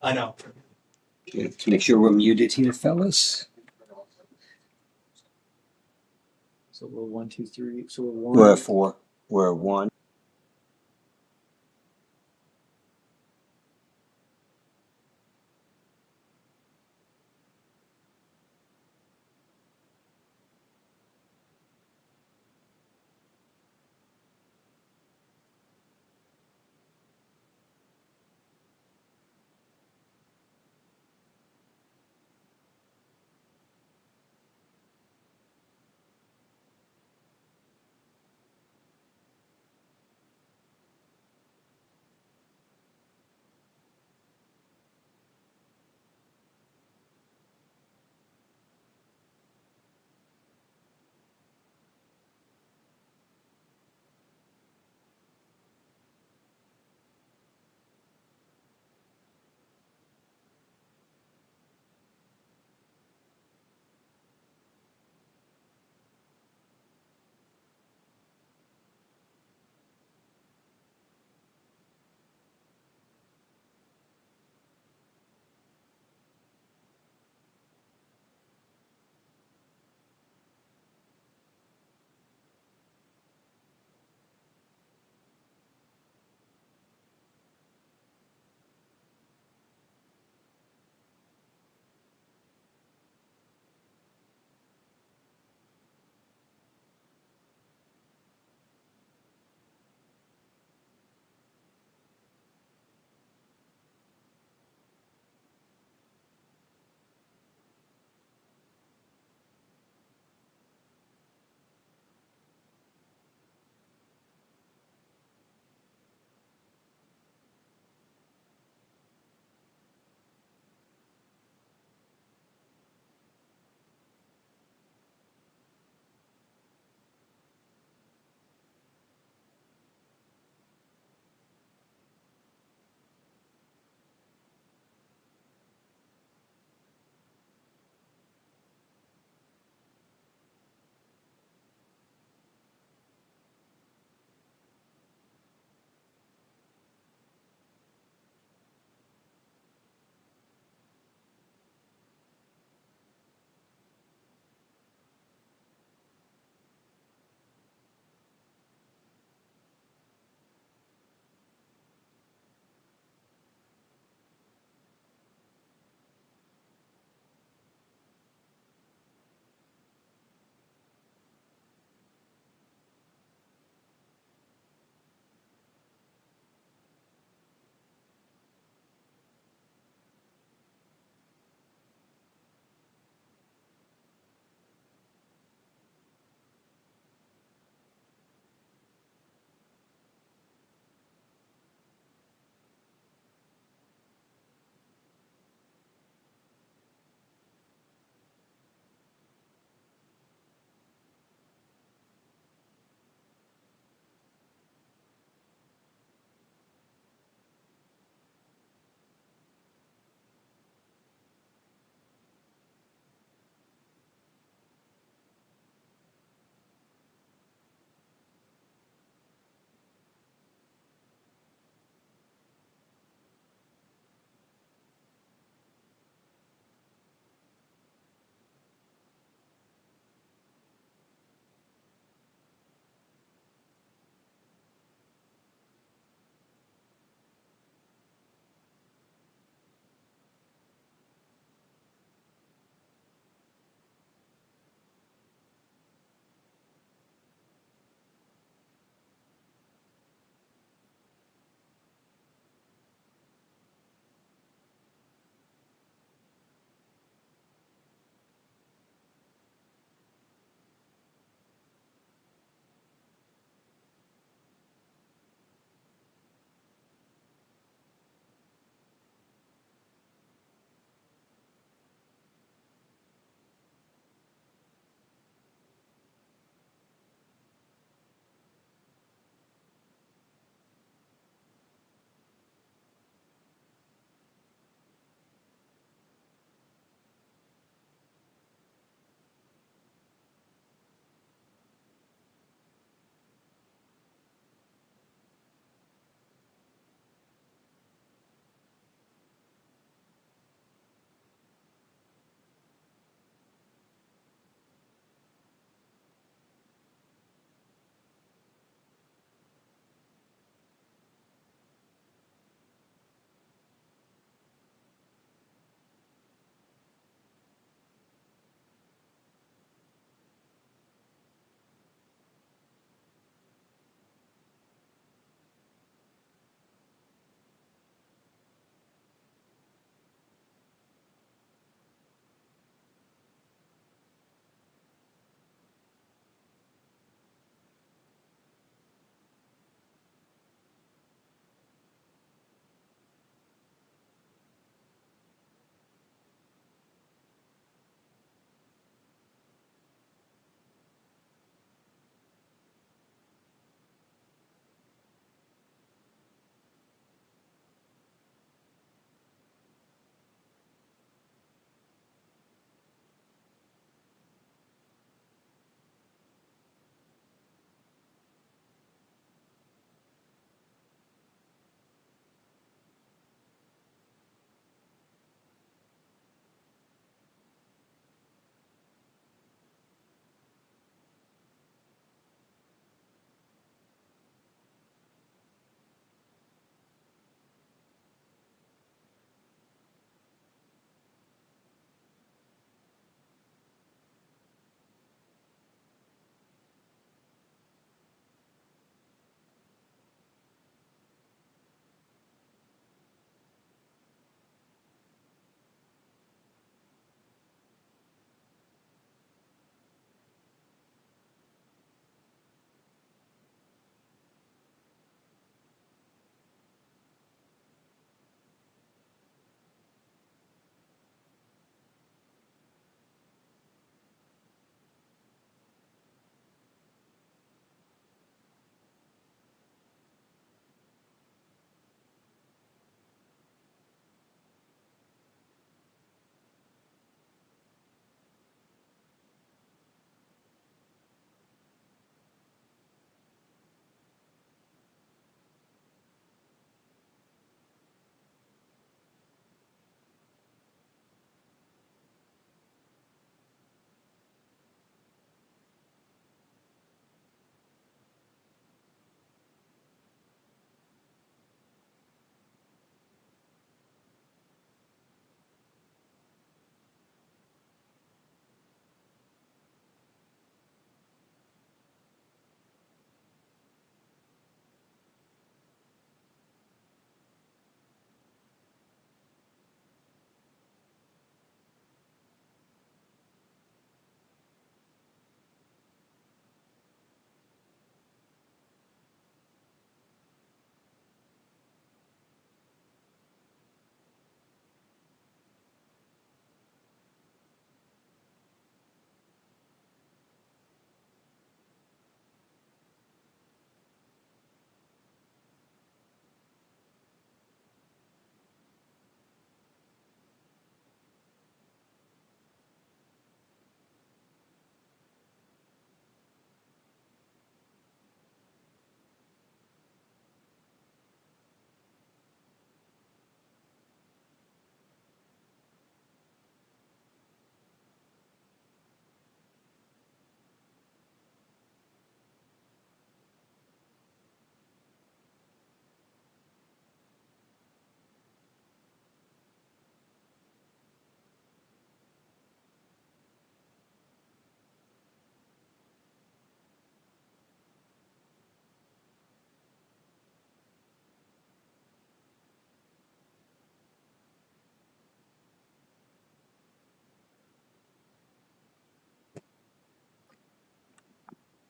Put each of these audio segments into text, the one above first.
I know. Let's make sure we're muted here, fellas. So we're 1, 2, 3. So we're 1. We're 4. We're 1.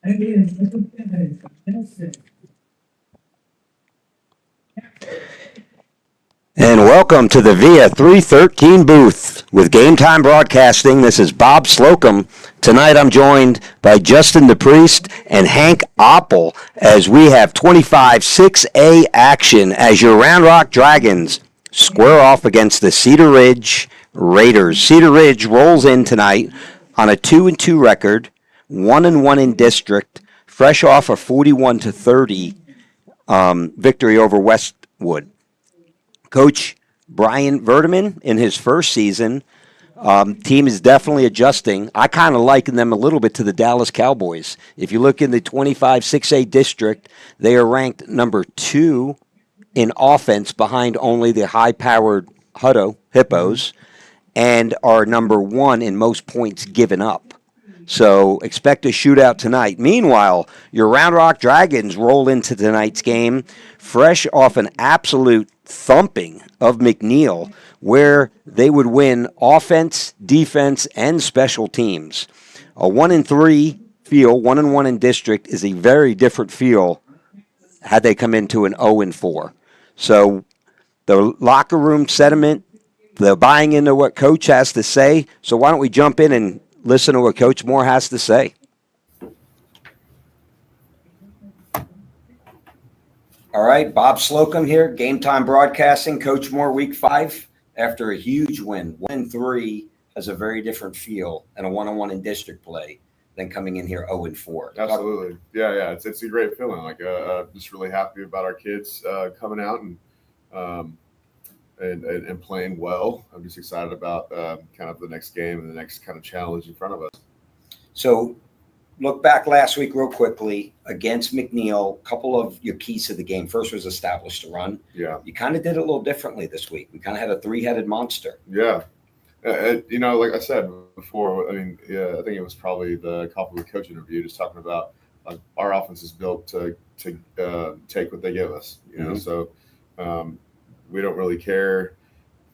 And welcome to the Via 313 booth with Game Time Broadcasting. This is Bob Slocum. Tonight I'm joined by Justin DePriest and Hank Oppel as we have 25-6A action as your Round Rock Dragons square off against the Cedar Ridge Raiders. Cedar Ridge rolls in tonight on a 2-2 record, 1-1 in district, fresh off a 41-30 victory over Westwood. Coach Brian Verdeman in his first season, team is definitely adjusting. I kind of liken them a little bit to the Dallas Cowboys. If you look in the 25-6A district, they are ranked number 2 in offense behind only the high-powered Hippos and are number 1 in most points given up. So expect a shootout tonight. Meanwhile, your Round Rock Dragons roll into tonight's game fresh off an absolute thumping of McNeil, where they would win offense, defense, and special teams. A 1-3 feel, 1-1 in district, is a very different feel had they come into an 0-4. So the locker room sentiment, the buying into what Coach has to say. So why don't we jump in and listen to what Coach Moore has to say. All right, Bob Slocum here, Game Time Broadcasting. Coach Moore, Week 5, after a huge win. 1-3 has a very different feel and a 1-1 in district play than coming in here 0-4. Absolutely. Yeah. It's a great feeling. Just really happy about our kids coming out and playing well. I'm just excited about kind of the next game and the next kind of challenge in front of us. So look back last week real quickly against McNeil. A couple of your keys to the game. First was establish the run. Yeah. You kind of did it a little differently this week. We kind of had a 3-headed monster. Yeah. Like I said before, I think it was probably the Coffee with Coach interview, just talking about our offense is built to take what they give us. So we don't really care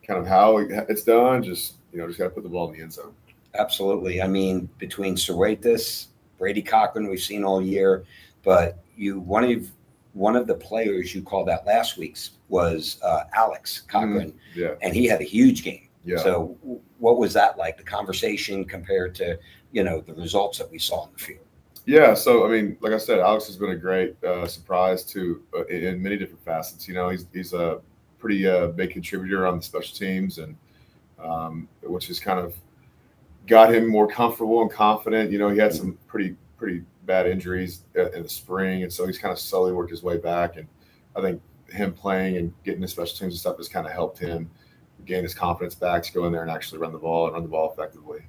kind of how it's done. Just got to put the ball in the end zone. Absolutely. I mean, between Cerritos, Brady Cochran, we've seen all year, but one of the players you called out last week's was Alex Cochran, and he had a huge game. Yeah. So what was that like, the conversation compared to, the results that we saw in the field? Yeah. So, I mean, like I said, Alex has been a great surprise to in many different facets. He's a pretty big contributor on the special teams, and which has kind of got him more comfortable and confident. He had some pretty bad injuries in the spring, and so he's kind of slowly worked his way back. And I think him playing and getting the special teams and stuff has kind of helped him gain his confidence back to go in there and actually run the ball effectively.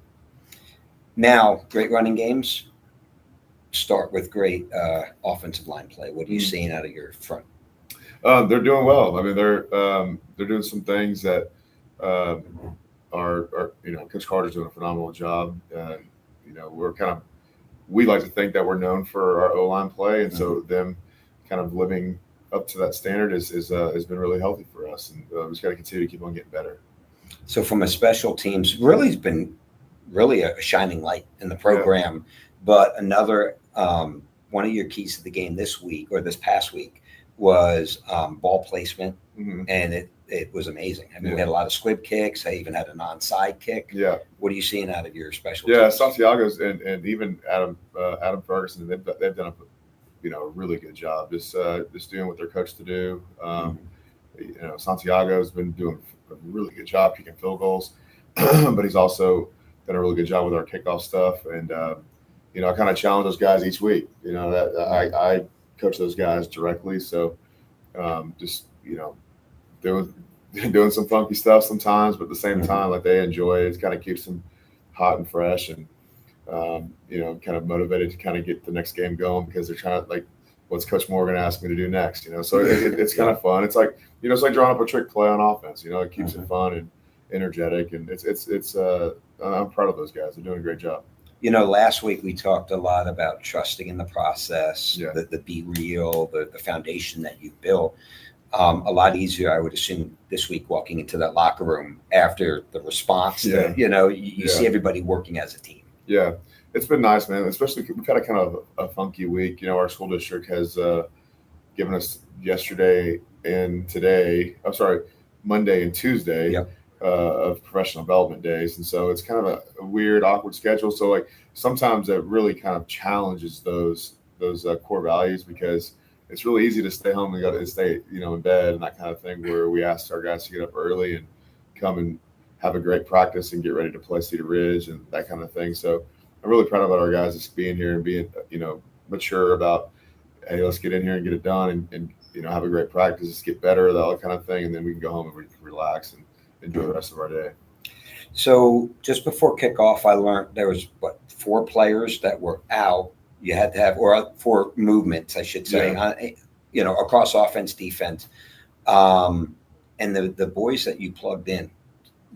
Now, great running games start with great offensive line play. What are you seeing out of your front? They're doing well. I mean, they're doing some things that are Coach Carter's doing a phenomenal job. We like to think that we're known for our O-line play, and so them kind of living up to that standard has been really healthy for us, and we just got to continue to keep on getting better. So from a special teams, really has been really a shining light in the program. Yeah. But another one of your keys to the game this past week was ball placement, and it was amazing. I mean, we had a lot of squib kicks. I even had an onside kick. Yeah. What are you seeing out of your special teams? Yeah, Santiago's and even Adam Ferguson, they've done a really good job just doing what they're coached to do. Santiago's been doing a really good job kicking field goals, but he's also done a really good job with our kickoff stuff. And I kind of challenge those guys each week. That I coach those guys directly, so doing some funky stuff sometimes, but at the same time, like, they enjoy it. It kind of keeps them hot and fresh, and kind of motivated to kind of get the next game going, because they're trying to, like, what's Coach Moore going to ask me to do next? So it's kind of fun. It's like it's like drawing up a trick play on offense. It keeps it fun and energetic, and it's I'm proud of those guys. They're doing a great job. Last week we talked a lot about trusting in the process, Yeah. the be real, the foundation that you built. A lot easier, I would assume, this week walking into that locker room after the response. Yeah. You see everybody working as a team. Yeah. It's been nice, man. Especially we've had a kind of a funky week. You know, our school district has given us yesterday and today. I'm sorry, Monday and Tuesday Yep. Of professional development days, and so it's kind of a weird, awkward schedule. So like sometimes it really kind of challenges those core values because it's really easy to stay home and go to stay in bed and that kind of thing. Where we asked our guys to get up early and come and have a great practice and get ready to play Cedar Ridge and that kind of thing. So I'm really proud about our guys just being here and being mature about, hey, let's get in here and get it done and have a great practice, just get better, that kind of thing, and then we can go home and we can relax and enjoy the rest of our day. So just before kickoff, I learned there was 4 players that were out. You had to have, or 4 movements, I should say, across offense, defense, and the boys that you plugged in.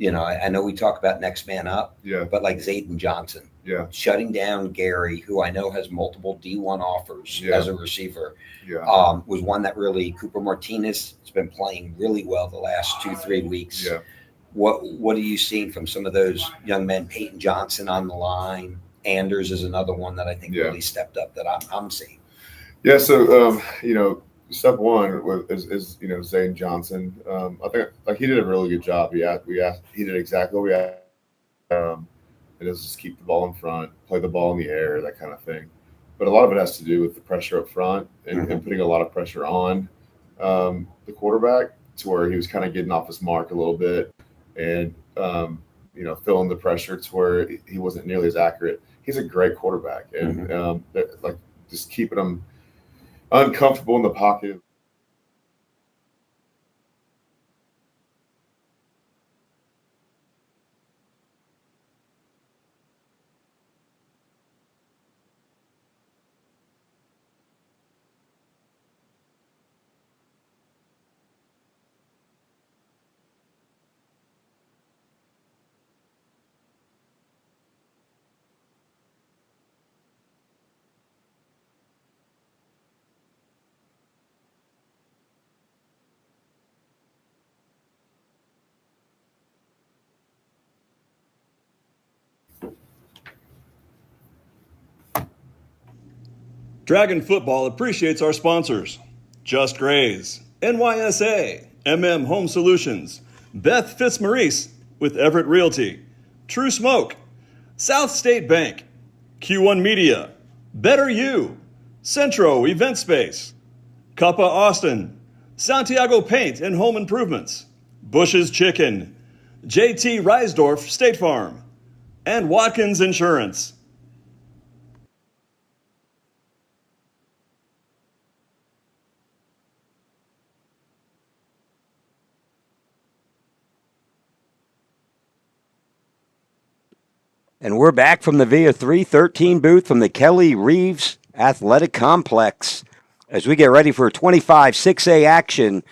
I know we talk about next man up, but like Zayden Johnson, shutting down Gary, who I know has multiple D1 offers as a receiver, was one that really. Cooper Martinez has been playing really well the last 2-3 weeks. Yeah. What are you seeing from some of those young men? Peyton Johnson on the line. Anders is another one that I think really stepped up that I'm seeing. Yeah. So step one is Zayden Johnson. I think like he did a really good job. He did exactly what we asked. It is just keep the ball in front, play the ball in the air, that kind of thing. But a lot of it has to do with the pressure up front and putting a lot of pressure on the quarterback to where he was kind of getting off his mark a little bit and feeling the pressure to where he wasn't nearly as accurate. He's a great quarterback, and just keeping him uncomfortable in the pocket. Dragon Football appreciates our sponsors: Just Graze, NYSA, Home Solutions, Beth Fitzmaurice with Everett Realty, True Smoke, South State Bank, Q1 Media, Better You, Centro Event Space, Kappa Austin, Santiago Paint and Home Improvements, Bush's Chicken, JT Reisdorf State Farm, and Watkins Insurance. And we're back from the VIA 313 booth from the Kelly Reeves Athletic Complex as we get ready for 25 6A action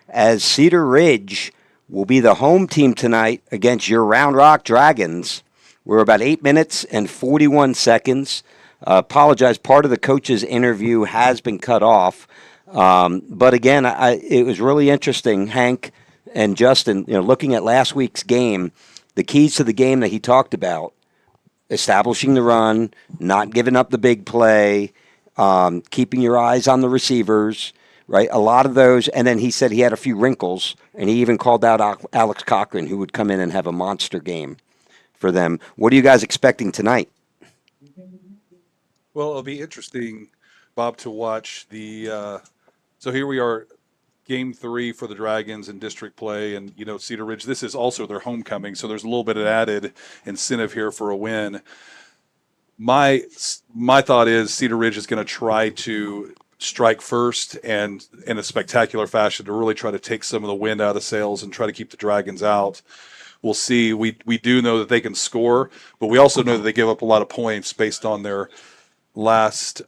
as Cedar Ridge will be the home team tonight against your Round Rock Dragons. We're about 8 minutes and 41 seconds. Apologize, part of the coach's interview has been cut off. But again, it was really interesting, Hank and Justin, looking at last week's game, the keys to the game that he talked about: establishing the run, not giving up the big play, keeping your eyes on the receivers, right? A lot of those. And then he said he had a few wrinkles, and he even called out Alex Cochran, who would come in and have a monster game for them. What are you guys expecting tonight? Well, it'll be interesting, Bob, to watch the so here we are, game 3 for the Dragons in district play, and Cedar Ridge, this is also their homecoming, so there's a little bit of added incentive here for a win. My thought is Cedar Ridge is going to try to strike first and in a spectacular fashion to really try to take some of the wind out of the sails and try to keep the Dragons out. We'll see. We do know that they can score, but we also know that they give up a lot of points based on their last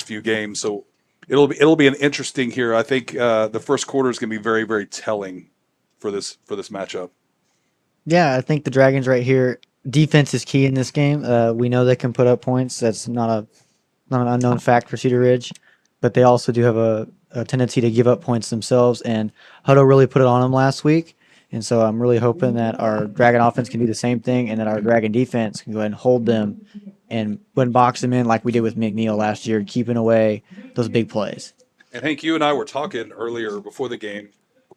few games. So it'll be an interesting here. I think the first quarter is going to be very, very telling for this matchup. Yeah, I think the Dragons right here, defense is key in this game. We know they can put up points. That's not an unknown fact for Cedar Ridge, but they also do have a tendency to give up points themselves, and Hutto really put it on them last week. And so I'm really hoping that our Dragon offense can do the same thing and that our Dragon defense can go ahead and hold them and when box him in like we did with McNeil last year, keeping away those big plays. And Hank, you and I were talking earlier before the game,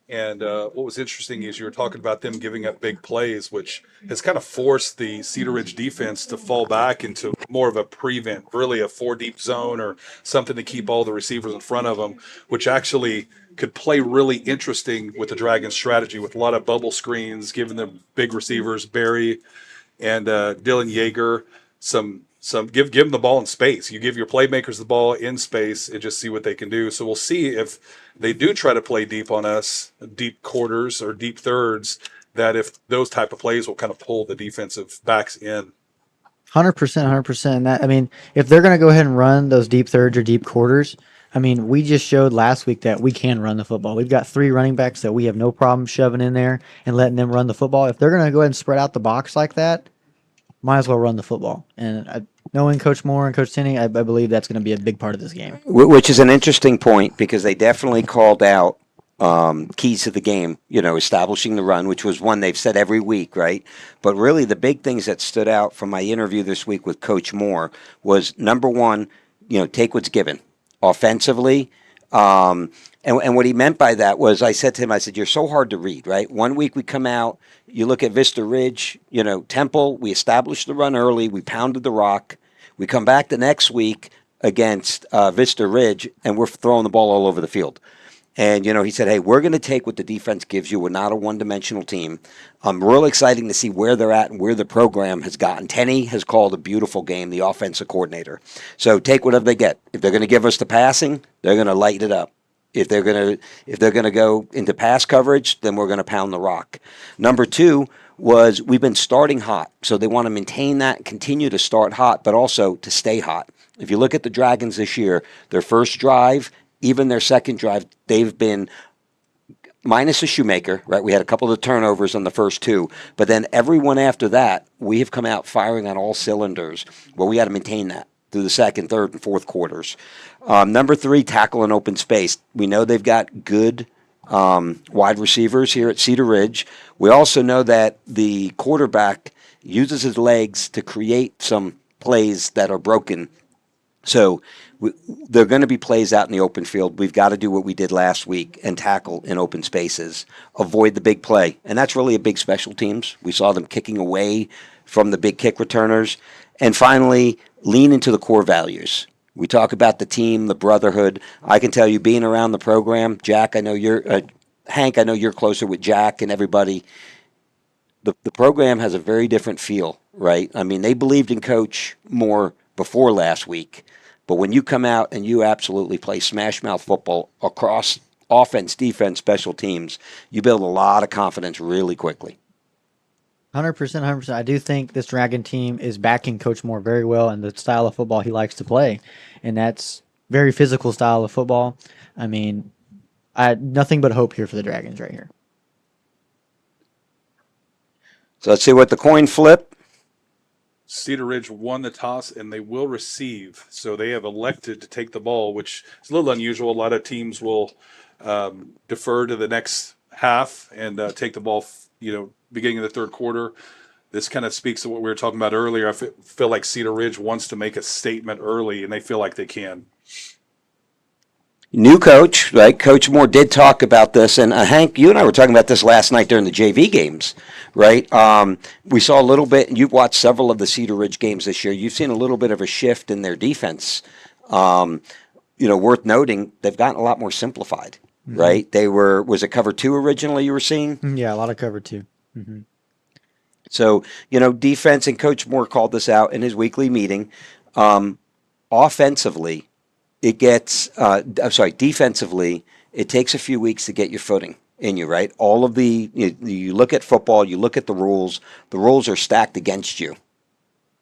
and what was interesting is you were talking about them giving up big plays, which has kind of forced the Cedar Ridge defense to fall back into more of a prevent, really a 4 deep zone or something to keep all the receivers in front of them, which actually could play really interesting with the Dragons' strategy with a lot of bubble screens, giving them big receivers, Barry and Dylan Yeager, give them the ball in space. You give your playmakers the ball in space and just see what they can do. So we'll see if they do try to play deep on us, deep quarters or deep thirds, that if those type of plays will kind of pull the defensive backs in. 100%, 100%. That, I mean, if they're going to go ahead and run those deep thirds or deep quarters, I mean, we just showed last week that we can run the football. We've got 3 running backs that we have no problem shoving in there and letting them run the football. If they're going to go ahead and spread out the box like that, might as well run the football. And knowing Coach Moore and Coach Tenney, I believe that's going to be a big part of this game. Which is an interesting point because they definitely called out keys to the game, establishing the run, which was one they've said every week, right? But really the big things that stood out from my interview this week with Coach Moore was, number one, take what's given offensively. And what he meant by that was, I said to him, you're so hard to read, right? One week we come out, you look at Vista Ridge, Temple, we established the run early, we pounded the rock. We come back the next week against Vista Ridge, and we're throwing the ball all over the field. And, he said, hey, we're going to take what the defense gives you. We're not a one-dimensional team. Real exciting to see where they're at and where the program has gotten. Tenney has called a beautiful game, the offensive coordinator. So take whatever they get. If they're going to give us the passing, they're going to light it up. If they're going to go into pass coverage, then we're going to pound the rock. Number 2 was we've been starting hot. So they want to maintain that, continue to start hot, but also to stay hot. If you look at the Dragons this year, their first drive, even their second drive, they've been minus a Shoemaker, right? We had a couple of turnovers on the first 2, but then everyone after that, we have come out firing on all cylinders. Well, we got to maintain that through the second, third, and fourth quarters. Number 3, tackle in open space. We know they've got good wide receivers here at Cedar Ridge. We also know that the quarterback uses his legs to create some plays that are broken. So there are going to be plays out in the open field. We've got to do what we did last week and tackle in open spaces, avoid the big play. And that's really a big special teams. We saw them kicking away from the big kick returners. And finally, lean into the core values. We talk about the team, the brotherhood. I can tell you, being around the program, Jack, I know you're, Hank, I know you're closer with Jack and everybody. The program has a very different feel, right? I mean, they believed in Coach Moore before last week. But when you come out and you absolutely play smash mouth football across offense, defense, special teams, you build a lot of confidence really quickly. 100%, 100%. I do think this Dragon team is backing Coach Moore very well and the style of football he likes to play. And that's very physical style of football. I mean, nothing but hope here for the Dragons right here. So let's see what the coin flip. Cedar Ridge won the toss, and they will receive. So they have elected to take the ball, which is a little unusual. A lot of teams will defer to the next half and take the ball, beginning of the third quarter. This kind of speaks to what we were talking about earlier. I feel like Cedar Ridge wants to make a statement early, and they feel like they can. New coach, right? Coach Moore did talk about this, and Hank, you and I were talking about this last night during the JV games, right? We saw a little bit, and you've watched several of the Cedar Ridge games this year. You've seen a little bit of a shift in their defense. Worth noting, they've gotten a lot more simplified, right? Was it cover 2 originally you were seeing? Yeah, a lot of cover 2. Mm-hmm. So, defense, and Coach Moore called this out in his weekly meeting. Offensively, defensively, it takes a few weeks to get your footing in you, right? You look at football, you look at the rules are stacked against you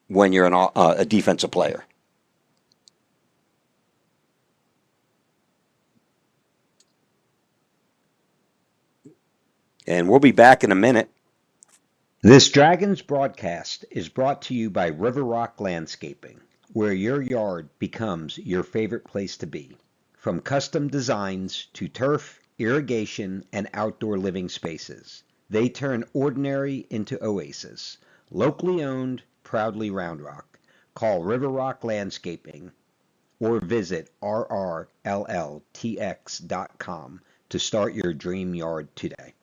when you're a defensive player. And we'll be back in a minute. This Dragons broadcast is brought to you by River Rock Landscaping, where your yard becomes your favorite place to be. From custom designs to turf, irrigation, and outdoor living spaces, they turn ordinary into oasis. Locally owned, proudly Round Rock. call River Rock Landscaping or visit rrlltx.com to start your dream yard today.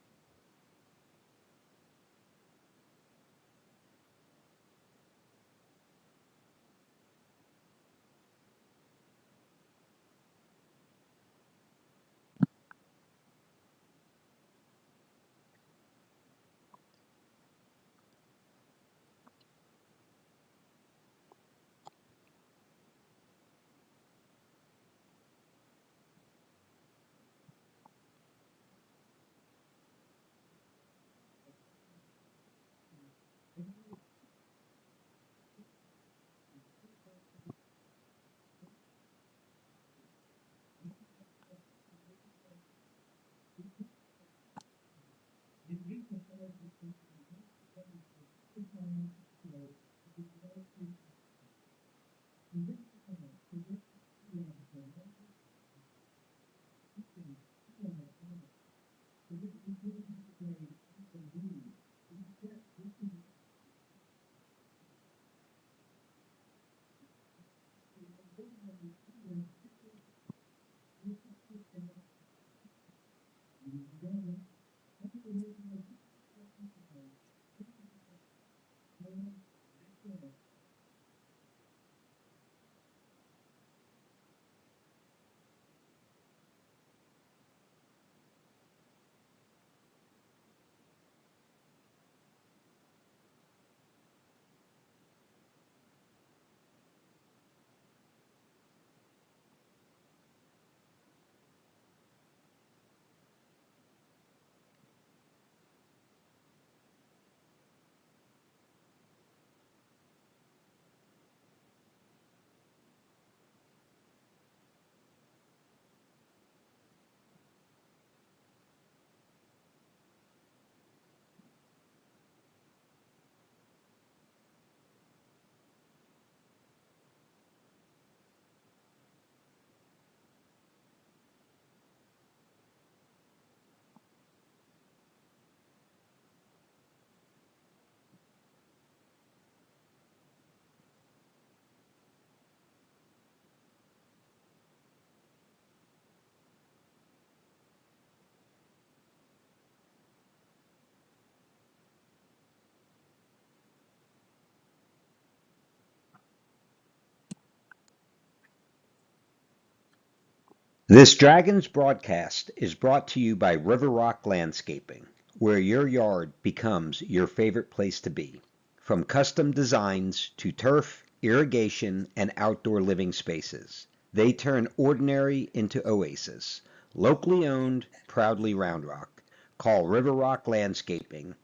This Dragons broadcast is brought to you by River Rock Landscaping, where your yard becomes your favorite place to be. From custom designs to turf, irrigation, and outdoor living spaces, they turn ordinary into oasis. Locally owned, proudly Round Rock. Call River Rock Landscaping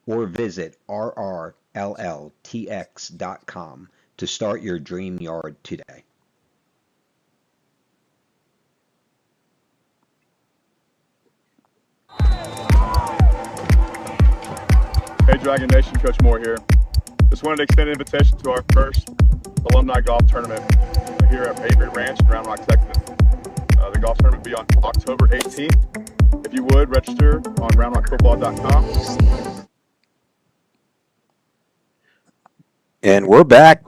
or visit rrlltx.com to start your dream yard today. Hey Dragon Nation, Coach Moore here. Just wanted to extend an invitation to our first alumni golf tournament here at Patriot Ranch in Round Rock, Texas. The golf tournament will be on October 18th. If you would, register on roundrockfootball.com. And we're back,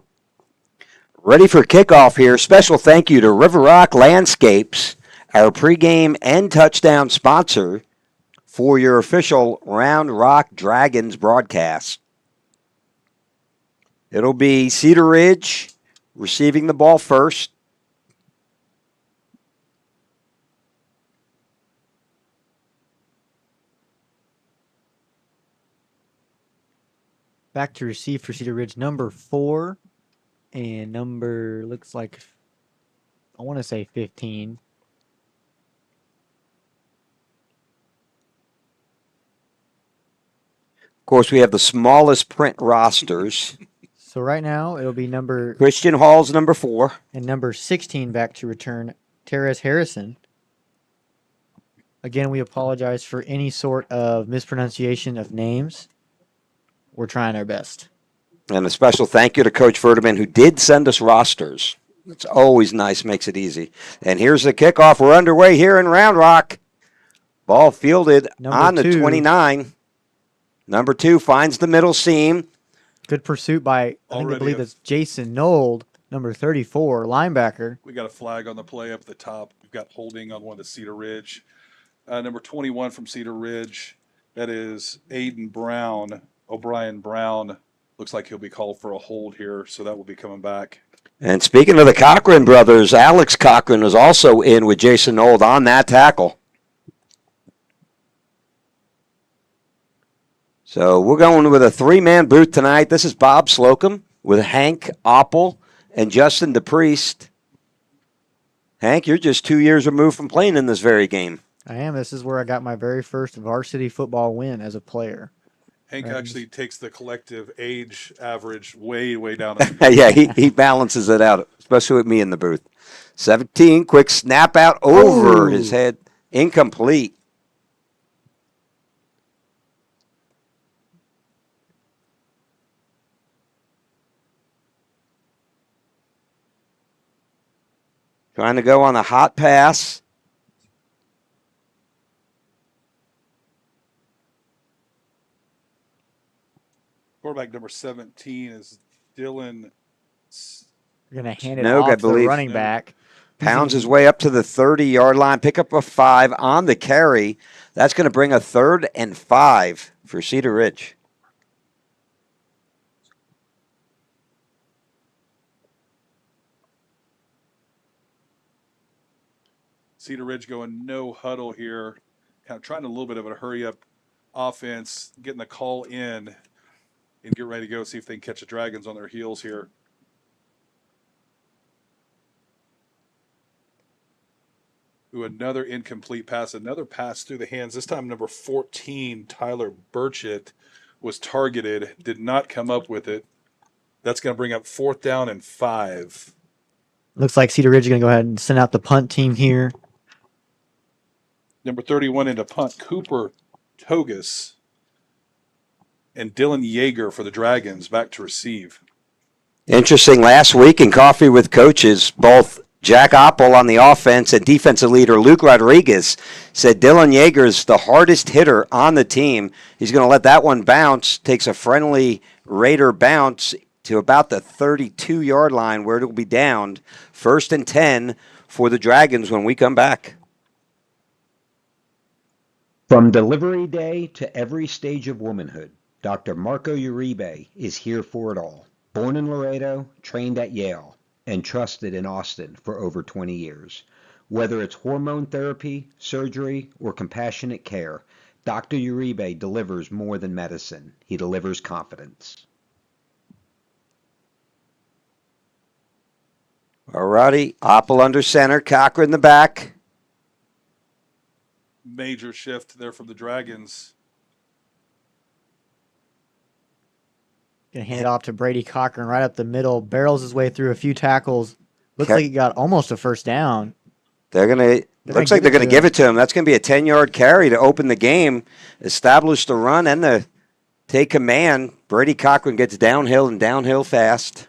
ready for kickoff here. Special thank you to River Rock Landscapes, our pregame and touchdown sponsor, for your official Round Rock Dragons broadcast. It'll be Cedar Ridge receiving the ball first. Back to receive for Cedar Ridge, number 4 and number, looks like, I want to say 15. Of course, we have the smallest print rosters. So right now, it'll be number Christian Hall's number 4. and number 16 back to return, Terez Harrison. Again, we apologize for any sort of mispronunciation of names. We're trying our best. And a special thank you to Coach Ferdinand, who did send us rosters. It's always nice, makes it easy. And here's the kickoff. We're underway here in Round Rock. Ball fielded Number on the 2. 29. Number 2 finds the middle seam. Good pursuit by, I think I Already believe a- that's Jason Nold, number 34, linebacker. We got a flag on the play up at the top. We've got holding on one of the Cedar Ridge. Number 21 from Cedar Ridge, that is Aiden Brown. O'Brien Brown looks like he'll be called for a hold here, so that will be coming back. And speaking of the Cochran brothers, Alex Cochran was also in with Jason Old on that tackle. So we're going with a three-man booth tonight. This is Bob Slocum with Hank Oppel and Justin DePriest. Hank, you're just 2 years removed from playing in this very game. I am. This is where I got my very first varsity football win as a player. Hank actually takes the collective age average way, way down. Yeah, he balances it out, especially with me in the booth. 17, quick snap out over his head. Incomplete. Trying to go on a hot pass. Quarterback number 17 is Dylan. You're going to hand it Snoke, off I to the believe. running back. Pounds his way up to the 30-yard line. Pick up a 5 on the carry. That's going to bring a 3rd and 5 for Cedar Ridge. Cedar Ridge going no huddle here. Kind of trying a little bit of a hurry-up offense, getting the call in and get ready to go, see if they can catch the Dragons on their heels here. Ooh, another incomplete pass, another pass through the hands. This time number 14, Tyler Burchett, was targeted, did not come up with it. That's going to bring up 4th down and 5. Looks like Cedar Ridge is going to go ahead and send out the punt team here. Number 31 into punt, Cooper Togus. And Dylan Yeager for the Dragons back to receive. Interesting, last week in Coffee with Coaches, both Jack Oppel on the offense and defensive leader Luke Rodriguez said Dylan Yeager is the hardest hitter on the team. He's going to let that one bounce, takes a friendly Raider bounce to about the 32-yard line where it will be downed. 1st and 10 for the Dragons when we come back. From delivery day to every stage of womanhood, Dr. Marco Uribe is here for it all. Born in Laredo, trained at Yale, and trusted in Austin for over 20 years. Whether it's hormone therapy, surgery, or compassionate care, Dr. Uribe delivers more than medicine. He delivers confidence. Alrighty, Oppel under center, Cochran in the back. Major shift there from the Dragons. Going to hand it off to Brady Cochran right up the middle. Barrels his way through a few tackles. Looks Okay. like he got almost a first down. Looks like they're going to give it to him. That's going to be a 10-yard carry to open the game, establish the run, and the take command. Brady Cochran gets downhill and downhill fast.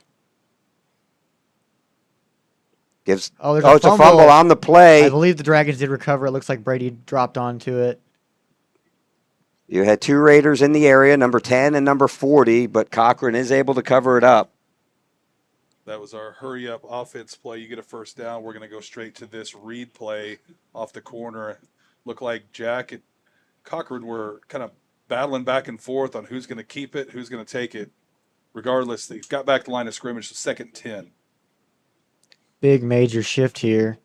There's it's a fumble on the play. I believe the Dragons did recover. It looks like Brady dropped onto it. You had 2 Raiders in the area, number 10 and number 40, but Cochran is able to cover it up. That was our hurry-up offense play. You get a first down. We're going to go straight to this read play off the corner. Looked like Jack and Cochran were kind of battling back and forth on who's going to keep it, who's going to take it. Regardless, they got back to the line of scrimmage, 2nd and 10. Big major shift here.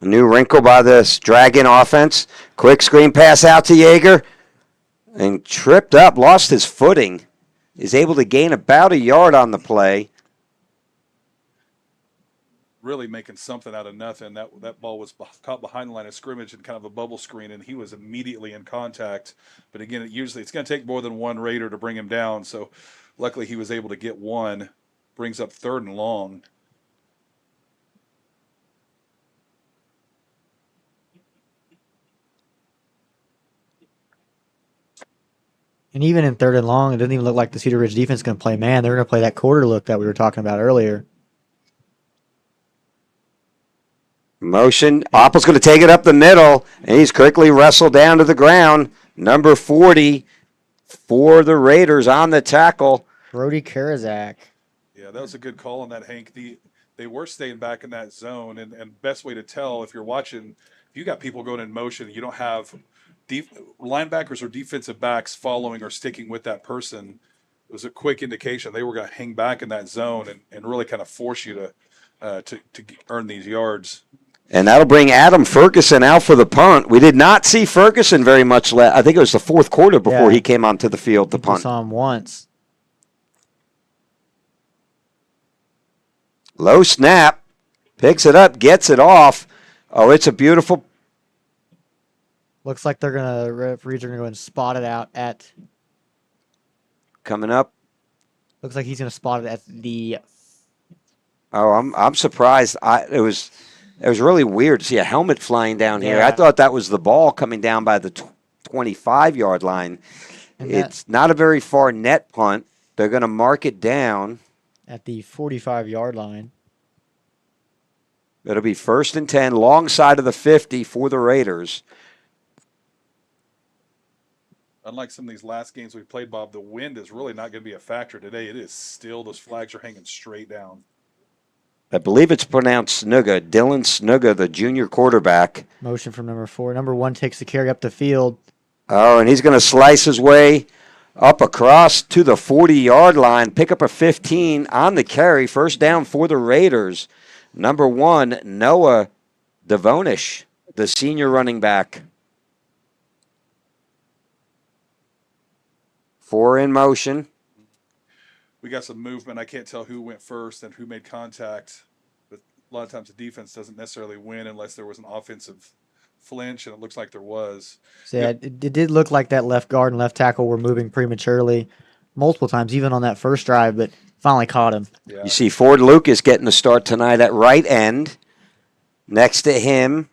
A new wrinkle by this Dragon offense. Quick screen pass out to Yeager. And tripped up, lost his footing. Is able to gain about a yard on the play. Really making something out of nothing. That ball was caught behind the line of scrimmage in kind of a bubble screen, and he was immediately in contact. But again, it's going to take more than one Raider to bring him down. So luckily he was able to get one. Brings up 3rd and long. And even in 3rd and long, it doesn't even look like the Cedar Ridge defense is going to play man. They're going to play that quarter look that we were talking about earlier. Motion. Oppel's going to take it up the middle, and he's quickly wrestled down to the ground. Number 40, for the Raiders on the tackle. Brody Karazak. Yeah, that was a good call on that, Hank. They were staying back in that zone, and best way to tell if you're watching, if you got people going in motion, you don't have linebackers or defensive backs following or sticking with that person. It was a quick indication they were going to hang back in that zone and really kind of force you to earn these yards. And that'll bring Adam Ferguson out for the punt. We did not see Ferguson very much. I think it was the fourth quarter before he came onto the field to punt. We saw him once. Low snap. Picks it up, gets it off. Oh, it's a beautiful. Looks like referees are going to go and spot it out at. Coming up. Looks like he's going to spot it at the. Oh, I'm surprised. It was really weird to see a helmet flying down here. Yeah. I thought that was the ball coming down by the 25-yard line. And it's not a very far net punt. They're going to mark it down at the 45-yard line. It'll be 1st and 10, long side of the 50 for the Raiders. Unlike some of these last games we played, Bob, the wind is really not going to be a factor today. It is still, those flags are hanging straight down. I believe it's pronounced Snuga. Dylan Snuga, the junior quarterback. Motion from number 4. Number 1 takes the carry up the field. Oh, and he's going to slice his way up across to the 40-yard line, pick up a 15 on the carry. First down for the Raiders. Number 1, Noah Devonish, the senior running back. 4 in motion. We got some movement. I can't tell who went first and who made contact. But a lot of times the defense doesn't necessarily win unless there was an offensive flinch, and it looks like there was. So yeah, it did look like that left guard and left tackle were moving prematurely multiple times, even on that first drive, but finally caught him. Yeah. You see Ford Lucas getting the start tonight at right end. Next to him,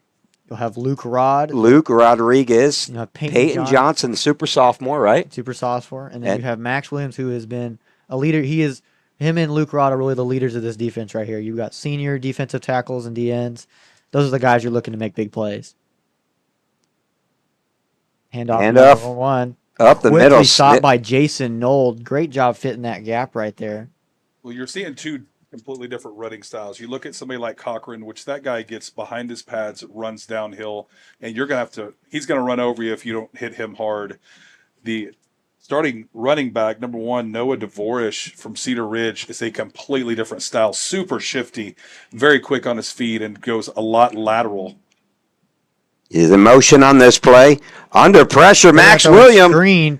you'll have Luke Rodriguez. You have Peyton Johnson, the super sophomore, right? Super sophomore. And then you have Max Williams, who has been a leader. Him and Luke Rod are really the leaders of this defense right here. You've got senior defensive tackles and DNs. Those are the guys you're looking to make big plays. Handoff. 1. Up the Quickly middle. stopped by Jason Nold. Great job fitting that gap right there. Well, you're seeing two completely different running styles. You look at somebody like Cochran, which that guy gets behind his pads, runs downhill, and you're going to have to – he's going to run over you if you don't hit him hard. The starting running back, number 1, Noah Devorish from Cedar Ridge, is a completely different style, super shifty, very quick on his feet, and goes a lot lateral. Is in motion on this play. Under pressure, Max Williams. Screen.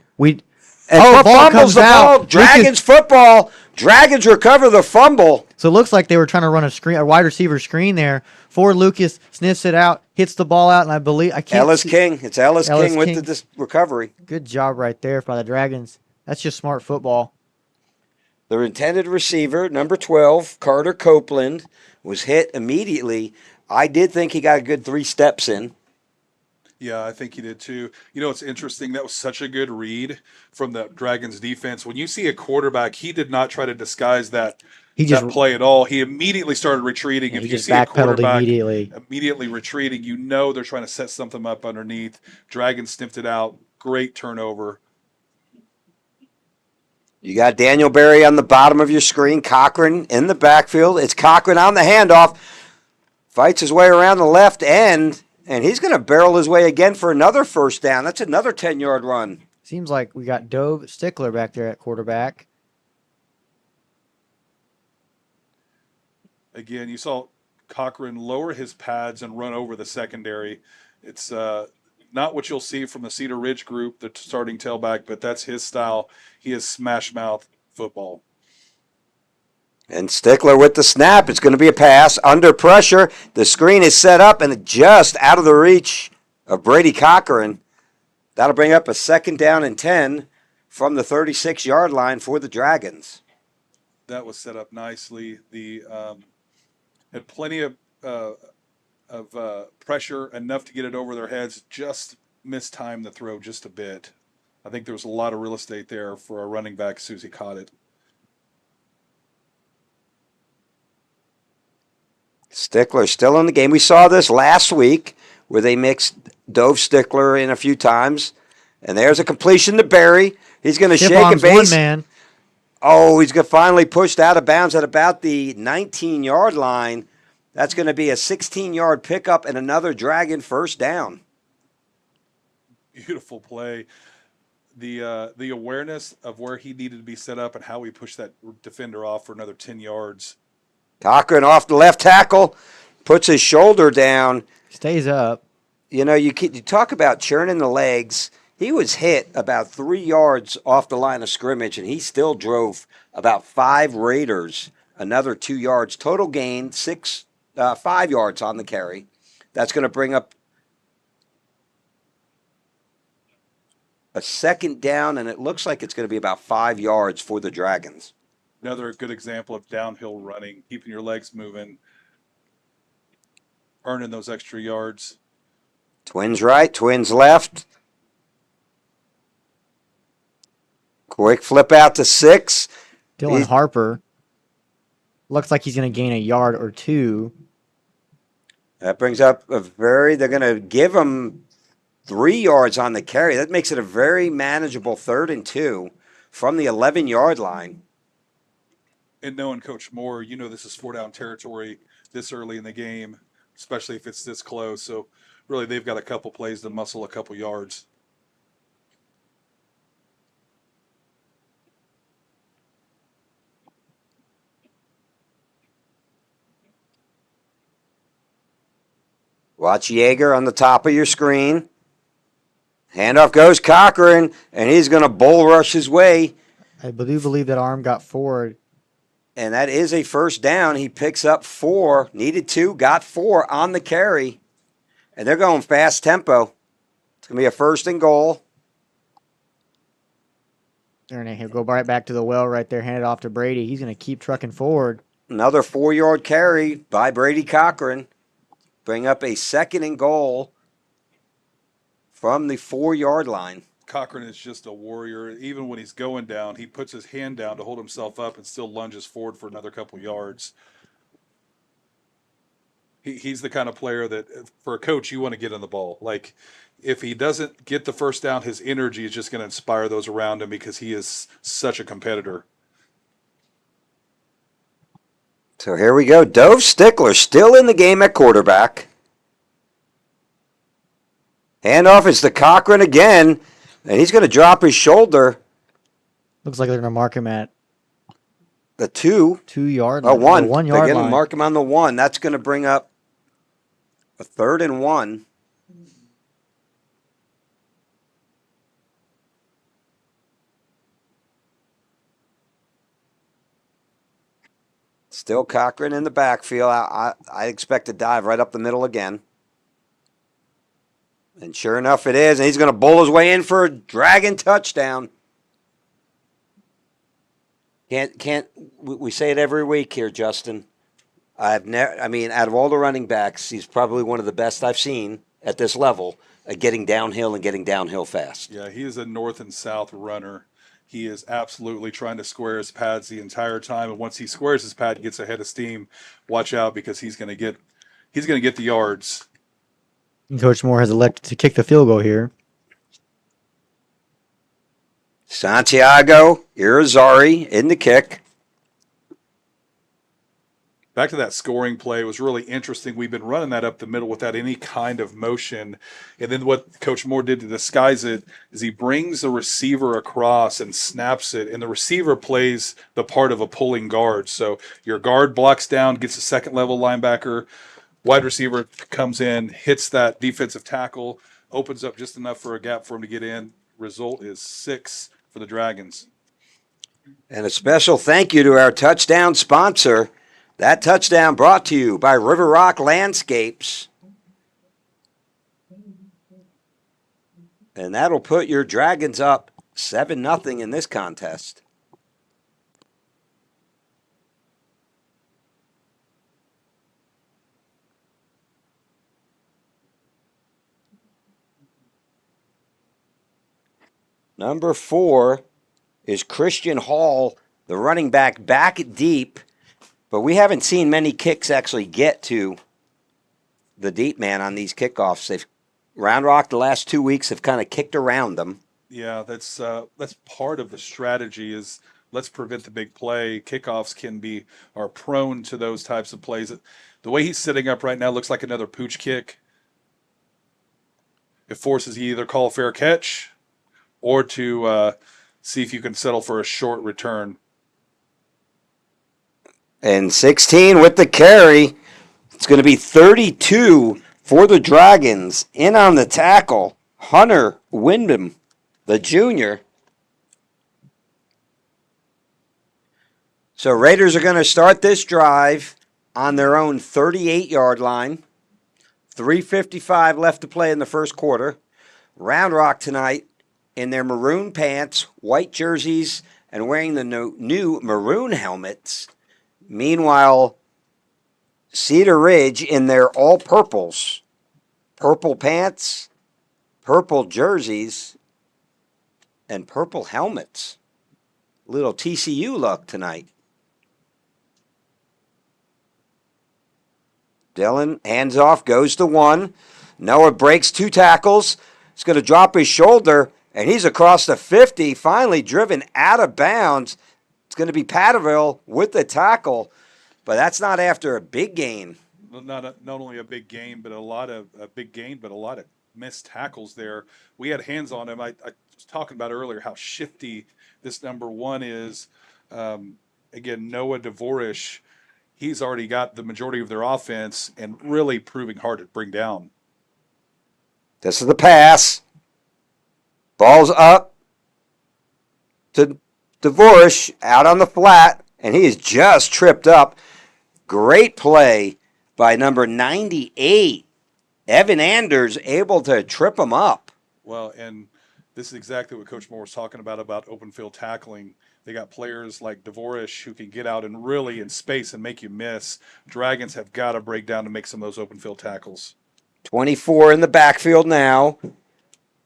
Fumbles the ball. Dragons football. Dragons recover the fumble. So it looks like they were trying to run a wide receiver screen there. Ford Lucas sniffs it out, hits the ball out, and I believe King. It's Ellis King with the recovery. Good job right there by the Dragons. That's just smart football. The intended receiver, number 12, Carter Copeland, was hit immediately. I did think he got a good 3 steps in. Yeah, I think he did too. You know, it's interesting. That was such a good read from the Dragons defense. When you see a quarterback, he did not try to disguise that play at all. He immediately started retreating. If you see a quarterback immediately retreating, you know they're trying to set something up underneath. Dragons sniffed it out. Great turnover. You got Daniel Berry on the bottom of your screen. Cochran in the backfield. It's Cochran on the handoff. Fights his way around the left end. And he's going to barrel his way again for another first down. That's another 10-yard run. Seems like we got Dove Stickler back there at quarterback. Again, you saw Cochran lower his pads and run over the secondary. It's not what you'll see from the Cedar Ridge group, the starting tailback, but that's his style. He is smash mouth football. And Stickler with the snap. It's going to be a pass. Under pressure. The screen is set up and just out of the reach of Brady Cochran. That'll bring up a 2nd down and 10 from the 36-yard line for the Dragons. That was set up nicely. The had plenty of pressure, enough to get it over their heads. Just mistimed the throw just a bit. I think there was a lot of real estate there for a running back as soon as he caught it. Stickler still in the game. We saw this last week where they mixed Dove Stickler in a few times, And there's a completion to Barry. He's going to Stiff shake a arms base. one man. Oh, he's finally pushed out of bounds at about the 19-yard line. That's going to be a 16-yard pickup and another Dragon first down. Beautiful play. The awareness of where he needed to be set up and how he pushed that defender off for another 10 yards. Cochran off the left tackle, puts his shoulder down. Stays up. You know, you talk about churning the legs. He was hit about 3 yards off the line of scrimmage, and he still drove about 5 Raiders, another 2 yards. Total gain, 5 yards on the carry. That's going to bring up a second down, and it looks like it's going to be about 5 yards for the Dragons. Another good example of downhill running, keeping your legs moving, earning those extra yards. Twins right, twins left. Quick flip out to 6. Dylan Harper. Looks like he's going to gain a yard or 2. That brings up they're going to give him 3 yards on the carry. That makes it a very manageable 3rd and 2 from the 11-yard line. And knowing Coach Moore, you know this is 4-down territory this early in the game, especially if it's this close. So really they've got a couple plays to muscle a couple yards. Watch Yeager on the top of your screen. Handoff goes Cochran, and he's going to bull rush his way. I do believe that arm got forward. And that is a first down. He picks up 4, needed 2, got 4 on the carry. And they're going fast tempo. It's going to be a 1st and goal. And he'll go right back to the well right there, hand it off to Brady. He's going to keep trucking forward. Another 4-yard carry by Brady Cochran. Bring up a 2nd and goal from the 4-yard line. Cochran is just a warrior. Even when he's going down, he puts his hand down to hold himself up and still lunges forward for another couple yards. He's the kind of player that, for a coach, you want to get on the ball. Like, if he doesn't get the first down, his energy is just going to inspire those around him because he is such a competitor. So here we go. Dove Stickler still in the game at quarterback. Handoff is to Cochran again, and he's going to drop his shoulder. Looks like they're going to mark him at the 2-yard line. 1 They're yard going to line. mark him on the 1. That's going to bring up a 3rd and 1. Still Cochran in the backfield. I expect to dive right up the middle again. And sure enough, it is. And he's going to bowl his way in for a Dragon touchdown. We say it every week here, Justin. Out of all the running backs, he's probably one of the best I've seen at this level at getting downhill and getting downhill fast. Yeah, he is a north and south runner. He is absolutely trying to square his pads the entire time, and once he squares his pad, gets ahead of steam. Watch out because he's going to get the yards. Coach Moore has elected to kick the field goal here. Santiago Irizarry in the kick. Back to that scoring play, it was really interesting. We've been running that up the middle without any kind of motion. And then what Coach Moore did to disguise it is he brings the receiver across and snaps it, and the receiver plays the part of a pulling guard. So your guard blocks down, gets a second-level linebacker, wide receiver comes in, hits that defensive tackle, opens up just enough for a gap for him to get in. Result is 6 for the Dragons. And a special thank you to our touchdown sponsor. That touchdown brought to you by River Rock Landscapes. And that'll put your Dragons up 7-0 in this contest. Number 4 is Christian Hall, the running back deep. But we haven't seen many kicks actually get to the deep man on these kickoffs. Round Rock the last 2 weeks have kind of kicked around them. Yeah, that's part of the strategy is let's prevent the big play. Kickoffs are prone to those types of plays. The way he's sitting up right now looks like another pooch kick. It forces you either call a fair catch or to see if you can settle for a short return. And 16 with the carry. It's going to be 32 for the Dragons. In on the tackle, Hunter Wyndham, the junior. So Raiders are going to start this drive on their own 38-yard line. 3:55 left to play in the first quarter. Round Rock tonight in their maroon pants, white jerseys, and wearing the new maroon helmets. Meanwhile, Cedar Ridge in their all purples, purple pants, purple jerseys, and purple helmets. Little TCU look tonight. Dylan hands off, goes to one. Noah breaks 2 tackles. He's going to drop his shoulder, and he's across the 50, finally driven out of bounds. It's going to be Patterville with the tackle, but that's not after a big gain. Not only a big gain, but a lot of missed tackles there. We had hands on him. I was talking about earlier how shifty this number 1 is. Again, Noah Dvorish, he's already got the majority of their offense and really proving hard to bring down. This is the pass. Ball's up to Dvorish out on the flat, and he is just tripped up. Great play by number 98. Evan Anders able to trip him up. Well, and this is exactly what Coach Moore was talking about open field tackling. They got players like Dvorish who can get out and really in space and make you miss. Dragons have got to break down to make some of those open field tackles. 24 in the backfield now.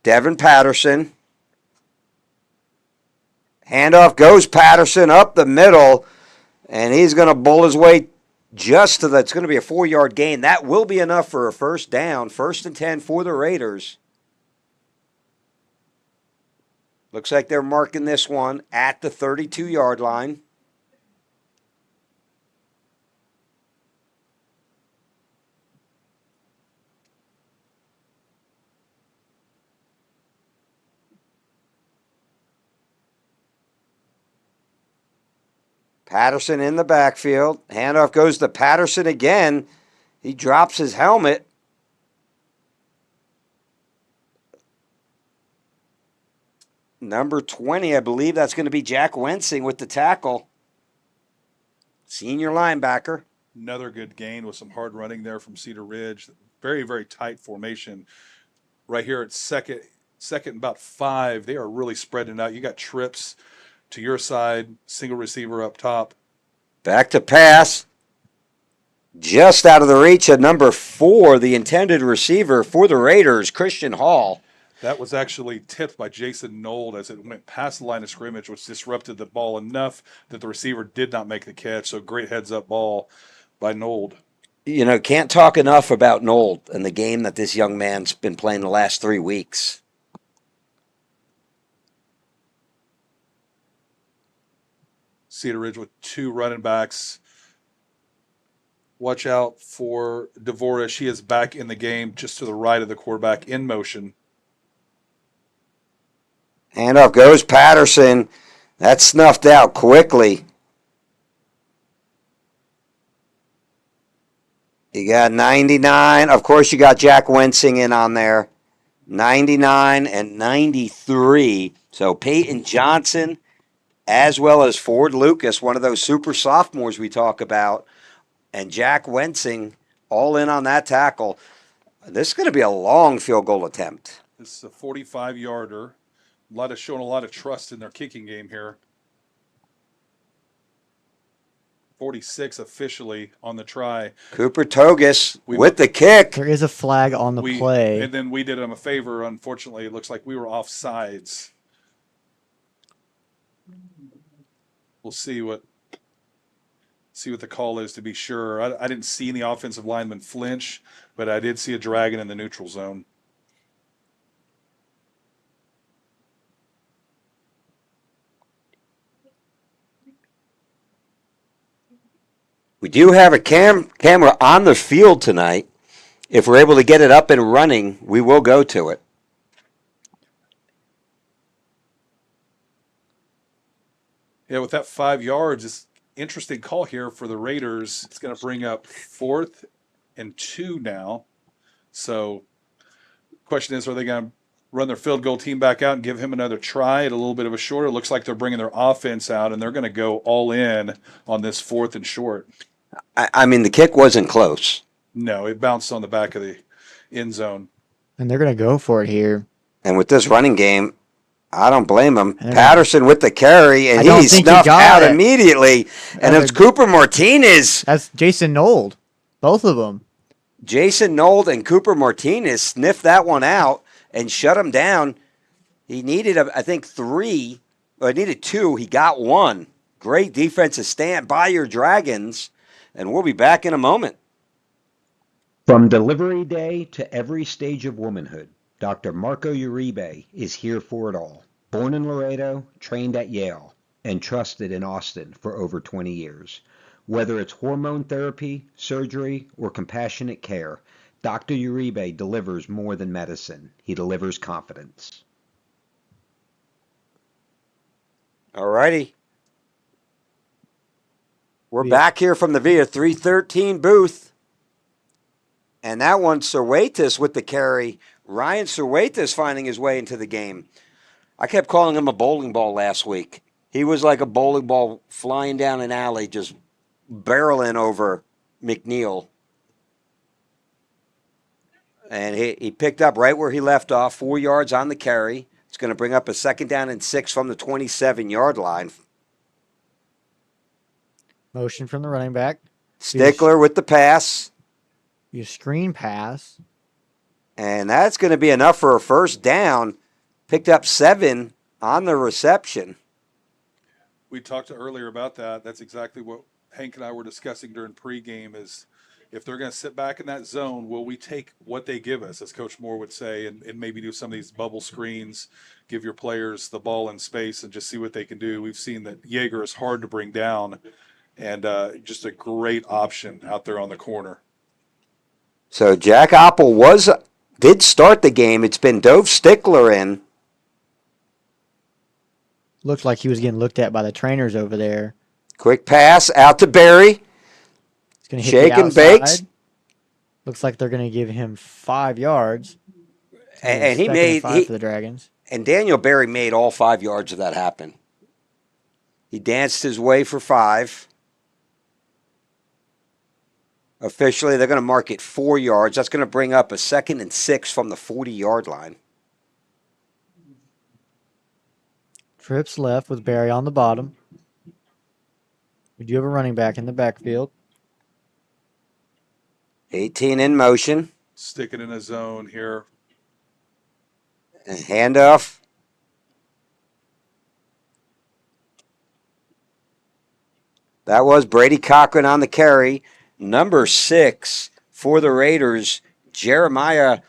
Devin Patterson. Handoff goes Patterson up the middle, and he's going to bull his way just to it's going to be a 4-yard gain. That will be enough for a first down. 1st and 10 for the Raiders. Looks like they're marking this one at the 32-yard line. Patterson in the backfield. Handoff goes to Patterson again. He drops his helmet. Number 20, I believe that's going to be Jack Wensing with the tackle. Senior linebacker. Another good gain with some hard running there from Cedar Ridge. Very, very tight formation. Right here at second about 5. They are really spreading out. You got trips to your side, single receiver up top. Back to pass. Just out of the reach of number 4, the intended receiver for the Raiders, Christian Hall. That was actually tipped by Jason Nold as it went past the line of scrimmage, which disrupted the ball enough that the receiver did not make the catch. So great heads-up ball by Nold. You know, can't talk enough about Nold and the game that this young man's been playing the last 3 weeks. Cedar Ridge with 2 running backs. Watch out for Dvorish. He is back in the game just to the right of the quarterback in motion. Handoff goes Patterson. That's snuffed out quickly. You got 99. Of course, you got Jack Wensing in on there. 99 and 93. So Peyton Johnson, as well as Ford Lucas, one of those super sophomores we talk about, and Jack Wensing all in on that tackle. This is going to be a long field goal attempt. This is a 45-yarder. Showing a lot of trust in their kicking game here. 46 officially on the try. Cooper Togus with the kick. There is a flag on the play. And then we did him a favor. Unfortunately, it looks like we were offsides. We'll see what the call is to be sure. I didn't see any offensive lineman flinch, but I did see a Dragon in the neutral zone. We do have a camera on the field tonight. If we're able to get it up and running, we will go to it. Yeah, with that 5 yards, it's interesting call here for the Raiders. It's going to bring up 4th and 2 now. So, question is, are they going to run their field goal team back out and give him another try at a little bit of a shorter? It looks like they're bringing their offense out, and they're going to go all in on this 4th and short. I mean, the kick wasn't close. No, it bounced on the back of the end zone. And they're going to go for it here. And with this running game, I don't blame him. And Patterson with the carry, and I don't he think he snuffed got out it. immediately. And it's Cooper Martinez. That's Jason Nold. Both of them. Jason Nold and Cooper Martinez sniffed that one out and shut him down. He needed, I think, 3. Well, he needed 2. He got 1. Great defensive stand by your Dragons. And we'll be back in a moment. From delivery day to every stage of womanhood, Dr. Marco Uribe is here for it all. Born in Laredo, trained at Yale, and trusted in Austin for over 20 years. Whether it's hormone therapy, surgery, or compassionate care, Dr. Uribe delivers more than medicine. He delivers confidence. All righty. We're back here from the Via 313 booth. And that one, Cervantes with the carry. Ryan Cervantes finding his way into the game. I kept calling him a bowling ball last week. He was like a bowling ball flying down an alley, just barreling over McNeil. And he picked up right where he left off, 4 yards on the carry. It's going to bring up a 2nd down and 6 from the 27-yard line. Motion from the running back. Stickler with the pass. You screen pass. And that's going to be enough for a 1st down. Picked up 7 on the reception. We talked earlier about that. That's exactly what Hank and I were discussing during pregame is if they're going to sit back in that zone, will we take what they give us, as Coach Moore would say, and maybe do some of these bubble screens, give your players the ball in space and just see what they can do. We've seen that Jaeger is hard to bring down and just a great option out there on the corner. So Jack Apple did start the game. It's been Dove Stickler in. Looked like he was getting looked at by the trainers over there. Quick pass out to Barry. He's going to hit Shake the and outside. bakes. Looks like they're going to give him 5 yards. And he 2nd made and 5 for the Dragons. And Daniel Barry made all 5 yards of that happen. He danced his way for 5. Officially, they're going to mark it 4 yards. That's going to bring up a 2nd and 6 from the 40-yard line. Trips left with Barry on the bottom. We do have a running back in the backfield. 18 in motion. Stick it in a zone here. And handoff. That was Brady Cochran on the carry. Number 6 for the Raiders, Jeremiah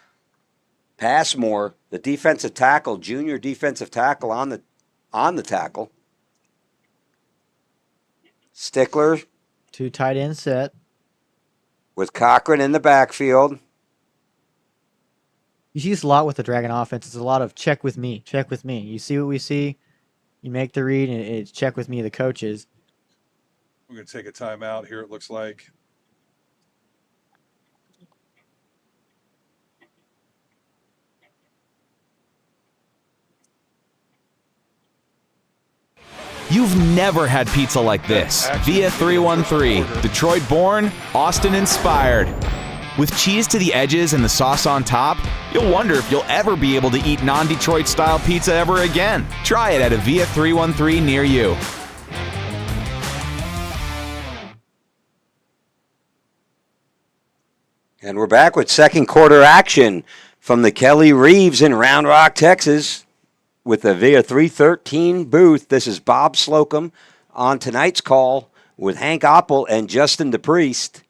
Passmore, the defensive tackle, junior defensive tackle on the tackle. Stickler 2 tight end set. with Cochran in the backfield. You see this a lot with the Dragon offense. It's a lot of check with me, check with me. You see what we see, you make the read, and it's check with me, the coaches. We're going to take a timeout here, it looks like. You've never had pizza like this. Via 313, Detroit born, Austin inspired. With cheese to the edges and the sauce on top, you'll wonder if you'll ever be able to eat non-Detroit style pizza ever again. Try it at a Via 313 near you. And we're back with second quarter action from the Kelly Reeves in Round Rock, Texas. With the Via 313 booth, this is Bob Slocum on tonight's call with Hank Oppel and Justin DePriest.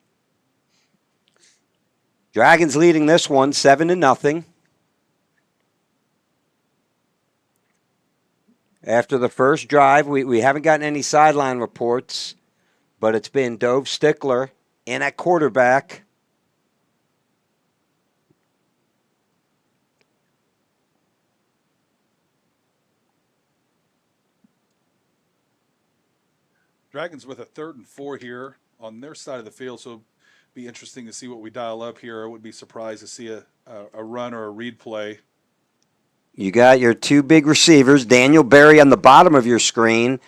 Dragons leading this one 7-0. After the first drive, we haven't gotten any sideline reports. but it's been Dove Stickler in at quarterback. Dragons with a 3rd and 4 here on their side of the field, so it'll be interesting to see what we dial up here. I wouldn't be surprised to see a run or a read play. You got your two big receivers, Daniel Berry on the bottom of your screen,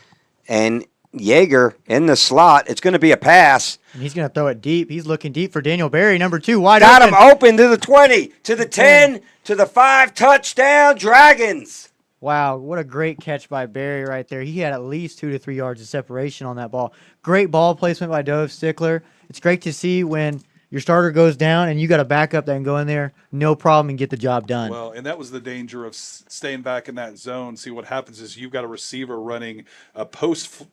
and Yeager in the slot. It's going to be a pass. And he's going to throw it deep. He's looking deep for Daniel Berry, number 2, wide Got open. him open to the 20, to the 10, to the 5, touchdown, Dragons. Wow, what a great catch by Berry right there. He had at least 2 to 3 yards of separation on that ball. Great ball placement by Dove Stickler. It's great to see when your starter goes down and you got a backup that can go in there, no problem, and get the job done. Well, and that was the danger of staying back in that zone. See, what happens is you've got a receiver running a post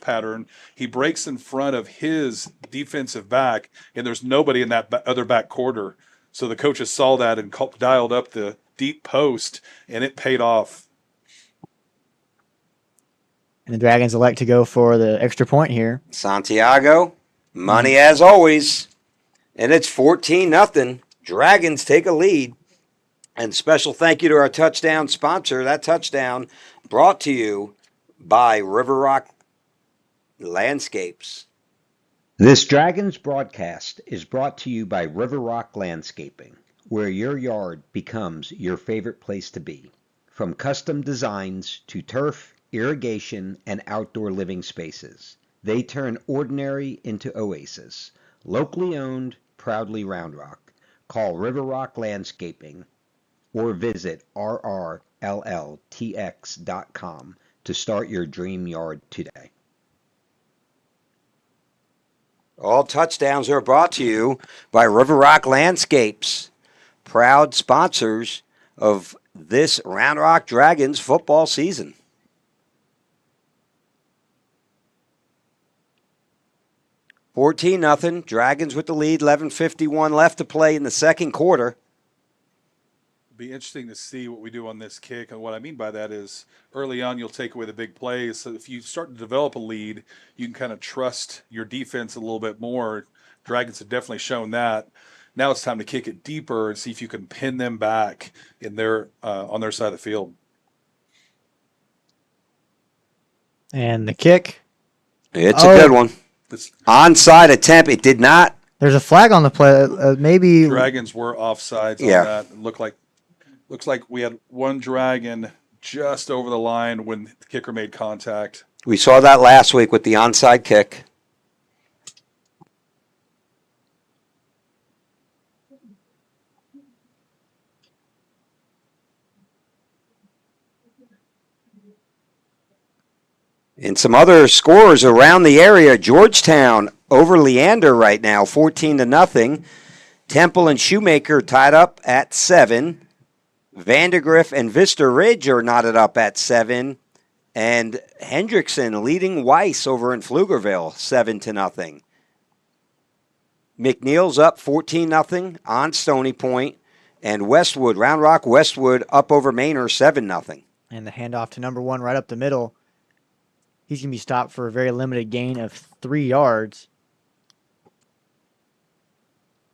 pattern. He breaks in front of his defensive back, and there's nobody in that other back quarter. So the coaches saw that and dialed up the deep post, and it paid off. And the Dragons elect to go for the extra point here. Santiago, money as always. And it's 14-0. Dragons take a lead. And special thank you to our touchdown sponsor. That touchdown brought to you by River Rock Landscapes. This Dragons broadcast is brought to you by River Rock Landscaping, where your yard becomes your favorite place to be. From custom designs to turf, irrigation, and outdoor living spaces, they turn ordinary into oasis. Locally owned, proudly Round Rock. Call River Rock Landscaping or visit rrlltx.com to start your dream yard today. All touchdowns are brought to you by River Rock Landscapes, proud sponsors of this Round Rock Dragons football season. $14-0. Dragons with the lead. 11:51 left to play in the second quarter. It'll be interesting to see what we do on this kick. And what I mean by that is early on you'll take away the big plays. So if you start to develop a lead, you can kind of trust your defense a little bit more. Dragons have definitely shown that. Now it's time to kick it deeper and see if you can pin them back in their on their side of the field. And the kick. It's a good one. Onside attempt. It did not. There's a flag on the play. Maybe Dragons were offsides on that. It looks like we had one Dragon just over the line when the kicker made contact. We saw that last week with the onside kick. And some other scores around the area. Georgetown over Leander right now, 14-0. Temple and Shoemaker tied up at 7. Vandergrift and Vista Ridge are knotted up at 7. And Hendrickson leading Weiss over in Pflugerville, 7-0. McNeil's up 14-0 on Stony Point. And Westwood, Round Rock Westwood up over Manor, 7-0. And the handoff to number 1 right up the middle. He's going to be stopped for a very limited gain of 3 yards.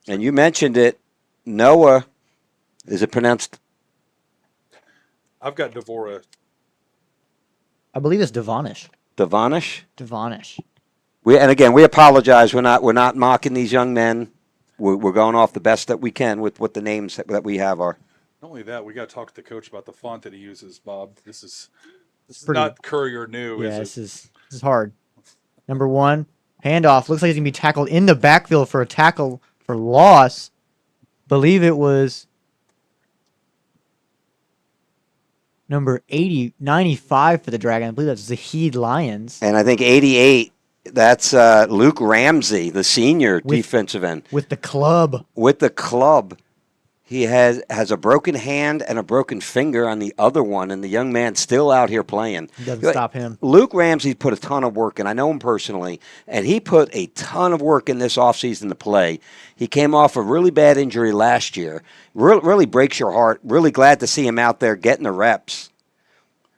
And you mentioned it. Noah, is it pronounced? I've got Devora. I believe it's Devonish. Devonish? Devonish. We apologize. We're not mocking these young men. We're going off the best that we can with what the names that we have are. Not only that, we got to talk to the coach about the font that he uses, Bob. This is Pretty, not Courier new, yeah, is it? This is hard. Number 1, handoff. Looks like he's going to be tackled in the backfield for a tackle for loss. Believe it was number 95 for the Dragon. I believe that's Zahid Lyons. And I think 88, that's Luke Ramsey, the senior defensive end. With the club. With the club. He has a broken hand and a broken finger on the other one, and the young man's still out here playing. He doesn't stop him. Luke Ramsey put a ton of work in. I know him personally, and he put a ton of work in this offseason to play. He came off a really bad injury last year. Really breaks your heart. Really glad to see him out there getting the reps.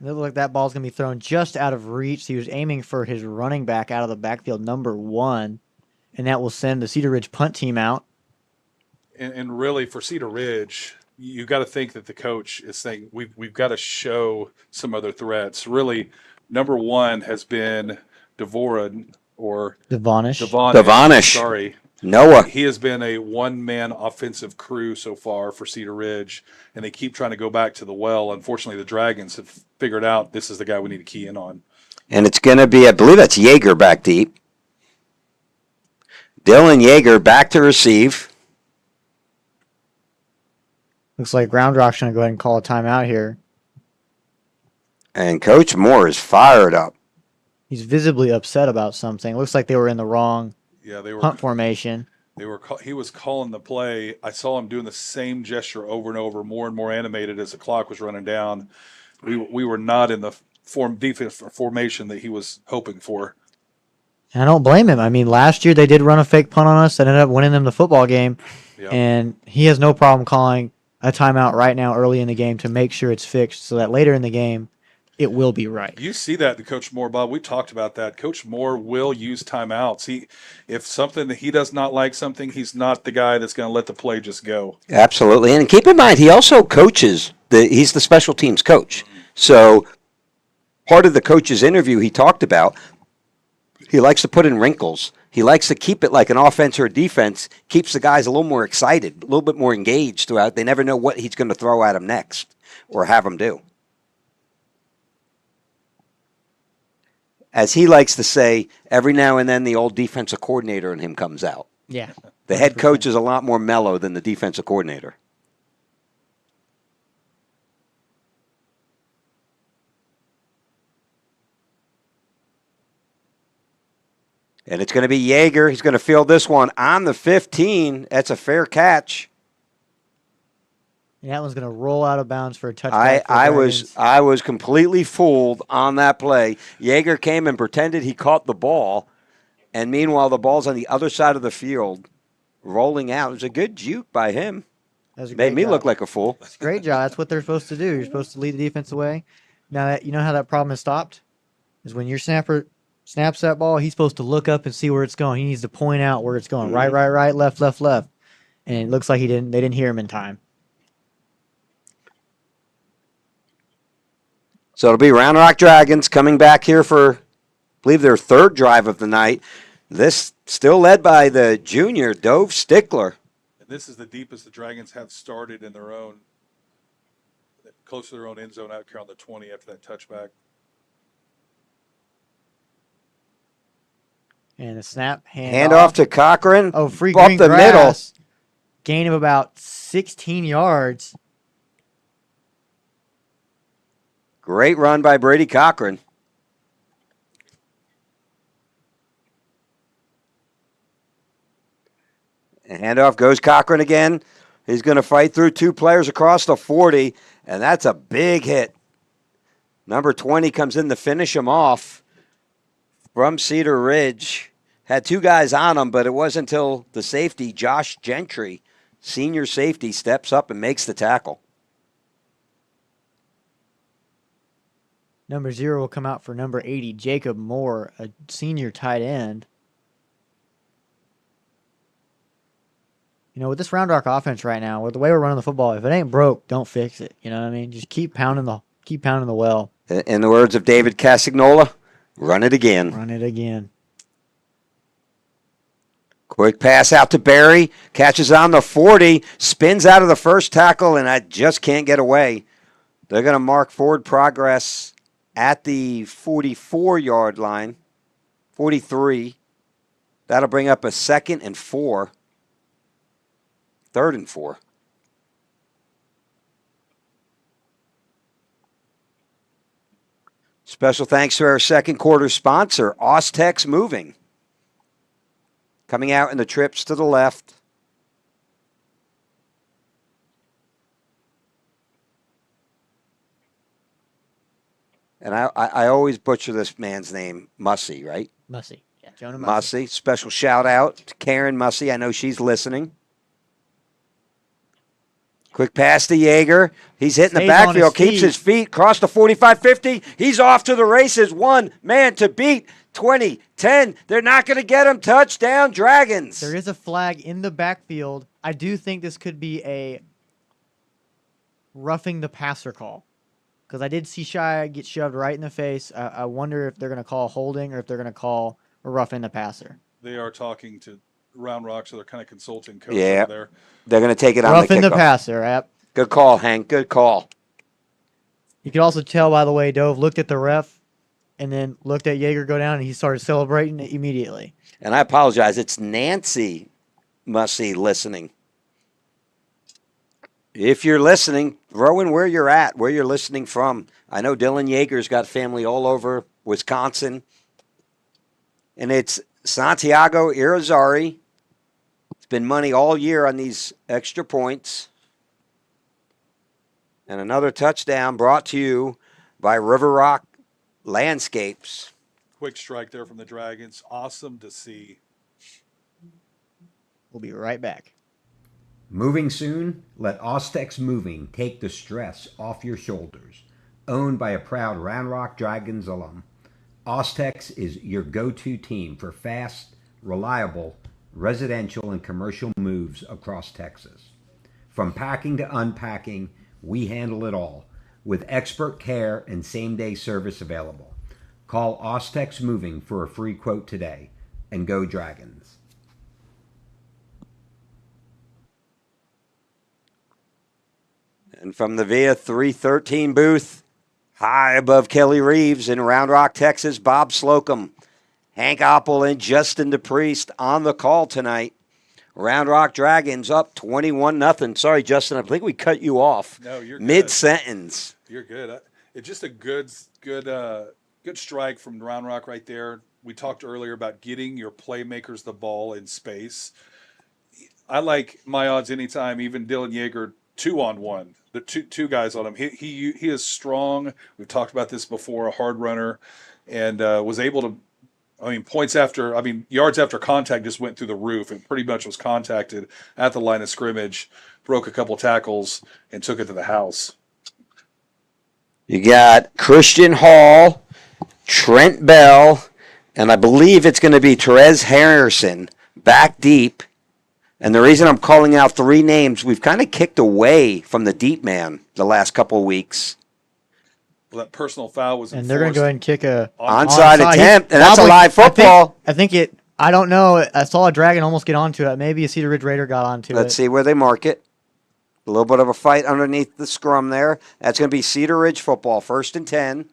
It looked like that ball's going to be thrown just out of reach. He was aiming for his running back out of the backfield, number 1, and that will send the Cedar Ridge punt team out. And really, for Cedar Ridge, you got to think that the coach is saying we've got to show some other threats. Really, number 1 has been Devonish. Devonish. Sorry. Noah. He has been a one-man offensive crew so far for Cedar Ridge, and they keep trying to go back to the well. Unfortunately, the Dragons have figured out this is the guy we need to key in on. And it's going to be, I believe that's Yeager back deep. Dylan Yeager back to receive. Looks like Round Rock's going to go ahead and call a timeout here. And Coach Moore is fired up. He's visibly upset about something. Looks like they were in the wrong They were punt formation. He was calling the play. I saw him doing the same gesture over and over, more and more animated as the clock was running down. We were not in the defense formation that he was hoping for. And I don't blame him. I mean, last year they did run a fake punt on us that ended up winning them the football game. Yeah. And he has no problem calling a timeout right now early in the game to make sure it's fixed so that later in the game it will be right. You see that to Coach Moore, Bob. We talked about that. Coach Moore will use timeouts. If something that he does not like something, he's not the guy that's going to let the play just go. Absolutely. And keep in mind, he also coaches. He's the special teams coach. So part of the coach's interview he talked about, he likes to put in wrinkles. He likes to keep it like an offense or a defense, keeps the guys a little more excited, a little bit more engaged throughout. They never know what he's going to throw at them next or have them do. As he likes to say, every now and then the old defensive coordinator in him comes out. Yeah. The head coach is a lot more mellow than the defensive coordinator. And it's going to be Yeager. He's going to field this one on the 15. That's a fair catch. And that one's going to roll out of bounds for a touchback. I was completely fooled on that play. Yeager came and pretended he caught the ball, and meanwhile the ball's on the other side of the field, rolling out. It was a good juke by him. Made me look like a fool. It's a great job. That's what they're supposed to do. You're supposed to lead the defense away. Now, you know how that problem is stopped? Is when your snapper snaps that ball, he's supposed to look up and see where it's going. He needs to point out where it's going. Right, right, right, left, left, left. And it looks like they didn't hear him in time. So it'll be Round Rock Dragons coming back here for, I believe, their third drive of the night. This still led by the junior, Dove Stickler. And this is the deepest the Dragons have started in their own, close to their own end zone out here on the 20 after that touchback. And the snap, hand off to Cochran. Oh, free up green the grass. Gain of about 16 yards. Great run by Brady Cochran. And handoff goes Cochran again. He's going to fight through two players across the 40, and that's a big hit. Number 20 comes in to finish him off from Cedar Ridge. Had two guys on him, but it wasn't until the safety, Josh Gentry, senior safety, steps up and makes the tackle. Number 0 will come out for number 80, Jacob Moore, a senior tight end. You know, with this Round Rock offense right now, with the way we're running the football, if it ain't broke, don't fix it. You know what I mean? Just keep pounding the well. In the words of David Cassignola, run it again. Run it again. Quick pass out to Barry, catches on the 40, spins out of the first tackle, and I just can't get away. They're going to mark forward progress at the 44-yard line, 43. That'll bring up a 2nd and 4. 3rd and 4. Special thanks to our second quarter sponsor, Austex Moving. Coming out in the trips to the left. And I always butcher this man's name, Mussey, right? Mussey. Yeah, Jonah Mussey. Special shout out to Karen Mussey. I know she's listening. Quick pass to Yeager. He's hitting the Stays on his backfield, keeps feet. his feet, across the 45-50. He's off to the races. 1 man to beat. 20, 10. They're not going to get him. Touchdown, Dragons. There is a flag in the backfield. I do think this could be a roughing the passer call, because I did see Shy get shoved right in the face. I wonder if they're going to call holding or if they're going to call a roughing the passer. They are talking to Round Rock, so they're kind of consulting coach Yeah. over there. They're going to take it on Roughing the the kickoff. passer. Yep. Good call, Hank. Good call. You could also tell, by the way, Dove looked at the ref and then looked at Yeager go down, and he started celebrating immediately. And I apologize. It's Nancy Mussey listening. If you're listening, throw in where you're at, where you're listening from. I know Dylan Yeager's got family all over Wisconsin. And it's Santiago Irizarry. It's been money all year on these extra points. And another touchdown brought to you by River Rock Landscapes. Quick strike there from the Dragons. Awesome to see. We'll be right back. Moving soon? Let Ostex Moving take the stress off your shoulders. Owned by a proud Round Rock Dragons alum, Ostex is your go-to team for fast, reliable, residential and commercial moves across Texas. From packing to unpacking, we handle it all, with expert care and same-day service available. Call Ostex Moving for a free quote today, and go Dragons. And from the VIA 313 booth, high above Kelly Reeves in Round Rock, Texas, Bob Slocum, Hank Oppel, and Justin DePriest on the call tonight. Round Rock Dragons up 21-0. Sorry, Justin, I think we cut you off. No, you're good. Mid-sentence. You're good. It's just a good strike from Round Rock right there. We talked earlier about getting your playmakers the ball in space. I like my odds anytime, even Dylan Yeager, 2-on-1. The two guys on him. He is strong. We've talked about this before, a hard runner, and was able to, yards after contact just went through the roof. It pretty much was contacted at the line of scrimmage, broke a couple tackles, and took it to the house. You got Christian Hall, Trent Bell, and I believe it's going to be Therese Harrison back deep. And the reason I'm calling out three names, we've kind of kicked away from the deep man the last couple of weeks. Well, that personal foul was And they're going to go ahead and kick a onside attempt, and that's a live football. I think I don't know. I saw a Dragon almost get onto it. Maybe a Cedar Ridge Raider got onto it. Let's see where they mark it. A little bit of a fight underneath the scrum there. That's going to be Cedar Ridge football, 1st and 10.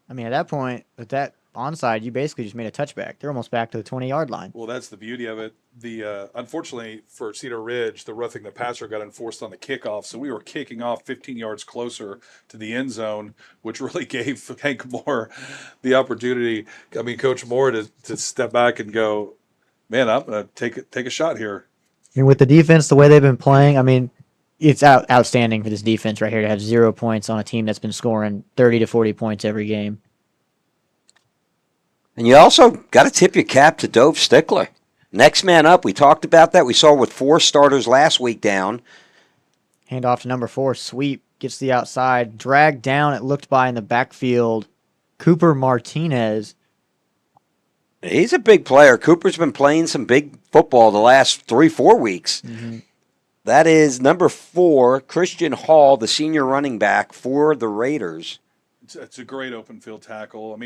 I mean, at that point, with that onside, you basically just made a touchback. They're almost back to the 20-yard line. Well, that's the beauty of it. Unfortunately for Cedar Ridge, the roughing the passer got enforced on the kickoff, so we were kicking off 15 yards closer to the end zone, which really gave Hank Moore the opportunity. Coach Moore to step back and go, man, I'm going to take a shot here. And with the defense, the way they've been playing, it's outstanding for this defense right here to have 0 points on a team that's been scoring 30 to 40 points every game. And you also got to tip your cap to Dove Stickler. Next man up, we talked about that. We saw with 4 starters last week down. Hand off to number 4, Sweep, gets the outside, dragged down, it looked by in the backfield. Cooper Martinez. He's a big player. Cooper's been playing some big football the last 3-4 weeks. Mm-hmm. That is number 4, Christian Hall, the senior running back for the Raiders. It's a great open field tackle.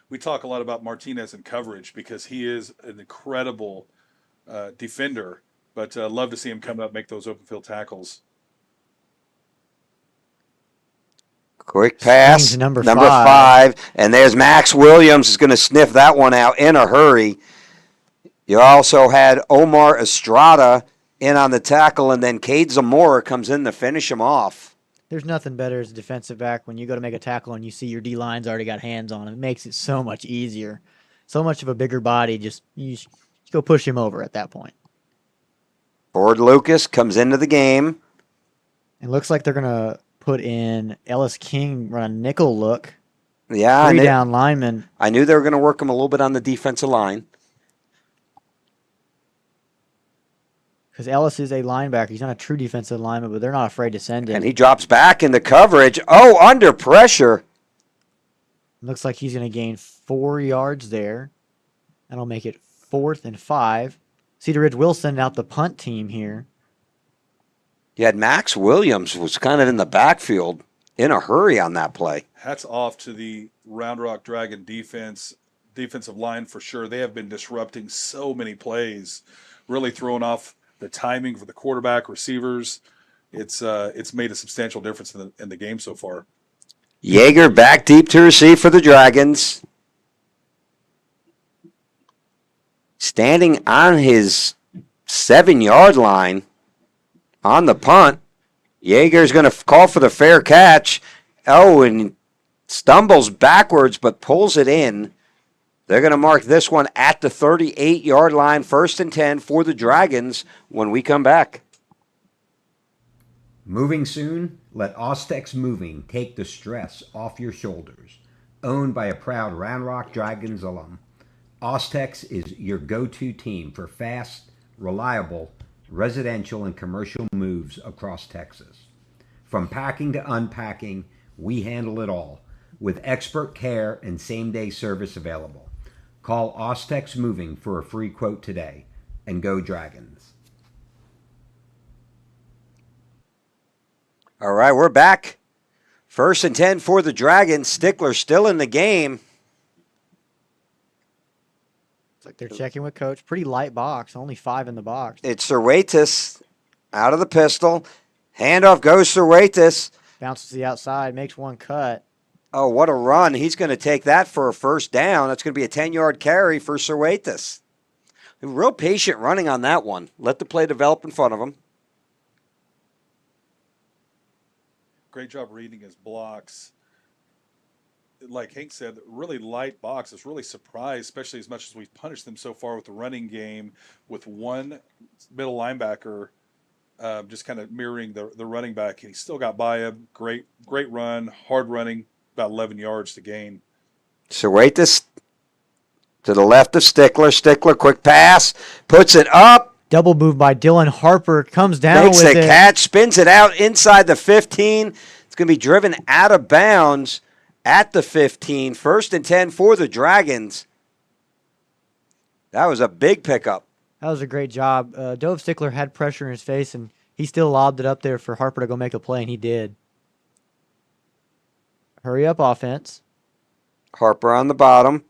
We talk a lot about Martinez in coverage because he is an incredible defender, but love to see him come up, make those open field tackles. Quick pass, number 5, and there's Max Williams is going to sniff that one out in a hurry. You also had Omar Estrada in on the tackle, and then Cade Zamora comes in to finish him off. There's nothing better as a defensive back when you go to make a tackle and you see your D-line's already got hands on him. It makes it so much easier. So much of a bigger body, you go push him over at that point. Ford Lucas comes into the game. It looks like they're going to put in Ellis King, run a nickel look. Yeah, 3 down lineman. I knew they were going to work him a little bit on the defensive line. because Ellis is a linebacker. He's not a true defensive lineman, but they're not afraid to send him. And he drops back in the coverage. Oh, under pressure. Looks like he's going to gain 4 yards there. That'll make it 4th and 5. Cedar Ridge will send out the punt team here. You had Max Williams was kind of in the backfield in a hurry on that play. Hats off to the Round Rock Dragon defensive line for sure. They have been disrupting so many plays, really throwing off the timing for the quarterback, receivers. It's made a substantial difference in the game so far. Yeager back deep to receive for the Dragons. Standing on his 7-yard line on the punt. Yeager's going to call for the fair catch. Oh, and stumbles backwards but pulls it in. They're going to mark this one at the 38-yard line, 1st and 10 for the Dragons when we come back. Moving soon? Let Ostex Moving take the stress off your shoulders. Owned by a proud Round Rock Dragons alum, Ostex is your go-to team for fast, reliable, residential and commercial moves across Texas. From packing to unpacking, we handle it all, with expert care and same-day service available. Call Ostex Moving for a free quote today, and go Dragons. All right, we're back. 1st and 10 for the Dragons. Stickler still in the game. It's like they're checking with coach. Pretty light box. Only 5 in the box. It's Serwaitis out of the pistol. Handoff goes Serwaitis. Bounces to the outside. Makes one cut. Oh, what a run. He's going to take that for a 1st down. That's going to be a 10-yard carry for Serwaitis. Real patient running on that one. Let the play develop in front of him. Great job reading his blocks. Like Hank said, really light box. It's really surprised, especially as much as we've punished them so far with the running game, with one middle linebacker just kind of mirroring the running back. And he still got by him. Great run, hard running, about 11 yards to gain. Serwaitis to the left of Stickler. Stickler, quick pass, puts it up. Double move by Dylan Harper. Comes down Makes with the it. catch, spins it out inside the 15. It's going to be driven out of bounds at the 15. 1st and 10 for the Dragons. That was a big pickup. That was a great job. Dove Stickler had pressure in his face, and he still lobbed it up there for Harper to go make a play, and he did. Hurry up offense. Harper on the bottom.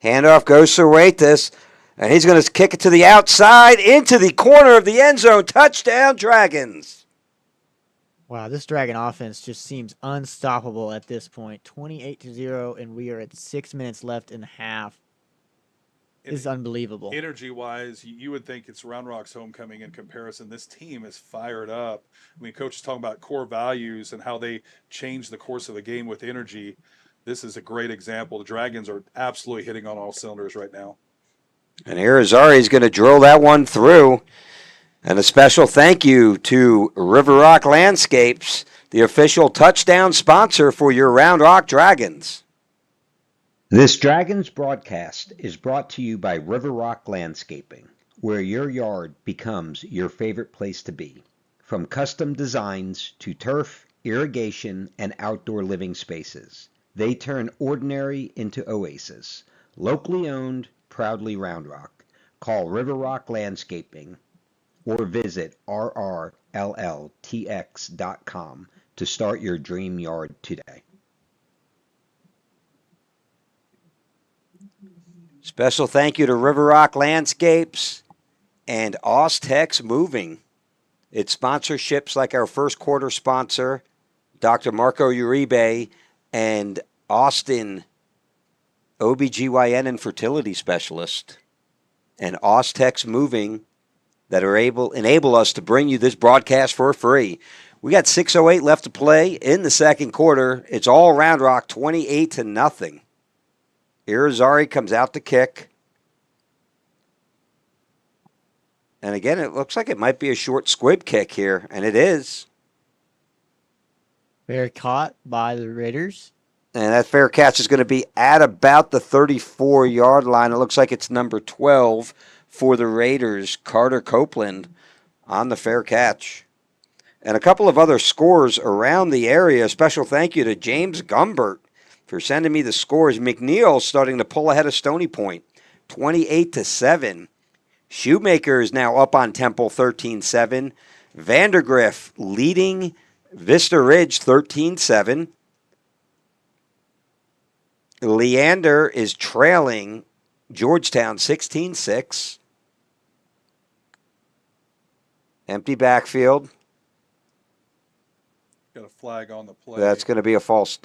Handoff goes Serwaitis. And he's going to kick it to the outside into the corner of the end zone. Touchdown, Dragons. Wow, this Dragon offense just seems unstoppable at this point. 28-0, and we are at 6 minutes left in the half. This is unbelievable. Energy-wise, you would think it's Round Rock's homecoming in comparison. This team is fired up. I mean, Coach is talking about core values and how they change the course of the game with energy. This is a great example. The Dragons are absolutely hitting on all cylinders right now. And Irizarry's going to drill that one through. And a special thank you to River Rock Landscapes, the official touchdown sponsor for your Round Rock Dragons. This Dragons broadcast is brought to you by River Rock Landscaping, where your yard becomes your favorite place to be. From custom designs to turf, irrigation, and outdoor living spaces, they turn ordinary into oasis. Locally owned, proudly Round Rock. Call River Rock Landscaping or visit rrlltx.com to start your dream yard today. Special thank you to River Rock Landscapes and Ostex Moving. It's sponsorships like our first quarter sponsor, Dr. Marco Uribe, and Austin OBGYN and fertility specialist, and Ostex Moving that enable us to bring you this broadcast for free. We got 6:08 left to play in the second quarter. It's all Round Rock, 28-0. Irizarry comes out to kick. And again, it looks like it might be a short squib kick here, and it is. Fair caught by the Raiders. And that fair catch is going to be at about the 34-yard line. It looks like it's number 12 for the Raiders, Carter Copeland. on the fair catch. And a couple of other scores around the area. Special thank you to James Gumbert for sending me the scores. McNeil starting to pull ahead of Stony Point, 28-7. Shoemaker is now up on Temple, 13-7. Vandergrift leading Vista Ridge, 13-7. Leander is trailing Georgetown, 16-6. Empty backfield. Got a flag on the play. That's going to be a false.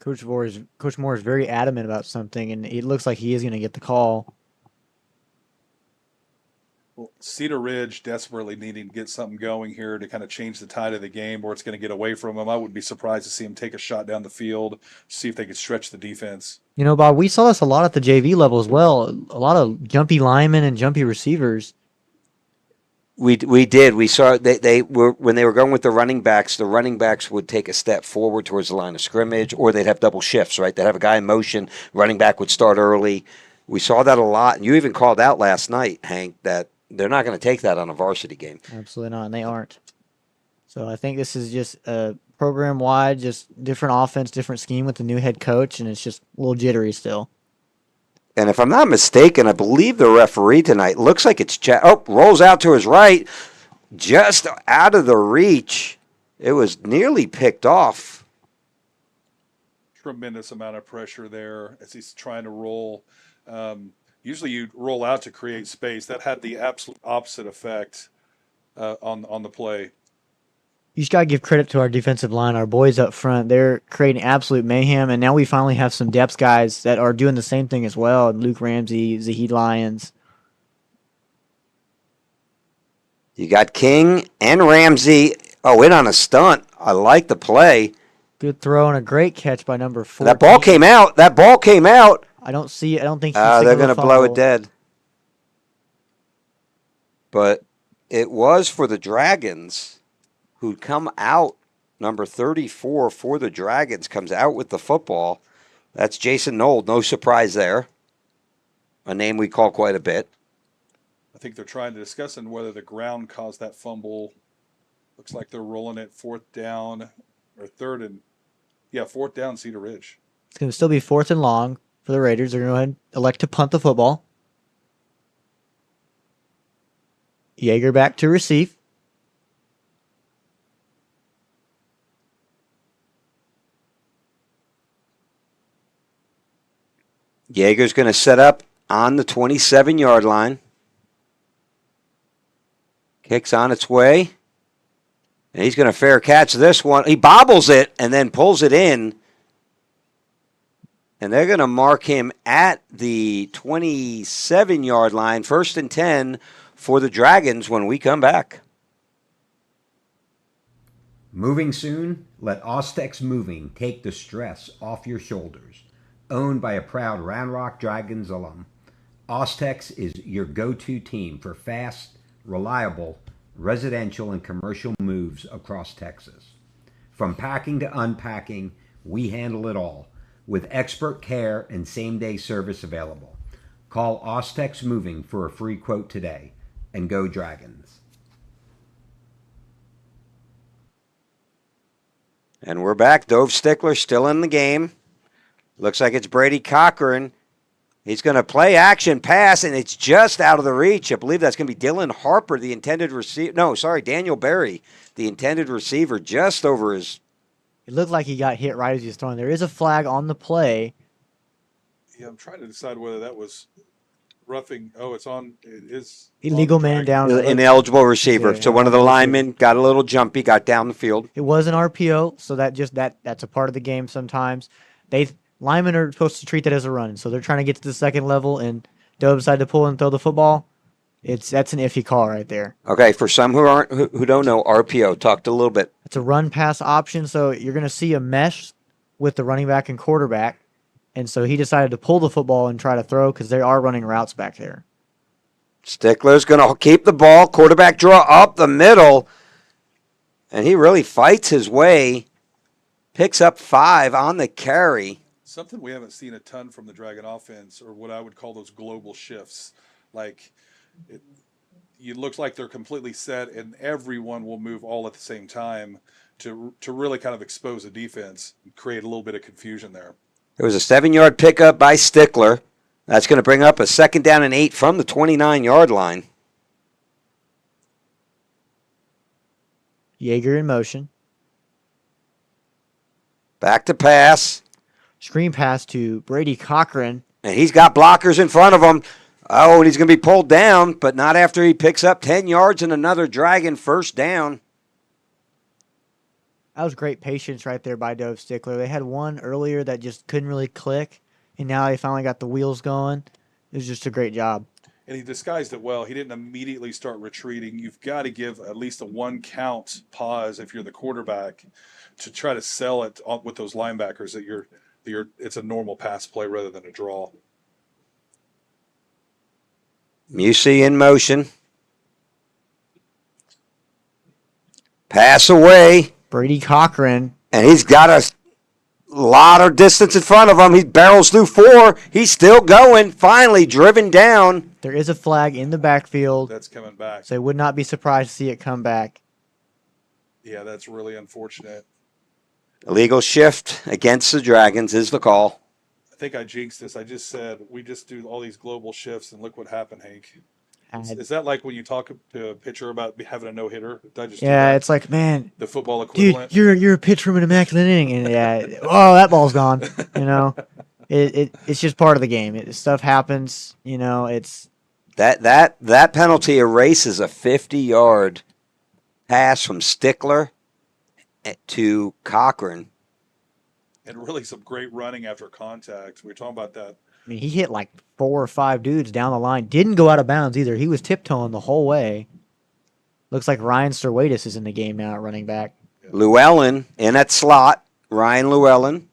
Coach Moore is very adamant about something, and it looks like he is going to get the call. Well, Cedar Ridge desperately needing to get something going here to kind of change the tide of the game, or it's going to get away from them. I wouldn't be surprised to see them take a shot down the field, see if they could stretch the defense. You know, Bob, we saw this a lot at the JV level as well. A lot of jumpy linemen and jumpy receivers. We did. We saw they were when they were going with the running backs would take a step forward towards the line of scrimmage, or they'd have double shifts, right? They'd have a guy in motion, running back would start early. We saw that a lot, and you even called out last night, Hank, that they're not going to take that on a varsity game. Absolutely not, and they aren't. So I think this is just a program-wide, just different offense, different scheme with the new head coach, and it's just a little jittery still. And if I'm not mistaken, I believe the referee tonight looks like it's rolls out to his right, just out of the reach. It was nearly picked off. Tremendous amount of pressure there as he's trying to roll. Usually you roll out to create space. That had the absolute opposite effect on the play. You just got to give credit to our defensive line, our boys up front. They're creating absolute mayhem, and now we finally have some depth guys that are doing the same thing as well. Luke Ramsey, Zahid Lyons. You got King and Ramsey. In on a stunt. I like the play. Good throw and a great catch by number 4. That ball came out. I don't see it. I don't think they're going to blow it dead. But it was for the Dragons, who'd come out. Number 34 for the Dragons comes out with the football. That's Jason Knoll. No surprise there. A name we call quite a bit. I think they're trying to discuss whether the ground caused that fumble. Looks like they're rolling it 4th down or 4th down Cedar Ridge. It's going to still be 4th and long for the Raiders. They're going to go ahead and elect to punt the football. Yeager back to receive. Yeager's going to set up on the 27-yard line. Kicks on its way. And he's going to fair catch this one. He bobbles it and then pulls it in. And they're going to mark him at the 27-yard line, 1st and 10 for the Dragons when we come back. Moving soon? Let Ostex Moving take the stress off your shoulders. Owned by a proud Round Rock Dragons alum, Ostex is your go-to team for fast, reliable, residential and commercial moves across Texas. From packing to unpacking, we handle it all, with expert care and same-day service available. Call Ostex Moving for a free quote today, and go Dragons. And we're back. Dove Stickler still in the game. Looks like it's Brady Cochran. He's going to play action pass, and it's just out of the reach. I believe that's going to be Dylan Harper, the intended receiver. No, sorry, Daniel Berry, the intended receiver, just over his. It looked like he got hit right as he was throwing. There is a flag on the play. Yeah, I'm trying to decide whether that was roughing. It is. Illegal man down. Ineligible receiver. Yeah, So one of the linemen got a little jumpy, got down the field. It was an RPO, so that's a part of the game sometimes. Linemen are supposed to treat that as a run, so they're trying to get to the second level, and Dove decided to pull and throw the football. That's an iffy call right there. Okay, for some who don't know, RPO, talked a little bit. It's a run pass option, so you're going to see a mesh with the running back and quarterback, and so he decided to pull the football and try to throw because they are running routes back there. Stickler's going to keep the ball, quarterback draw up the middle, and he really fights his way, picks up 5 on the carry. Something we haven't seen a ton from the Dragon offense, or what I would call those global shifts. Like, it looks like they're completely set, and everyone will move all at the same time to really kind of expose the defense and create a little bit of confusion there. There was a 7-yard pickup by Stickler. That's going to bring up a 2nd down and 8 from the 29-yard line. Yeager in motion. Back to pass. Screen pass to Brady Cochran. And he's got blockers in front of him. Oh, and he's going to be pulled down, but not after he picks up 10 yards and another Dragon first down. That was great patience right there by Dove Stickler. They had one earlier that just couldn't really click, and now they finally got the wheels going. It was just a great job. And he disguised it well. He didn't immediately start retreating. You've got to give at least a 1-count pause if you're the quarterback to try to sell it with those linebackers that it's a normal pass play rather than a draw. Musey in motion. Pass away. Brady Cochran. And he's got a lot of distance in front of him. He barrels through 4. He's still going. Finally driven down. There is a flag in the backfield. That's coming back. So I would not be surprised to see it come back. Yeah, that's really unfortunate. Illegal shift against the Dragons is the call. I think I jinxed this. I just said we just do all these global shifts, and look what happened, Hank. Is that like when you talk to a pitcher about having a no-hitter? Did I just do that? It's like, man, the football equivalent. Dude, you're a pitcher from an immaculate inning, and oh, that ball's gone. It's just part of the game. Stuff happens. It's that penalty erases a 50-yard pass from Stickler to Cochran. And really some great running after contact. We were talking about that. I mean, he hit like 4 or 5 dudes down the line. Didn't go out of bounds either. He was tiptoeing the whole way. Looks like Ryan Sterwatis is in the game now at running back. Llewellyn in at slot. Ryan Llewellyn.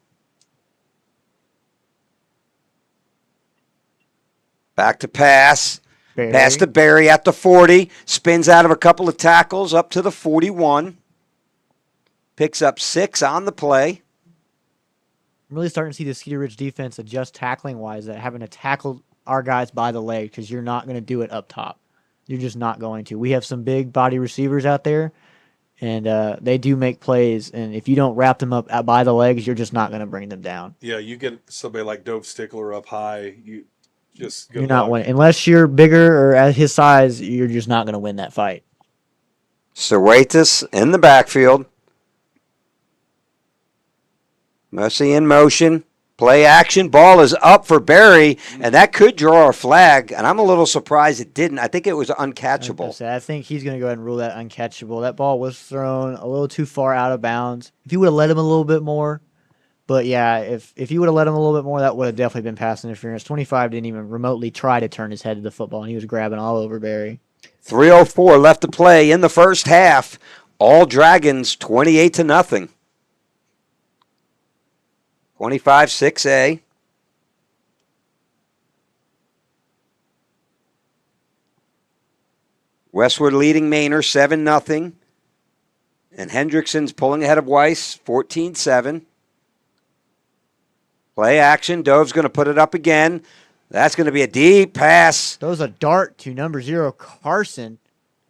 Back to pass. Barry. Pass to Barry at the 40. Spins out of a couple of tackles up to the 41. Picks up 6 on the play. I'm really starting to see the Cedar Ridge defense adjust tackling-wise, that having to tackle our guys by the leg because you're not going to do it up top. You're just not going to. We have some big body receivers out there, and they do make plays. And if you don't wrap them up by the legs, you're just not going to bring them down. Yeah, you get somebody like Dove Stickler up high, you're not winning. Unless you're bigger or at his size, you're just not going to win that fight. Serwatis in the backfield. Musey in motion. Play action. Ball is up for Barry, and that could draw a flag, and I'm a little surprised it didn't. I think it was uncatchable. I think he's going to go ahead and rule that uncatchable. That ball was thrown a little too far out of bounds. If you would have let him a little bit more, but yeah, if you would have let him a little bit more, that would have definitely been pass interference. 25 didn't even remotely try to turn his head to the football, and he was grabbing all over Barry. 3:04 left to play in the first half. All Dragons 28-0. 25-6A. Westwood leading Manor 7-0. And Hendrickson's pulling ahead of Weiss 14-7. Play action. Dove's going to put it up again. That's going to be a deep pass. Throws a dart to number 0, Carson.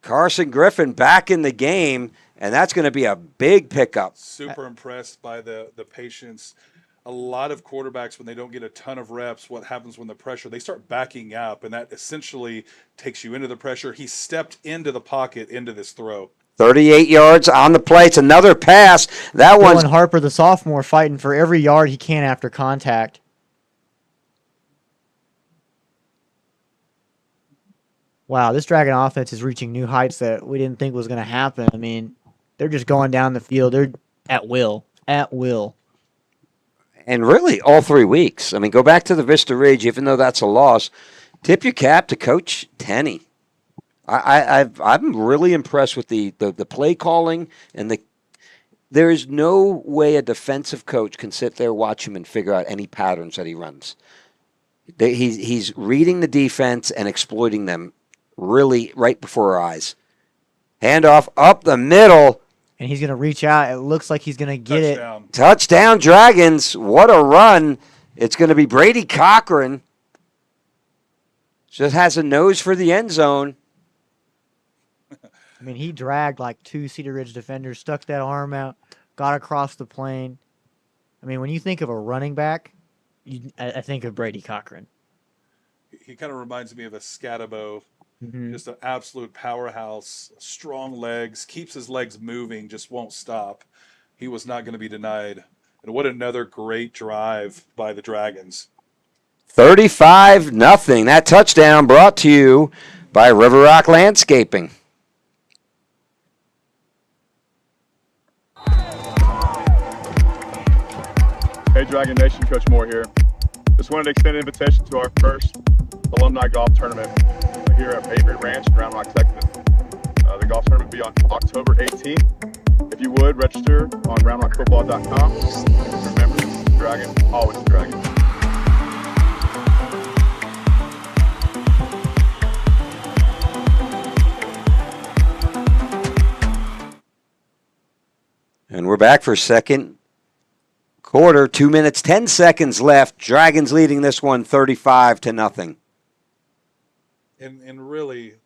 Carson Griffin back in the game, and that's going to be a big pickup. Super impressed by the patience. A lot of quarterbacks, when they don't get a ton of reps, what happens when the pressure, they start backing up, and that essentially takes you into the pressure. He stepped into the pocket into this throw. 38 yards on the play. It's another pass. That one's Dylan Harper, the sophomore, fighting for every yard he can after contact. Wow, this Dragon offense is reaching new heights that we didn't think was going to happen. I mean, they're just going down the field. They're at will. At will. And really, all 3 weeks. I mean, go back to the Vista Ridge, even though that's a loss. Tip your cap to Coach Tenney. I'm really impressed with the play calling and there is no way a defensive coach can sit there, watch him, and figure out any patterns that he runs. He's reading the defense and exploiting them really right before our eyes. Handoff up the middle. And he's going to reach out. It looks like he's going to get it. Touchdown, Dragons. What a run. It's going to be Brady Cochran. Just has a nose for the end zone. I mean, he dragged like 2 Cedar Ridge defenders, stuck that arm out, got across the plane. I mean, when you think of a running back, I think of Brady Cochran. He kind of reminds me of a Scatabo, Mm-hmm. just an absolute powerhouse, strong legs, keeps his legs moving, just won't stop. He was not going to be denied. And what another great drive by the Dragons. 35-0. That touchdown brought to you by River Rock Landscaping. Hey, Dragon Nation, Coach Moore here. Just wanted to extend an invitation to our first alumni golf tournament here at Patriot Ranch in Round Rock, Texas. The golf tournament will be on October 18th. If you would, register on roundrockfootball.com. Remember, Dragon, always Dragon. And we're back for second quarter. 2 minutes, 10 seconds left. Dragons leading this one 35-0. And really,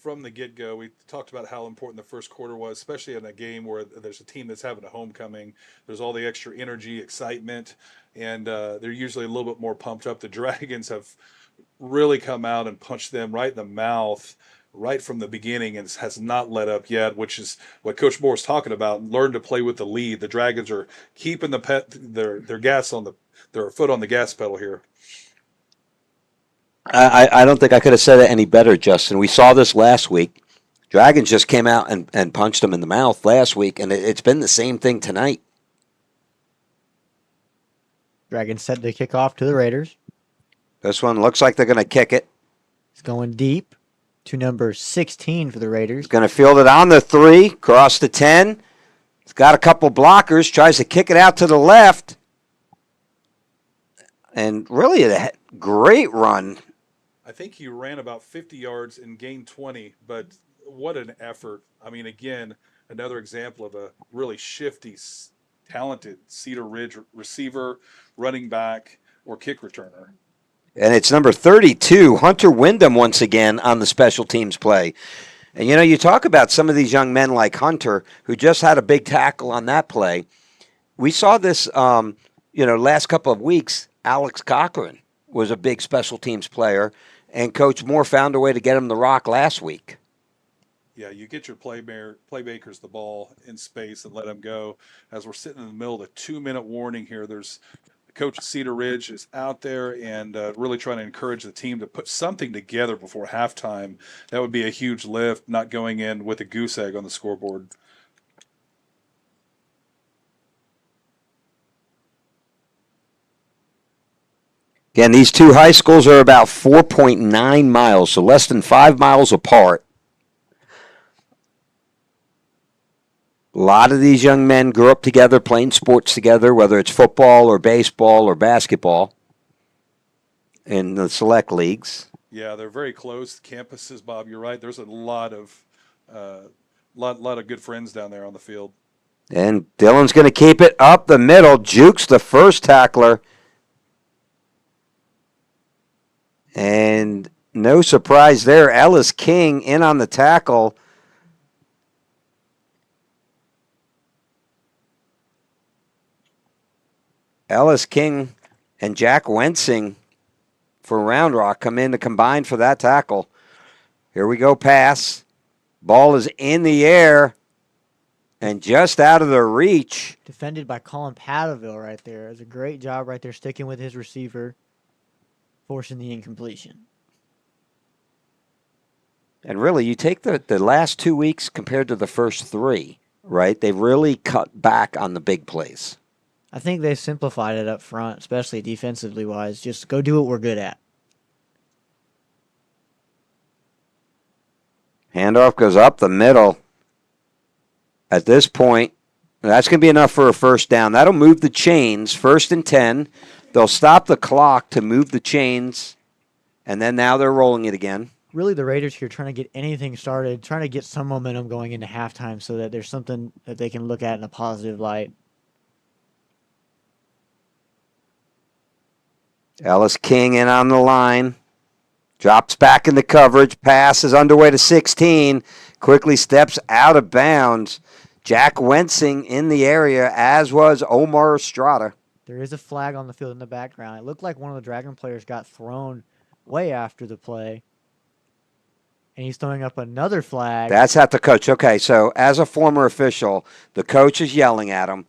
from the get-go, we talked about how important the first quarter was, especially in a game where there's a team that's having a homecoming. There's all the extra energy, excitement, and they're usually a little bit more pumped up. The Dragons have really come out and punched them right in the mouth right from the beginning and has not let up yet, which is what Coach Moore is talking about. Learn to play with the lead. The Dragons are keeping their gas on their foot on the gas pedal here. I don't think I could have said it any better, Justin. We saw this last week. Dragons just came out and punched them in the mouth last week, and it's been the same thing tonight. Dragons set the kickoff to the Raiders. This one looks like they're going to kick it. It's going deep to number 16 for the Raiders. He's going to field it on the 3, cross the 10. He's got a couple blockers, tries to kick it out to the left. And really a great run. I think he ran about 50 yards and gained 20, but what an effort. I mean, again, another example of a really shifty, talented Cedar Ridge receiver, running back, or kick returner. And it's number 32, Hunter Wyndham, once again on the special teams play. And, you talk about some of these young men like Hunter, who just had a big tackle on that play. We saw this, last couple of weeks. Alex Cochran was a big special teams player, and Coach Moore found a way to get him the rock last week. Yeah, you get your playmakers the ball in space and let them go. As we're sitting in the middle of the 2-minute warning here, there's Coach Cedar Ridge is out there and really trying to encourage the team to put something together before halftime. That would be a huge lift, not going in with a goose egg on the scoreboard. Again, these two high schools are about 4.9 miles, so less than 5 miles apart. A lot of these young men grew up together, playing sports together, whether it's football or baseball or basketball in the select leagues. Yeah, they're very close campuses, Bob. You're right. There's a lot of good friends down there on the field. And Dylan's going to keep it up the middle, jukes the first tackler. And no surprise there, Ellis King in on the tackle. Ellis King and Jack Wensing for Round Rock come in to combine for that tackle. Here we go, pass. Ball is in the air and just out of the reach. Defended by Colin Padaville right there. It's a great job right there, sticking with his receiver, forcing the incompletion. And really, you take the last 2 weeks compared to the first 3, right? They've really cut back on the big plays. I think they simplified it up front, especially defensively wise. Just go do what we're good at. Handoff goes up the middle. At this point, that's going to be enough for a first down. That'll move the chains. 1st and 10. They'll stop the clock to move the chains, and then now they're rolling it again. Really, the Raiders here trying to get anything started, trying to get some momentum going into halftime so that there's something that they can look at in a positive light. Ellis King in on the line. Drops back in the coverage. Pass is underway to 16. Quickly steps out of bounds. Jack Wensing in the area, as was Omar Estrada. There is a flag on the field in the background. It looked like one of the Dragon players got thrown way after the play. And he's throwing up another flag. That's at the coach. Okay, so as a former official, the coach is yelling at him.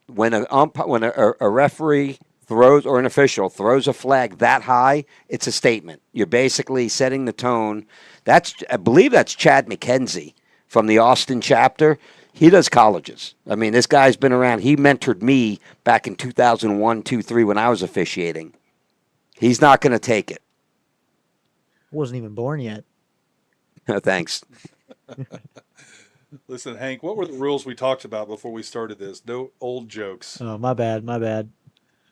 When a referee throws, or an official throws a flag that high, it's a statement. You're basically setting the tone. I believe that's Chad McKenzie from the Austin chapter. He does colleges. I mean, this guy's been around. He mentored me back in 2001, 2, 3 when I was officiating. He's not going to take it. I wasn't even born yet. Thanks. Listen, Hank, what were the rules we talked about before we started this? No old jokes. Oh, my bad.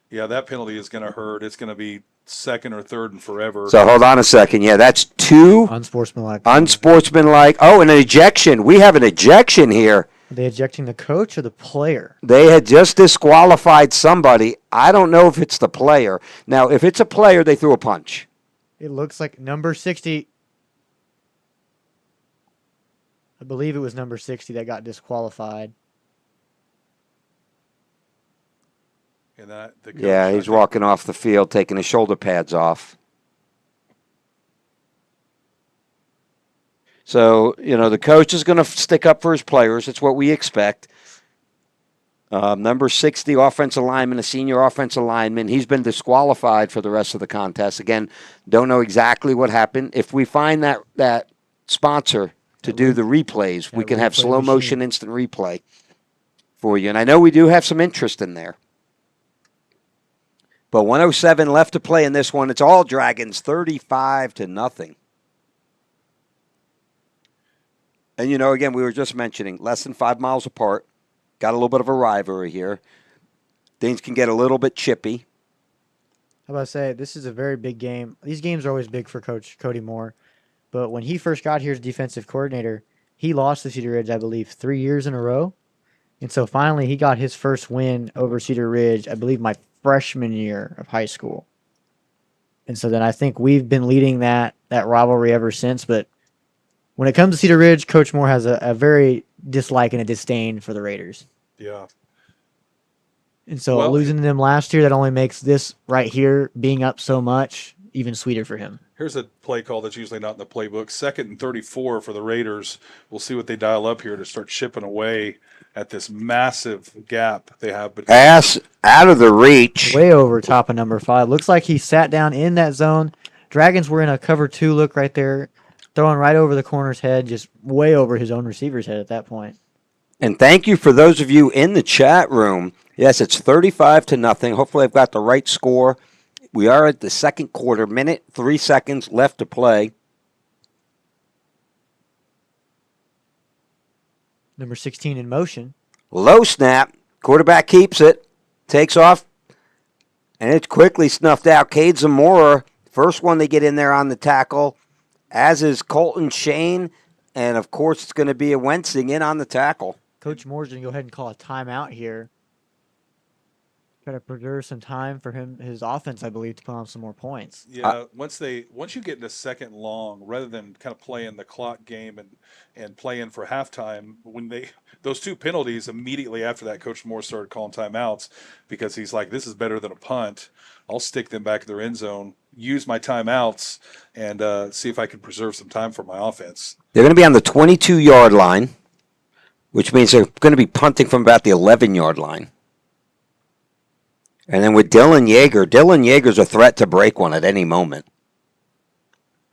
Yeah, that penalty is going to hurt. It's going to be second or third and forever. So hold on a second. Yeah, that's 2 Unsportsmanlike. Oh, and an ejection. We have an ejection here. Are they ejecting the coach or the player? They had just disqualified somebody. I don't know if it's the player. Now, if it's a player, they threw a punch. It looks like number 60. I believe it was number 60 that got disqualified. And the coach, Yeah, he's walking off the field, taking his shoulder pads off. So, the coach is going to stick up for his players. It's what we expect. Number 60, offensive lineman, a senior offensive lineman. He's been disqualified for the rest of the contest. Again, don't know exactly what happened. If we find that sponsor to do the replays, we can have slow motion instant replay for you. And I know we do have some interest in there. But 107 left to play in this one. It's all Dragons, 35-0. And, again, we were just mentioning, less than 5 miles apart. Got a little bit of a rivalry here. Things can get a little bit chippy. How about I say, this is a very big game. These games are always big for Coach Cody Moore. But when he first got here as defensive coordinator, he lost to Cedar Ridge, I believe, 3 years in a row. And so finally he got his first win over Cedar Ridge, I believe my freshman year of high school. And so then I think we've been leading that rivalry ever since. But when it comes to Cedar Ridge, Coach Moore has a very dislike and a disdain for the Raiders. Yeah. And so losing to them last year, that only makes this right here being up so much even sweeter for him. Here's a play call that's usually not in the playbook. 2nd and 34 for the Raiders. We'll see what they dial up here to start chipping away at this massive gap they have. Pass out of the reach. Way over top of number 5. Looks like he sat down in that zone. Dragons were in a cover 2 look right there, throwing right over the corner's head, just way over his own receiver's head at that point. And thank you for those of you in the chat room. Yes, it's 35-0. Hopefully I've got the right score. We are at the second quarter, minute, 3 seconds left to play. Number 16 in motion. Low snap. Quarterback keeps it. Takes off. And it's quickly snuffed out. Cade Zamora, first one they get in there on the tackle, as is Colton Shane. And, of course, it's going to be a Wensing in on the tackle. Coach Moore's going to go ahead and call a timeout here. Try to preserve some time for his offense, I believe, to put on some more points. Yeah, once you get into second long, rather than kind of playing the clock game and playing for halftime, those 2 penalties immediately after that, Coach Moore started calling timeouts because he's like, this is better than a punt. I'll stick them back in their end zone, use my timeouts, and see if I can preserve some time for my offense. They're going to be on the 22-yard line, which means they're going to be punting from about the 11-yard line. And then with Dylan Yeager's a threat to break one at any moment.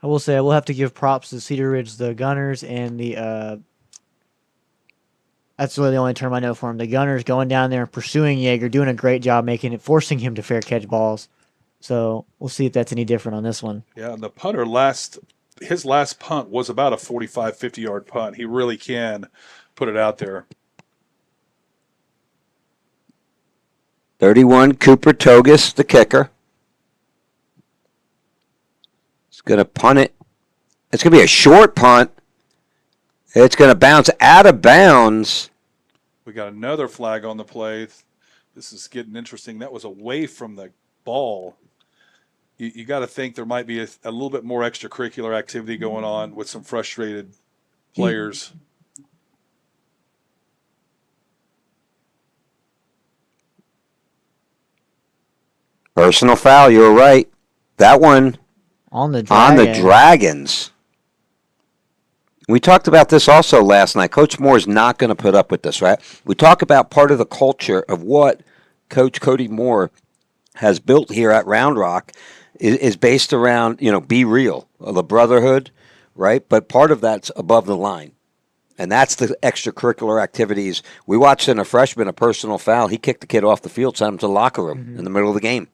I will say I will have to give props to Cedar Ridge, the Gunners, and the that's really the only term I know for him. The Gunners going down there and pursuing Yeager, doing a great job forcing him to fair catch balls. So we'll see if that's any different on this one. Yeah, and the punter his last punt was about a 45, 50-yard punt. He really can put it out there. 31, Cooper Togus, the kicker. He's going to punt it. It's going to be a short punt. It's going to bounce out of bounds. We got another flag on the play. This is getting interesting. That was away from the ball. you got to think there might be a little bit more extracurricular activity going on with some frustrated players. Personal foul, you're right. That one On the on the Dragons. Dragons. We talked about this also last night. Coach Moore's not going to put up with this, right? We talk about part of the culture of what Coach Cody Moore has built here at Round Rock is based around, be real, the brotherhood, right? But part of that's above the line. And that's the extracurricular activities. We watched in a freshman a personal foul. He kicked the kid off the field, sent him to the locker room in the middle of the game.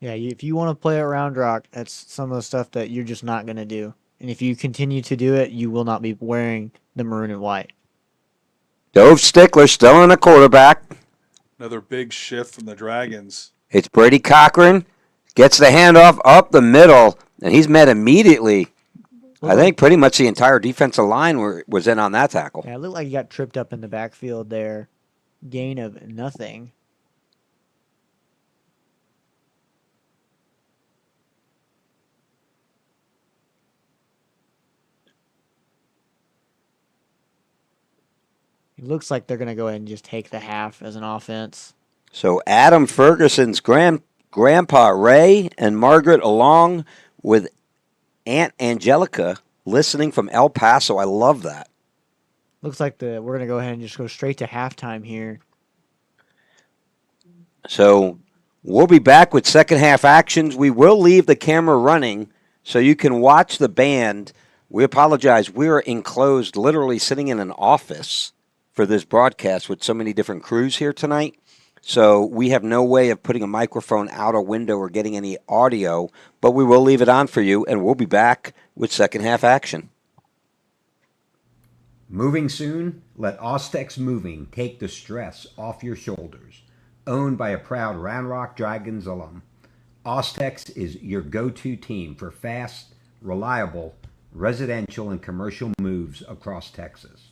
Yeah, if you want to play at Round Rock, that's some of the stuff that you're just not going to do. And if you continue to do it, you will not be wearing the maroon and white. Dove Stickler still in the quarterback. Another big shift from the Dragons. It's Brady Cochran. Gets the handoff up the middle, and he's met immediately. I think pretty much the entire defensive line was in on that tackle. Yeah, it looked like he got tripped up in the backfield there. Gain of nothing. It looks like they're going to go ahead and just take the half as an offense. So Adam Ferguson's grandpa Ray and Margaret, along with Aunt Angelica, listening from El Paso. I love that. Looks like we're going to go ahead and just go straight to halftime here. So we'll be back with second half actions. We will leave the camera running so you can watch the band. We apologize. We're enclosed, literally sitting in an office for this broadcast with so many different crews here tonight. So we have no way of putting a microphone out a window or getting any audio, but we will leave it on for you, and we'll be back with second half action. Moving soon? Let Ostex Moving take the stress off your shoulders. Owned by a proud Round Rock Dragons alum, Ostex is your go-to team for fast, reliable, residential and commercial moves across Texas.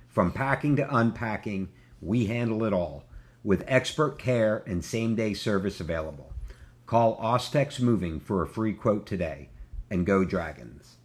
From packing to unpacking, we handle it all with expert care and same-day service available. Call Ostex Moving for a free quote today, and go Dragons.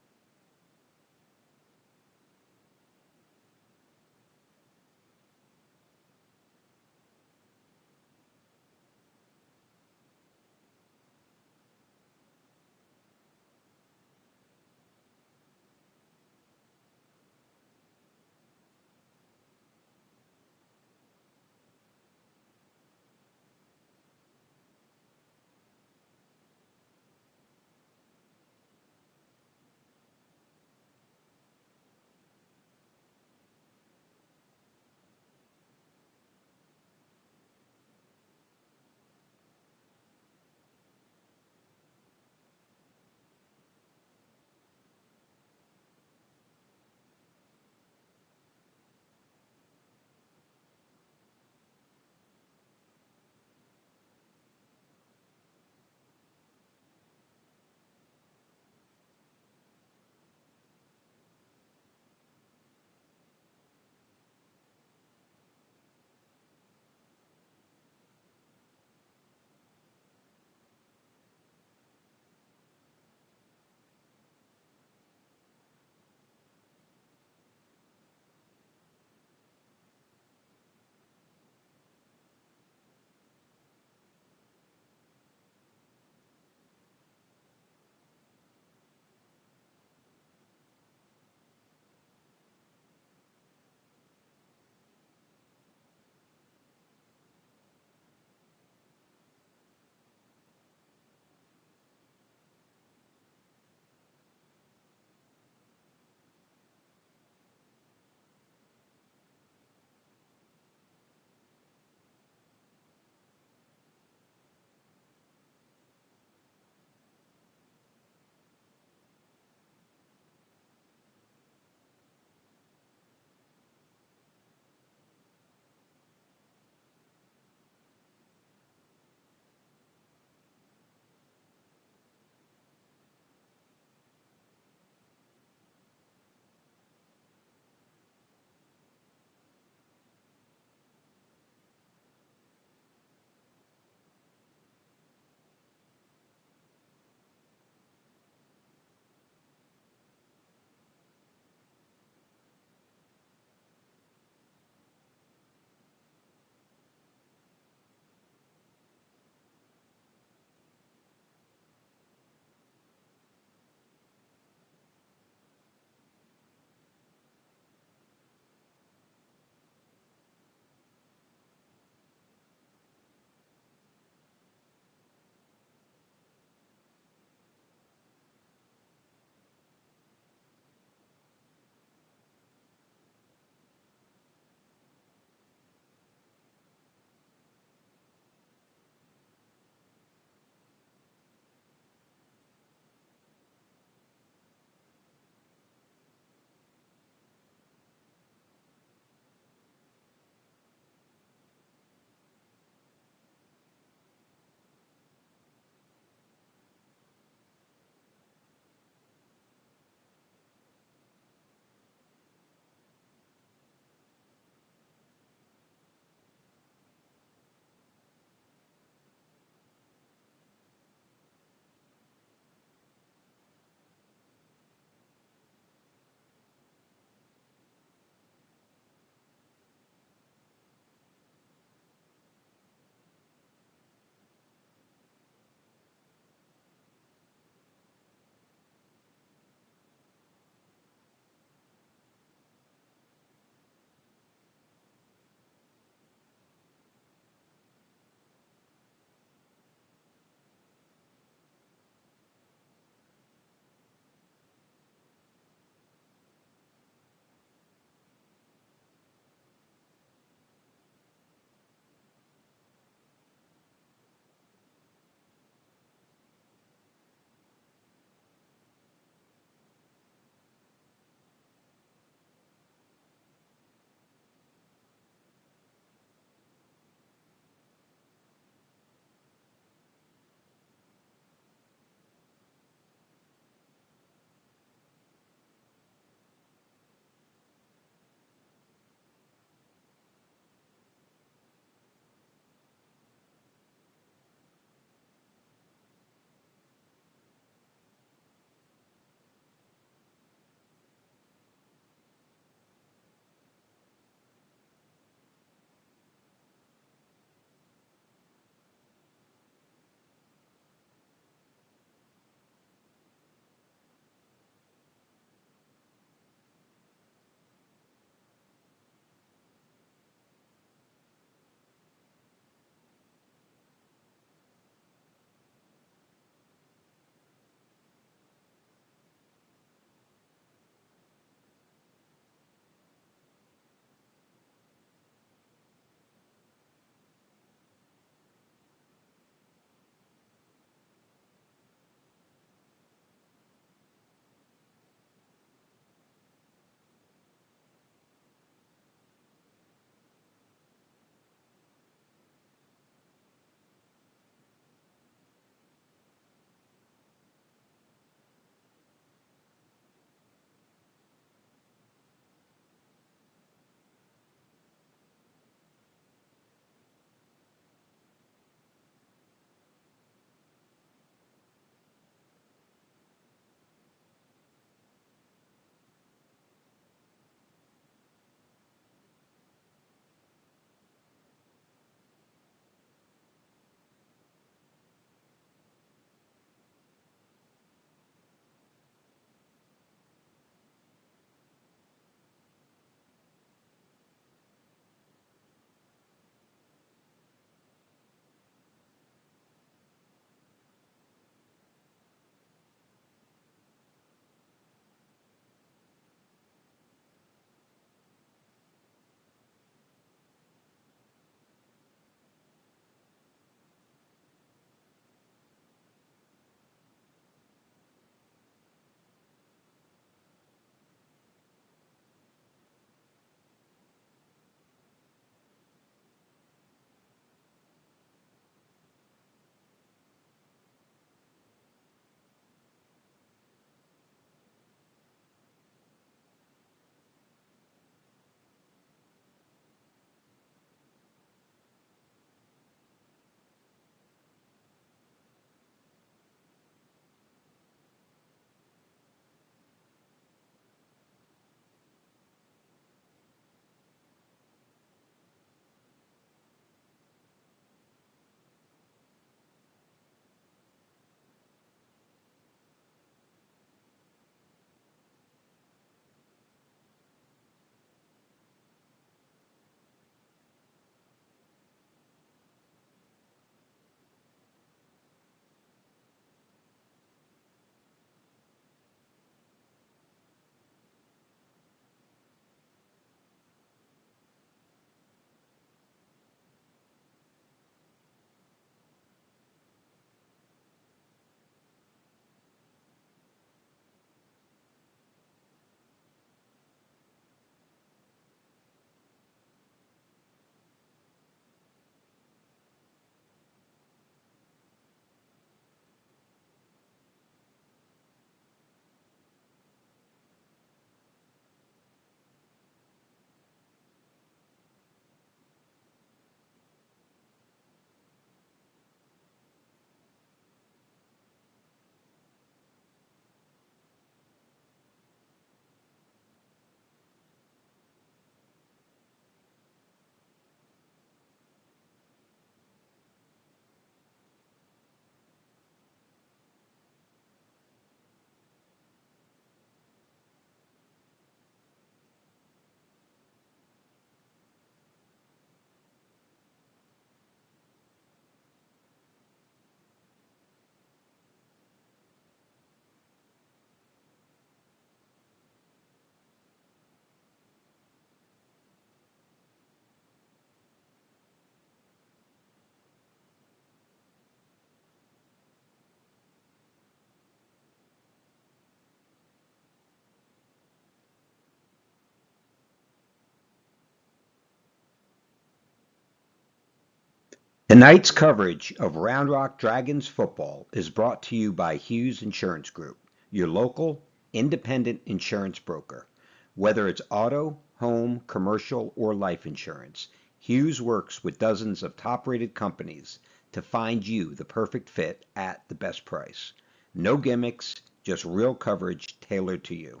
Tonight's coverage of Round Rock Dragons football is brought to you by Hughes Insurance Group, your local, independent insurance broker. Whether it's auto, home, commercial, or life insurance, Hughes works with dozens of top-rated companies to find you the perfect fit at the best price. No gimmicks, just real coverage tailored to you.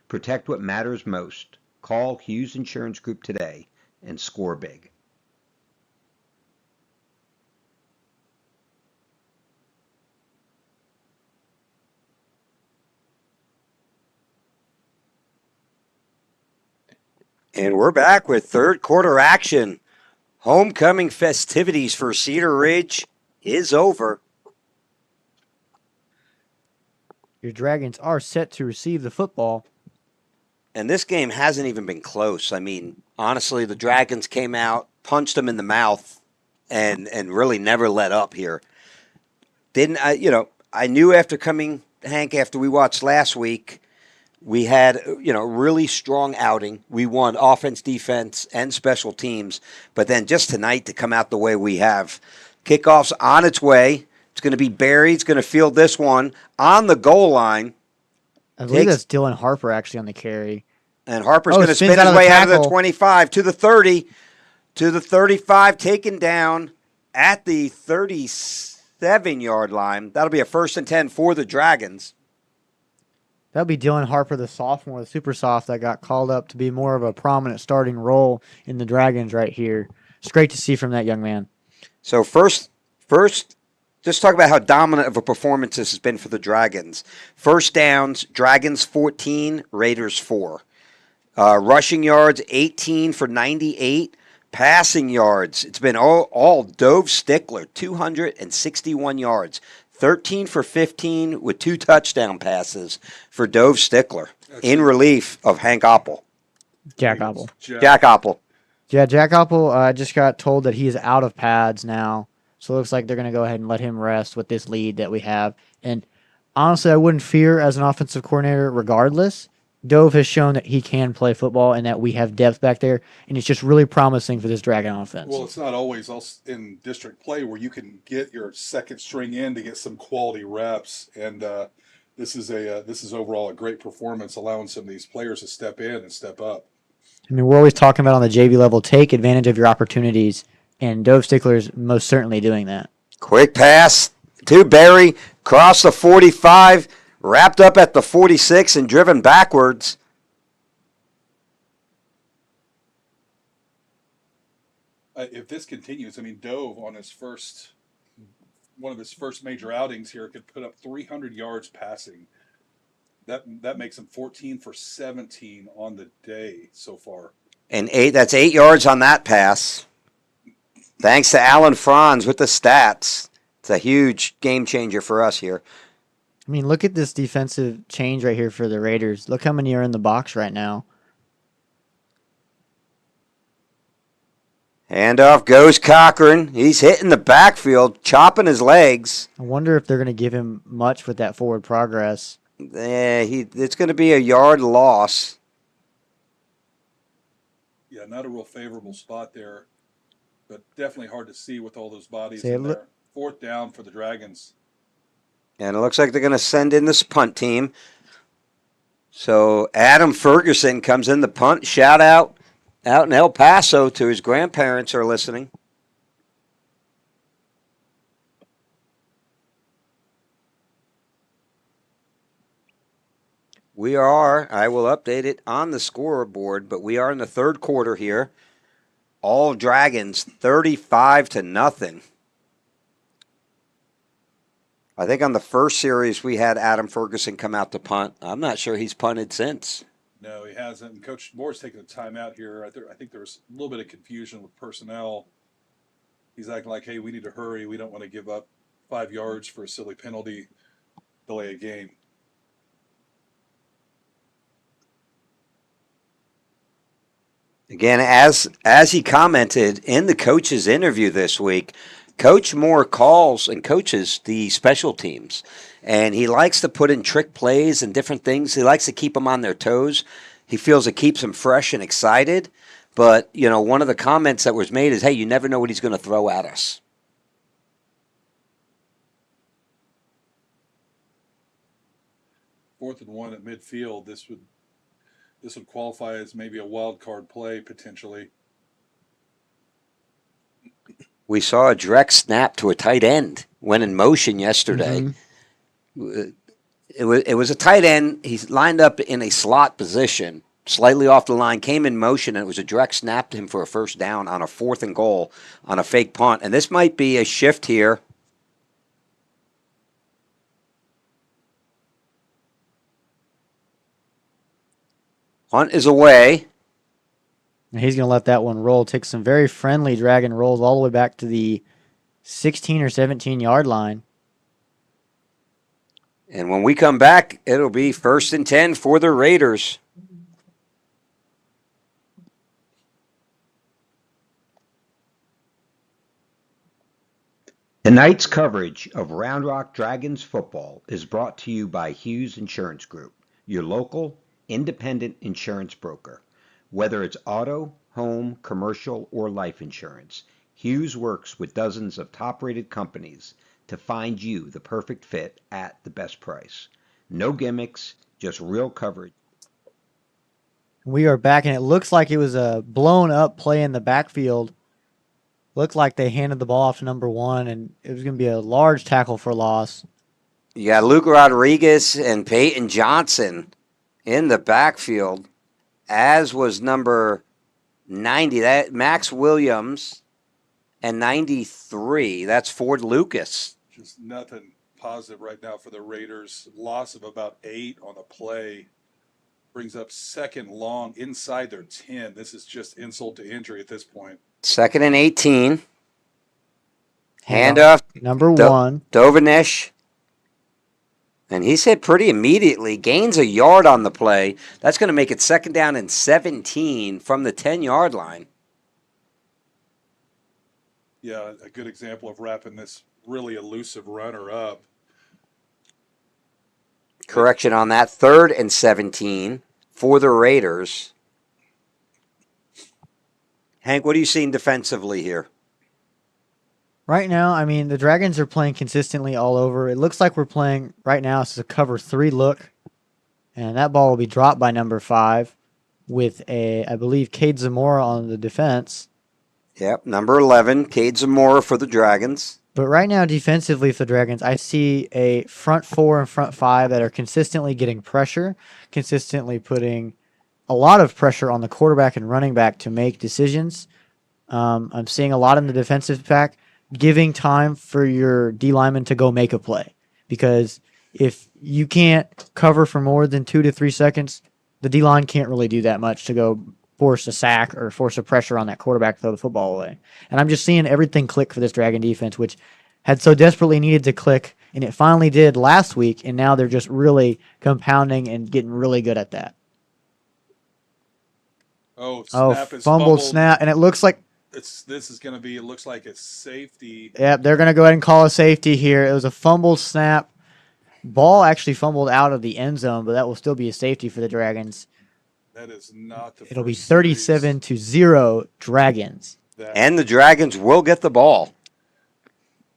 Protect what matters most. Call Hughes Insurance Group today and score big. And we're back with third quarter action. Homecoming festivities for Cedar Ridge is over. Your Dragons are set to receive the football. And this game hasn't even been close. I mean, honestly, the Dragons came out, punched them in the mouth, and really never let up here. I knew after coming, Hank, after we watched last week, we had, really strong outing. We won offense, defense, and special teams. But then just tonight to come out the way we have. Kickoff's on its way. It's going to be Barry. It's going to field this one on the goal line. I believe that's Dylan Harper actually on the carry. And Harper's going to spin his way out of the 25 to the 30, to the 35, taken down at the 37-yard line. That'll be a 1st and 10 for the Dragons. That'll be Dylan Harper, the sophomore, the super soft that got called up to be more of a prominent starting role in the Dragons right here. It's great to see from that young man. So first, just talk about how dominant of a performance this has been for the Dragons. First downs, Dragons 14, Raiders 4. Rushing yards, 18 for 98. Passing yards, it's been all Dove Stickler, 261 yards. 13 for 15 with 2 touchdown passes for Dove Stickler in relief of Hank Oppel. Jack Oppel. Jack Oppel. Yeah, Jack Oppel just got told that he is out of pads now. So it looks like they're going to go ahead and let him rest with this lead that we have. And honestly, I wouldn't fear as an offensive coordinator regardless. Dove has shown that he can play football and that we have depth back there, and it's just really promising for this Dragon offense. Well, it's not always in district play where you can get your second string in to get some quality reps, and this is overall a great performance, allowing some of these players to step in and step up. I mean, we're always talking about on the JV level, take advantage of your opportunities, and Dove Stickler is most certainly doing that. Quick pass to Barry, cross the 45, wrapped up at the 46 and driven backwards. If this continues, I mean, Dove on one of his first major outings here could put up 300 yards passing. That makes him 14 for 17 on the day so far. And that's 8 yards on that pass. Thanks to Alan Franz with the stats. It's a huge game changer for us here. I mean, look at this defensive change right here for the Raiders. Look how many are in the box right now. Handoff goes Cochran. He's hitting the backfield, chopping his legs. I wonder if they're going to give him much with that forward progress. It's going to be a yard loss. Yeah, not a real favorable spot there, but definitely hard to see with all those bodies in there. 4th down for the Dragons. And it looks like they're going to send in this punt team. So Adam Ferguson comes in the punt. Shout out in El Paso to his grandparents are listening. I will update it on the scoreboard, but we are in the third quarter here. All Dragons 35-0. I think on the first series we had Adam Ferguson come out to punt. I'm not sure he's punted since. No, he hasn't. And Coach Moore's taking a timeout here. I think there was a little bit of confusion with personnel. He's acting like, hey, we need to hurry. We don't want to give up 5 yards for a silly penalty, delay a game. Again, as he commented in the coach's interview this week, Coach Moore calls and coaches the special teams, and he likes to put in trick plays and different things. He likes to keep them on their toes. He feels it keeps them fresh and excited. But, one of the comments that was made is, hey, you never know what he's going to throw at us. 4th and 1 at midfield. This would qualify as maybe a wild card play potentially. We saw a direct snap to a tight end when in motion yesterday. It was a tight end. He's lined up in a slot position, slightly off the line, came in motion, and it was a direct snap to him for a first down on a 4th and goal on a fake punt. And this might be a shift here. Punt is away. And he's going to let that one roll. Take some very friendly Dragon rolls all the way back to the 16 or 17-yard line. And when we come back, it'll be 1st and 10 for the Raiders. Tonight's coverage of Round Rock Dragons football is brought to you by Hughes Insurance Group, your local, independent insurance broker. Whether it's auto, home, commercial, or life insurance, Hughes works with dozens of top-rated companies to find you the perfect fit at the best price. No gimmicks, just real coverage. We are back, and it looks like it was a blown-up play in the backfield. Looked like they handed the ball off to number 1, and it was going to be a large tackle for loss. You got Luke Rodriguez and Peyton Johnson in the backfield, as was number 90, that Max Williams, and 93, that's Ford Lucas. Just nothing positive right now for the Raiders. Loss of about 8 on the play. Brings up 2nd long inside their 10. This is just insult to injury at this point. 2nd and 18. Handoff. Number 1. Dovanesh. And he's hit pretty immediately. Gains a yard on the play. That's going to make it 2nd down and 17 from the 10-yard line. Yeah, a good example of wrapping this really elusive runner up. Correction on that. 3rd and 17 for the Raiders. Hank, what are you seeing defensively here? Right now, I mean, the Dragons are playing consistently all over. It looks like we're playing right now. It's a cover 3 look. And that ball will be dropped by number 5 with I believe, Cade Zamora on the defense. Yep, number 11, Cade Zamora for the Dragons. But right now, defensively for the Dragons, I see a front 4 and front 5 that are consistently getting pressure, consistently putting a lot of pressure on the quarterback and running back to make decisions. I'm seeing a lot in the defensive back, giving time for your D lineman to go make a play. Because if you can't cover for more than 2 to 3 seconds, the D line can't really do that much to go force a sack or force a pressure on that quarterback to throw the football away. And I'm just seeing everything click for this Dragon defense, which had so desperately needed to click, and it finally did last week, and now they're just really compounding and getting really good at that. Oh, snap is fumbled snap, and it looks like it looks like it's safety. Yep, they're going to go ahead and call a safety here. It was a fumbled snap. Ball actually fumbled out of the end zone, but that will still be a safety for the Dragons. That is not the It'll be first series 37-0 Dragons. And the Dragons will get the ball.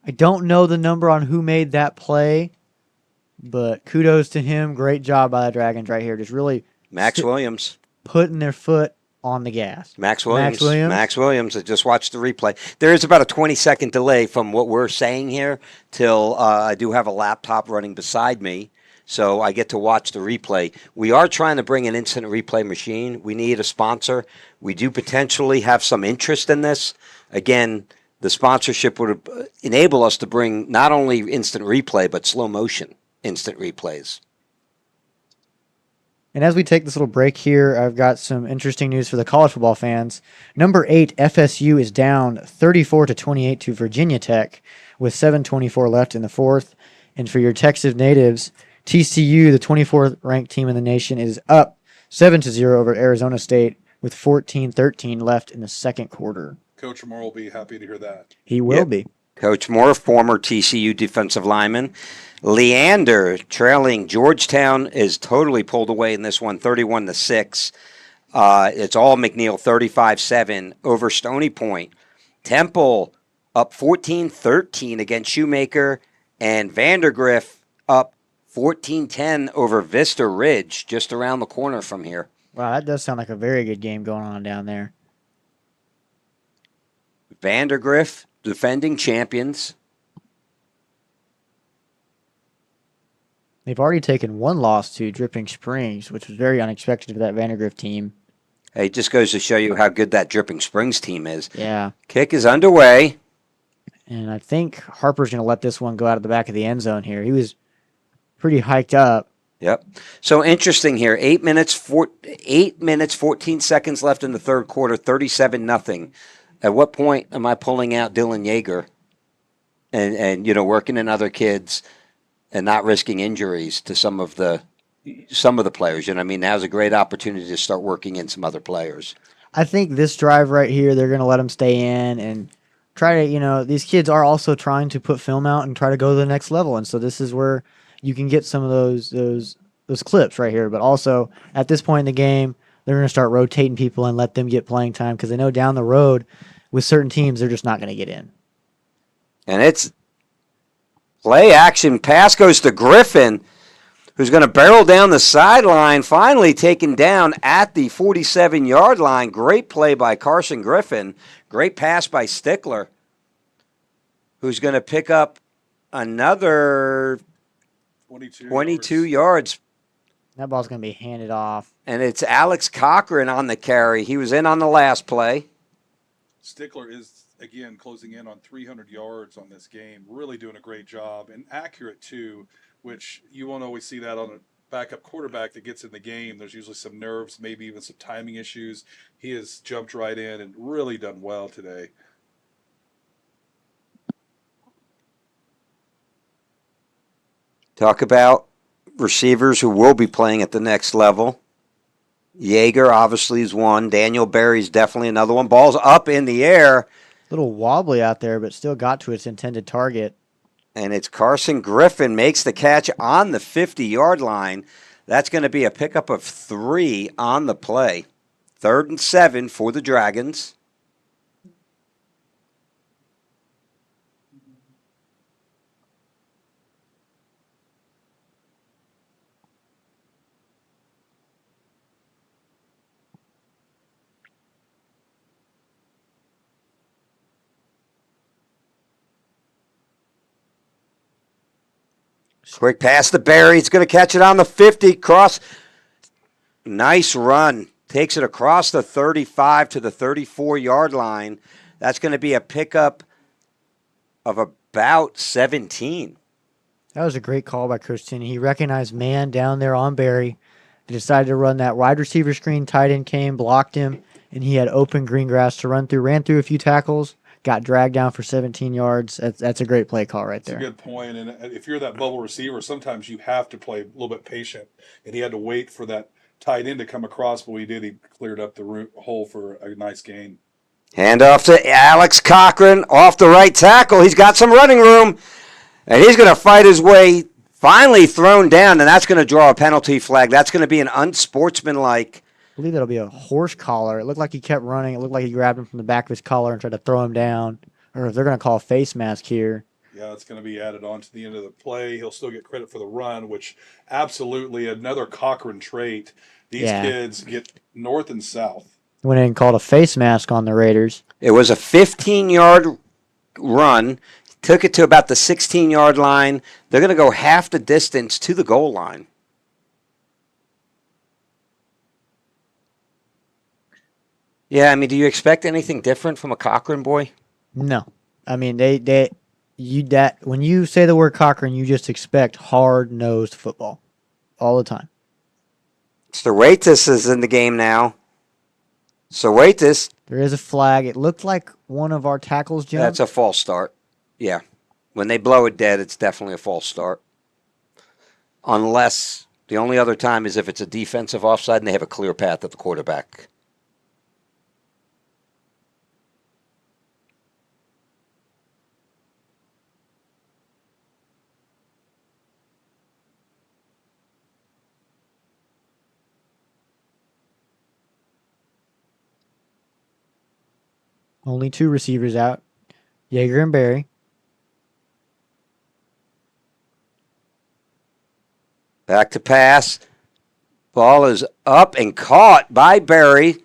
I don't know the number on who made that play, but kudos to him. Great job by the Dragons right here. Just really Max Williams. Putting their foot on the gas. Max Williams. I just watched the replay. There is about a 20-second delay from what we're saying here till I do have a laptop running beside me, so I get to watch the replay. We are trying to bring an instant replay machine. We need a sponsor. We do potentially have some interest in this. Again, the sponsorship would enable us to bring not only instant replay, but slow motion instant replays. And as we take this little break here, I've got some interesting news for the college football fans. Number 8, FSU is down 34-28 to Virginia Tech with 7:24 left in the fourth. And for your Texas natives, TCU, the 24th ranked team in the nation, is up 7-0 over Arizona State with 14-13 left in the second quarter. Coach Moore will be happy to hear that. He will be. Coach Moore, former TCU defensive lineman. Leander trailing Georgetown is totally pulled away in this one, 31-6. It's all McNeil, 35-7 over Stony Point. Temple up 14-13 against Shoemaker, and Vandergrift up 14-10 over Vista Ridge, just around the corner from here. Wow, that does sound like a very good game going on down there. Vandergrift, defending champions. They've already taken one loss to Dripping Springs, which was very unexpected for that Vandergrift team. Hey, it just goes to show you how good that Dripping Springs team is. Yeah. Kick is underway. And I think Harper's going to let this one go out of the back of the end zone here. He was pretty hiked up. Yep. So interesting here. 8 minutes, 14 seconds left in the third quarter, 37-0. At what point am I pulling out Dylan Yeager and working in other kids and not risking injuries to some of the players? You know what I mean? Now's a great opportunity to start working in some other players. I think this drive right here, they're going to let them stay in and try to, these kids are also trying to put film out and try to go to the next level. And so this is where you can get some of those clips right here. But also at this point in the game, they're going to start rotating people and let them get playing time because they know down the road with certain teams, they're just not going to get in. And it's play action. Pass goes to Griffin, who's going to barrel down the sideline, finally taken down at the 47-yard line. Great play by Carson Griffin. Great pass by Stickler, who's going to pick up another 22 yards. That ball's going to be handed off. And it's Alex Cochran on the carry. He was in on the last play. Stickler is, again, closing in on 300 yards on this game. Really doing a great job and accurate, too, which you won't always see that on a backup quarterback that gets in the game. There's usually some nerves, maybe even some timing issues. He has jumped right in and really done well today. Talk about receivers who will be playing at the next level. Yeager obviously is one. Daniel Berry's definitely another one. Ball's up in the air. A little wobbly out there, but still got to its intended target. And it's Carson Griffin makes the catch on the 50-yard line. That's going to be a pickup of 3 on the play. 3rd and 7 for the Dragons. Quick pass to Barry. He's going to catch it on the 50. Cross. Nice run. Takes it across the 35 to the 34-yard line. That's going to be a pickup of about 17. That was a great call by Coach Tinney. He recognized man down there on Barry. He decided to run that wide receiver screen. Tight end came, blocked him, and he had open green grass to run through. Ran through a few tackles. Got dragged down for 17 yards. That's a great play call right there. That's a good point. And if you're that bubble receiver, sometimes you have to play a little bit patient. And he had to wait for that tight end to come across, but he did. He cleared up the hole for a nice gain. Handoff to Alex Cochran off the right tackle. He's got some running room, and he's going to fight his way. Finally thrown down, and that's going to draw a penalty flag. That's going to be an unsportsmanlike. I believe that'll be a horse collar. It looked like he kept running. It looked like he grabbed him from the back of his collar and tried to throw him down. Or if they're going to call a face mask here. Yeah, it's going to be added on to the end of the play. He'll still get credit for the run, which absolutely another Cochran trait. These kids get north and south. Went in and called a face mask on the Raiders. It was a 15-yard run. Took it to about the 16-yard line. They're going to go half the distance to the goal line. Yeah, I mean, do you expect anything different from a Cochran boy? No. I mean, when you say the word Cochran, you just expect hard-nosed football all the time. Serwaitis is in the game now. Serwaitis. There is a flag. It looked like one of our tackles jumped. That's a false start. Yeah. When they blow it dead, it's definitely a false start. Unless the only other time is if it's a defensive offside and they have a clear path at the quarterback. Only 2 receivers out. Yeager and Barry. Back to pass. Ball is up and caught by Barry.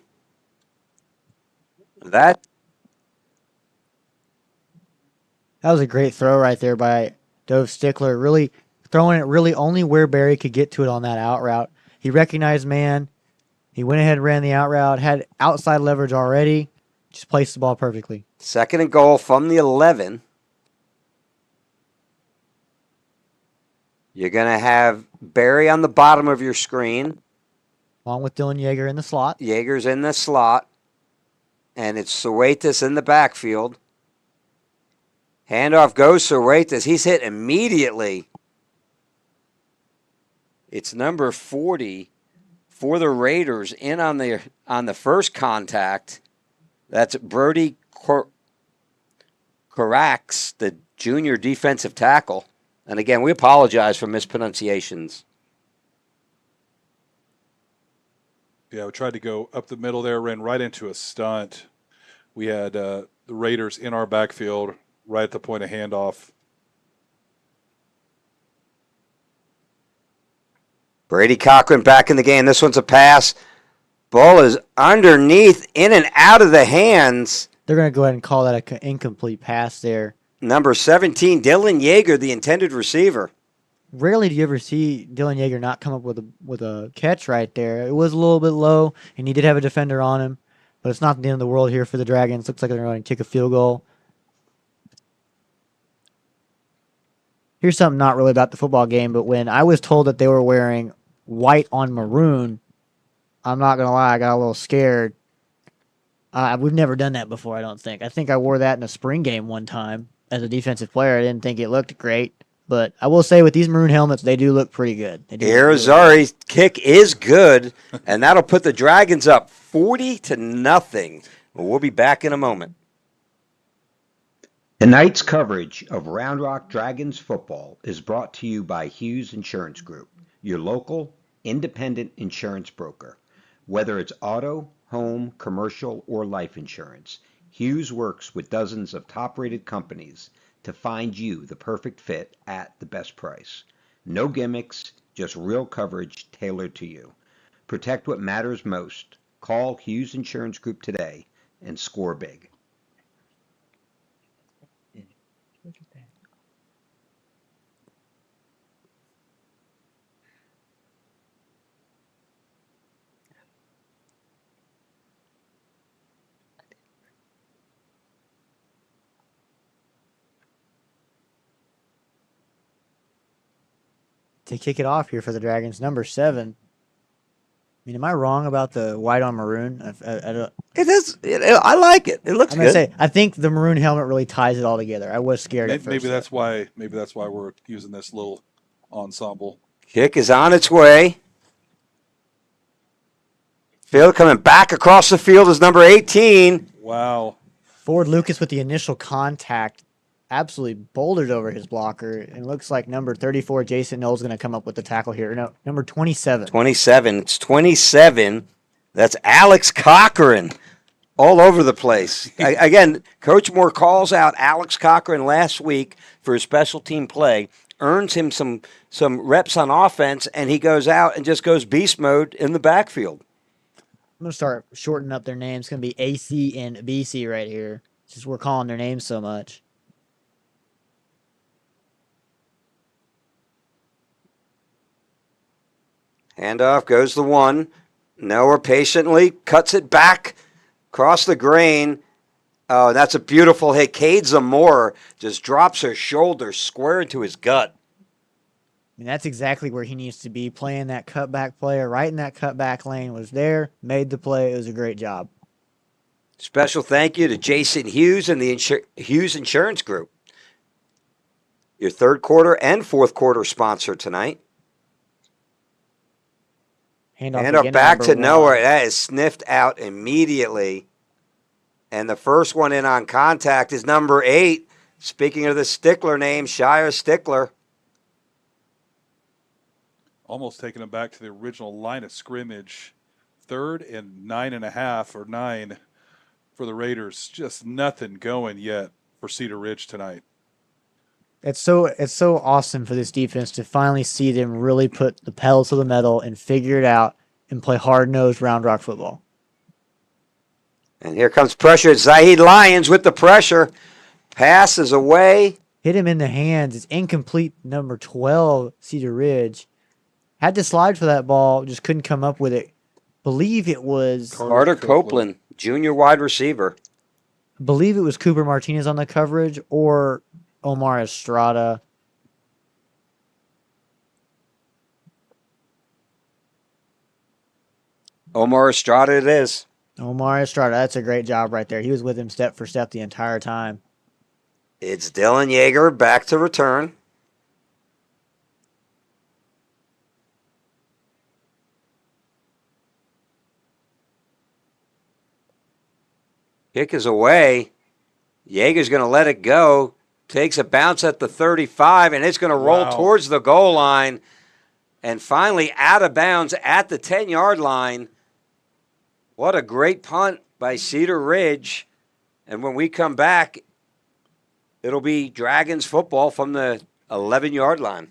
That was a great throw right there by Dove Stickler. Really throwing it really only where Barry could get to it on that out route. He recognized man. He went ahead and ran the out route, had outside leverage already, just placed the ball perfectly. 2nd and goal from the 11. You're going to have Barry on the bottom of your screen. Along with Dylan Yeager in the slot. Yeager's in the slot. And it's Suetas in the backfield. Handoff goes Suetas. He's hit immediately. It's number 40 for the Raiders in on the first contact. That's Brody Corax, the junior defensive tackle. And again, we apologize for mispronunciations. Yeah, we tried to go up the middle there, ran right into a stunt. We had the Raiders in our backfield right at the point of handoff. Brady Cochran back in the game. This one's a pass. Ball is underneath, in and out of the hands. They're going to go ahead and call that an incomplete pass there. Number 17, Dylan Yeager, the intended receiver. Rarely do you ever see Dylan Yeager not come up with a catch right there. It was a little bit low, and he did have a defender on him, but it's not the end of the world here for the Dragons. Looks like they're going to kick a field goal. Here's something not really about the football game, but when I was told that they were wearing white on maroon, I'm not going to lie, I got a little scared. We've never done that before, I don't think. I think I wore that in a spring game one time as a defensive player. I didn't think it looked great. But I will say with these maroon helmets, they do look pretty good. Irizarry's kick is good, and that'll put the Dragons up 40-0. We'll be back in a moment. Tonight's coverage of Round Rock Dragons football is brought to you by Hughes Insurance Group, your local independent insurance broker. Whether it's auto, home, commercial, or life insurance, Hughes works with dozens of top-rated companies to find you the perfect fit at the best price. No gimmicks, just real coverage tailored to you. Protect what matters most. Call Hughes Insurance Group today and score big. To kick it off here for the Dragons, number 7. I mean, am I wrong about the white on maroon? I don't. It is. I like it. It looks I'm gonna good. say I think the maroon helmet really ties it all together. I was scared at first. Maybe that's why. Maybe that's why we're using this little ensemble. Kick is on its way. Field coming back across the field is number 18. Wow. Ford Lucas with the initial contact absolutely bouldered over his blocker. And looks like number 34, Jason Knowles, going to come up with the tackle here. No, number 27. 27. It's 27. That's Alex Cochran all over the place. Again, Coach Moore calls out Alex Cochran last week for his special team play, earns him some reps on offense, and he goes out and just goes beast mode in the backfield. I'm going to start shortening up their names. It's going to be AC and BC right here. Since we're calling their names so much. Handoff goes the 1. Noah patiently cuts it back across the grain. Oh, that's a beautiful hit. Cade Zamora just drops her shoulder square into his gut. I mean, that's exactly where he needs to be, playing that cutback player. Right in that cutback lane, was there, made the play. It was a great job. Special thank you to Jason Hughes and the Hughes Insurance Group, your third quarter and fourth quarter sponsor tonight. Handoff back to Noah. That is sniffed out immediately. And the first one in on contact is number 8. Speaking of the Stickler name, Shire Stickler. Almost taking him back to the original line of scrimmage. 3rd and 9.5 or 9 for the Raiders. Just nothing going yet for Cedar Ridge tonight. It's so awesome for this defense to finally see them really put the pedal to the metal and figure it out and play hard-nosed Round Rock football. And here comes pressure. Zahid Lyons with the pressure. Pass is away. Hit him in the hands. It's incomplete. Number 12, Cedar Ridge. Had to slide for that ball, just couldn't come up with it. Believe it was Carter Copeland, junior wide receiver. believe it was Cooper Martinez on the coverage or Omar Estrada. Omar Estrada it is. Omar Estrada, that's a great job right there. He was with him step for step the entire time. It's Dylan Yeager back to return. Kick is away. Yeager's going to let it go. Takes a bounce at the 35, and it's going to roll towards the goal line. And finally out of bounds at the 10-yard line. What a great punt by Cedar Ridge. And when we come back, it'll be Dragons football from the 11-yard line.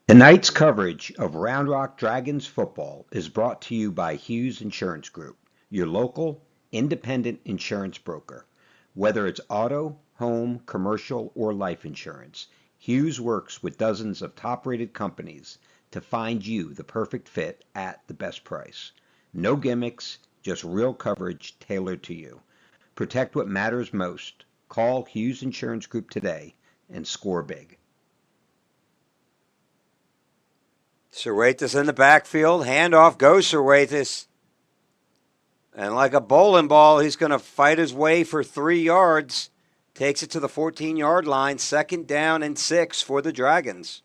Tonight's coverage of Round Rock Dragons football is brought to you by Hughes Insurance Group, your local independent insurance broker. Whether it's auto, home, commercial, or life insurance, Hughes works with dozens of top-rated companies to find you the perfect fit at the best price. No gimmicks, just real coverage tailored to you. Protect what matters most. Call Hughes Insurance Group today and score big. Cervantes in the backfield. Handoff goes Cervantes. And like a bowling ball, he's going to fight his way for 3 yards. Takes it to the 14-yard line. 2nd down and 6 for the Dragons.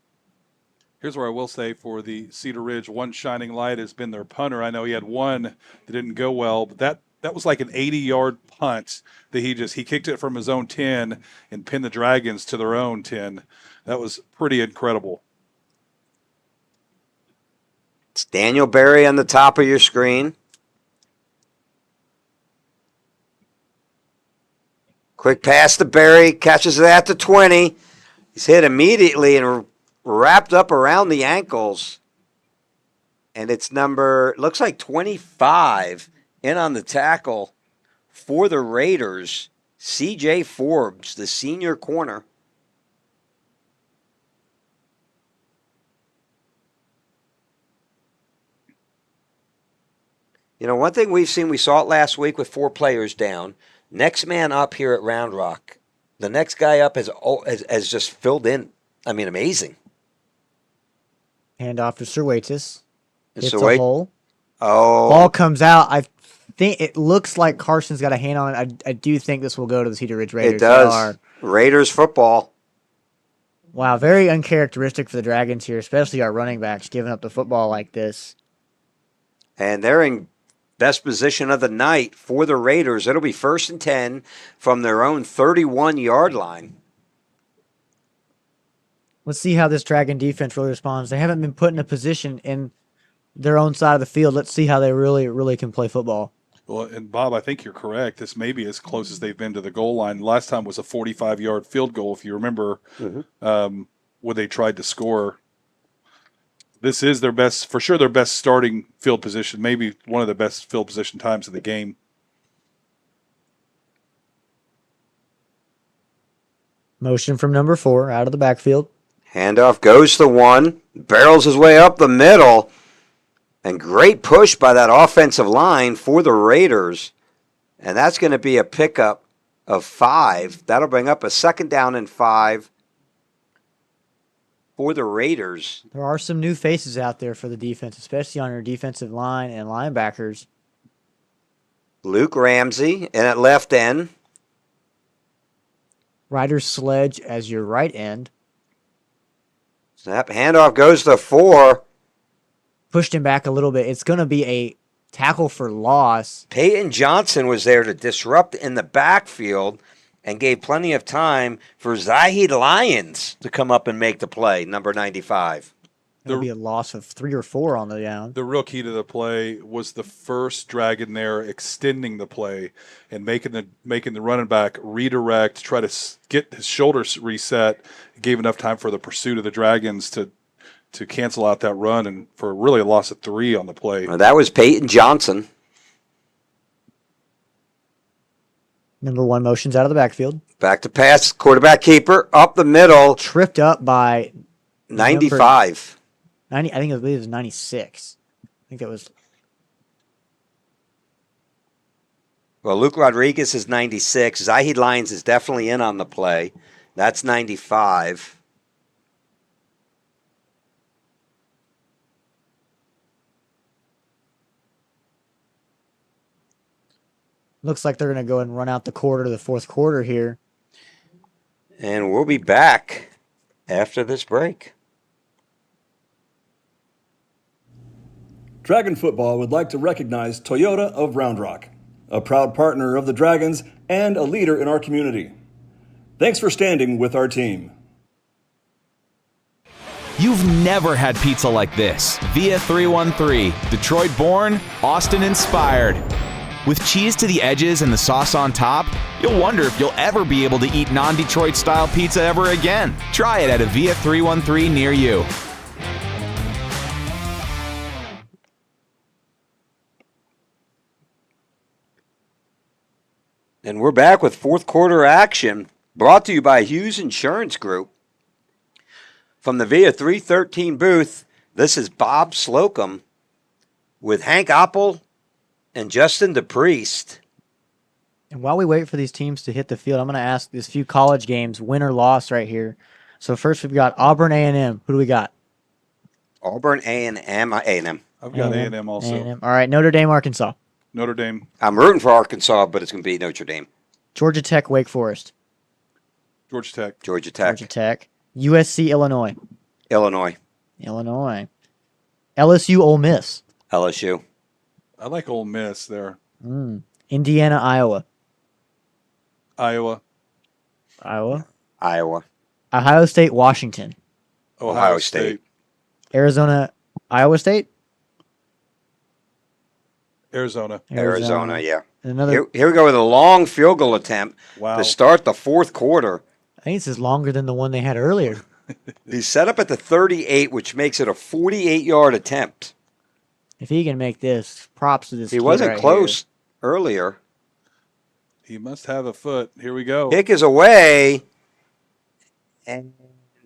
Here's where I will say for the Cedar Ridge, one shining light has been their punter. I know he had one that didn't go well, but that was like an 80-yard punt that he kicked it from his own 10 and pinned the Dragons to their own 10. That was pretty incredible. It's Daniel Berry on the top of your screen. Quick pass to Berry, catches it at the 20. He's hit immediately and wrapped up around the ankles. And it's looks like 25 in on the tackle for the Raiders. C.J. Forbes, the senior corner. You know, one thing we saw it last week with 4 players down. Next man up here at Round Rock, the next guy up has just filled in. I mean, amazing. Hand off to Cervantes. It's a hole. Oh. Ball comes out. I think it looks like Carson's got a hand on it. I do think this will go to the Cedar Ridge Raiders. It does. Raiders football. Wow, very uncharacteristic for the Dragons here, especially our running backs giving up the football like this. And they're in best position of the night for the Raiders. It'll be 1st and 10 from their own 31-yard line. Let's see how this Dragon defense really responds. They haven't been put in a position in their own side of the field. Let's see how they really, really can play football. Well, and Bob, I think you're correct. This may be as close as they've been to the goal line. Last time was a 45-yard field goal, if you remember, when they tried to score. This is their best starting field position, maybe one of the best field position times of the game. Motion from number 4 out of the backfield. Handoff goes to 1, barrels his way up the middle, and great push by that offensive line for the Raiders. And that's going to be a pickup of 5. That'll bring up a 2nd down and 5 for the Raiders. There are some new faces out there for the defense, especially on your defensive line and linebackers. Luke Ramsey in at left end. Ryder Sledge as your right end. Snap handoff goes to 4. Pushed him back a little bit. It's going to be a tackle for loss. Peyton Johnson was there to disrupt in the backfield and gave plenty of time for Zahid Lyons to come up and make the play, number 95. It'll be a loss of 3 or 4 on the down. The real key to the play was the first Dragon there extending the play and making the running back redirect, try to get his shoulders reset. It gave enough time for the pursuit of the Dragons to cancel out that run, and for really a loss of 3 on the play. That was Peyton Johnson. Number 1 motions out of the backfield. Back to pass, quarterback keeper, up the middle. Tripped up by 95. 90. I think it was 96. I think it was. Well, Luke Rodriguez is 96. Zahid Lyons is definitely in on the play. That's 95. Looks like they're going to go and run out the quarter to the fourth quarter here. And we'll be back after this break. Dragon Football would like to recognize Toyota of Round Rock, a proud partner of the Dragons and a leader in our community. Thanks for standing with our team. You've never had pizza like this. Via 313, Detroit born, Austin inspired. With cheese to the edges and the sauce on top, you'll wonder if you'll ever be able to eat non-Detroit style pizza ever again. Try it at a Via 313 near you. And we're back with fourth quarter action, brought to you by Hughes Insurance Group. From the Via 313 booth, this is Bob Slocum with Hank Oppel and Justin DePriest. And while we wait for these teams to hit the field, I'm going to ask this few college games, win or loss right here. So first we've got Auburn A&M. Who do we got? Auburn A&M. I've got A&M also. A&M. All right, Notre Dame, Arkansas. Notre Dame. I'm rooting for Arkansas, but it's going to be Notre Dame. Georgia Tech, Wake Forest. Georgia Tech. Georgia Tech. Georgia Tech. USC, Illinois. Illinois. Illinois. LSU, Ole Miss. LSU. I like Ole Miss there. Indiana, Iowa. Iowa. Iowa. Iowa. Ohio State, Washington. Ohio State. Arizona, Iowa State. Arizona. Arizona, yeah. Another. Here we go with a long field goal attempt to start the fourth quarter. I think this is longer than the one they had earlier. He's set up at the 38, which makes it a 48-yard attempt. If he can make this, props to this He kid wasn't right close earlier. He must have a foot. Here we go. Kick is away. And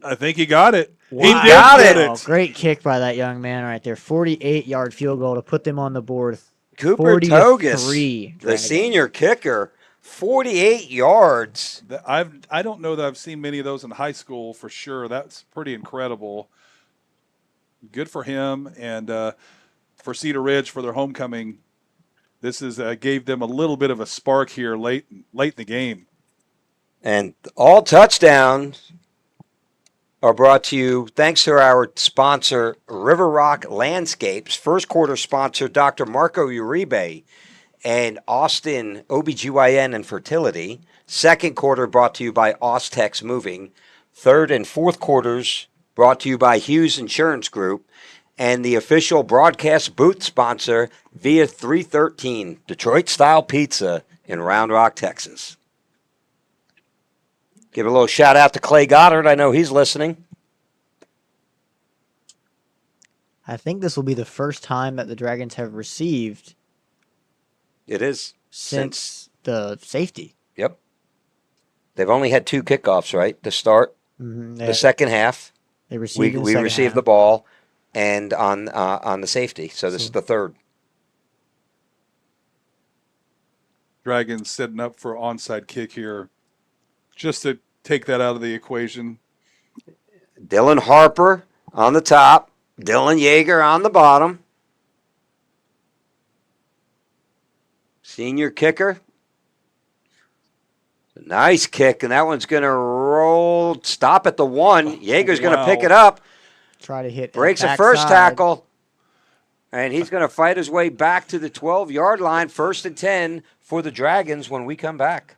I think he got it. Wow. He got did it. Oh, great kick by that young man right there. 48-yard field goal to put them on the board. Cooper Togus, 40-3. the senior kicker, 48 yards. I don't know that I've seen many of those in high school for sure. That's pretty incredible. Good for him and for Cedar Ridge for their homecoming. This is gave them a little bit of a spark here late in the game. And all touchdowns are brought to you thanks to our sponsor, River Rock Landscapes. First quarter sponsor, Dr. Marco Uribe and Austin OBGYN and Fertility. Second quarter brought to you by Austex Moving. Third and fourth quarters brought to you by Hughes Insurance Group. And the official broadcast booth sponsor, Via 313, Detroit-style pizza in Round Rock, Texas. Give a little shout out to Clay Goddard. I know he's listening. I think this will be the first time that the Dragons have received It is. since the safety. Yep. They've only had 2 kickoffs, right, to start the second half. They received We received the ball and on the safety. So this is the third. Dragons setting up for onside kick here just to take that out of the equation. Dylan Harper on the top. Dylan Yeager on the bottom. Senior kicker. Nice kick, and that one's going to roll. Stop at the 1. Yeager's going to pick it up. Try to hit. Breaks a first tackle. And he's going to fight his way back to the 12-yard line. 1st and 10 for the Dragons when we come back.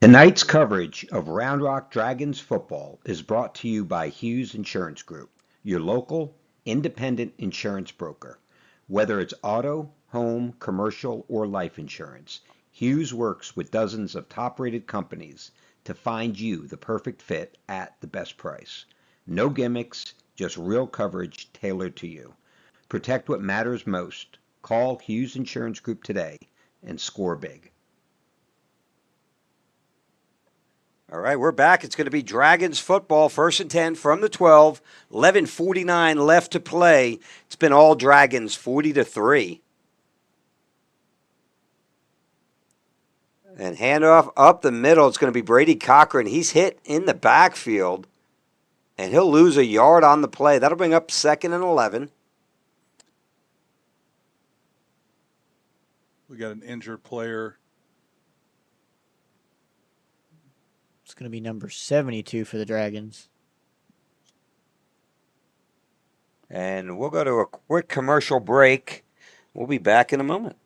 Tonight's coverage of Round Rock Dragons football is brought to you by Hughes Insurance Group, your local, independent insurance broker. Whether it's auto, home, commercial, or life insurance, Hughes works with dozens of top-rated companies to find you the perfect fit at the best price. No gimmicks, just real coverage tailored to you. Protect what matters most. Call Hughes Insurance Group today and score big. All right, we're back. It's going to be Dragons football, 1st and 10 from the 12. 11:49 left to play. It's been all Dragons, 40-3. And handoff up the middle. It's going to be Brady Cochran. He's hit in the backfield, and he'll lose a yard on the play. That'll bring up 2nd and 11. We got an injured player. It's going to be number 72 for the Dragons. And we'll go to a quick commercial break. We'll be back in a moment.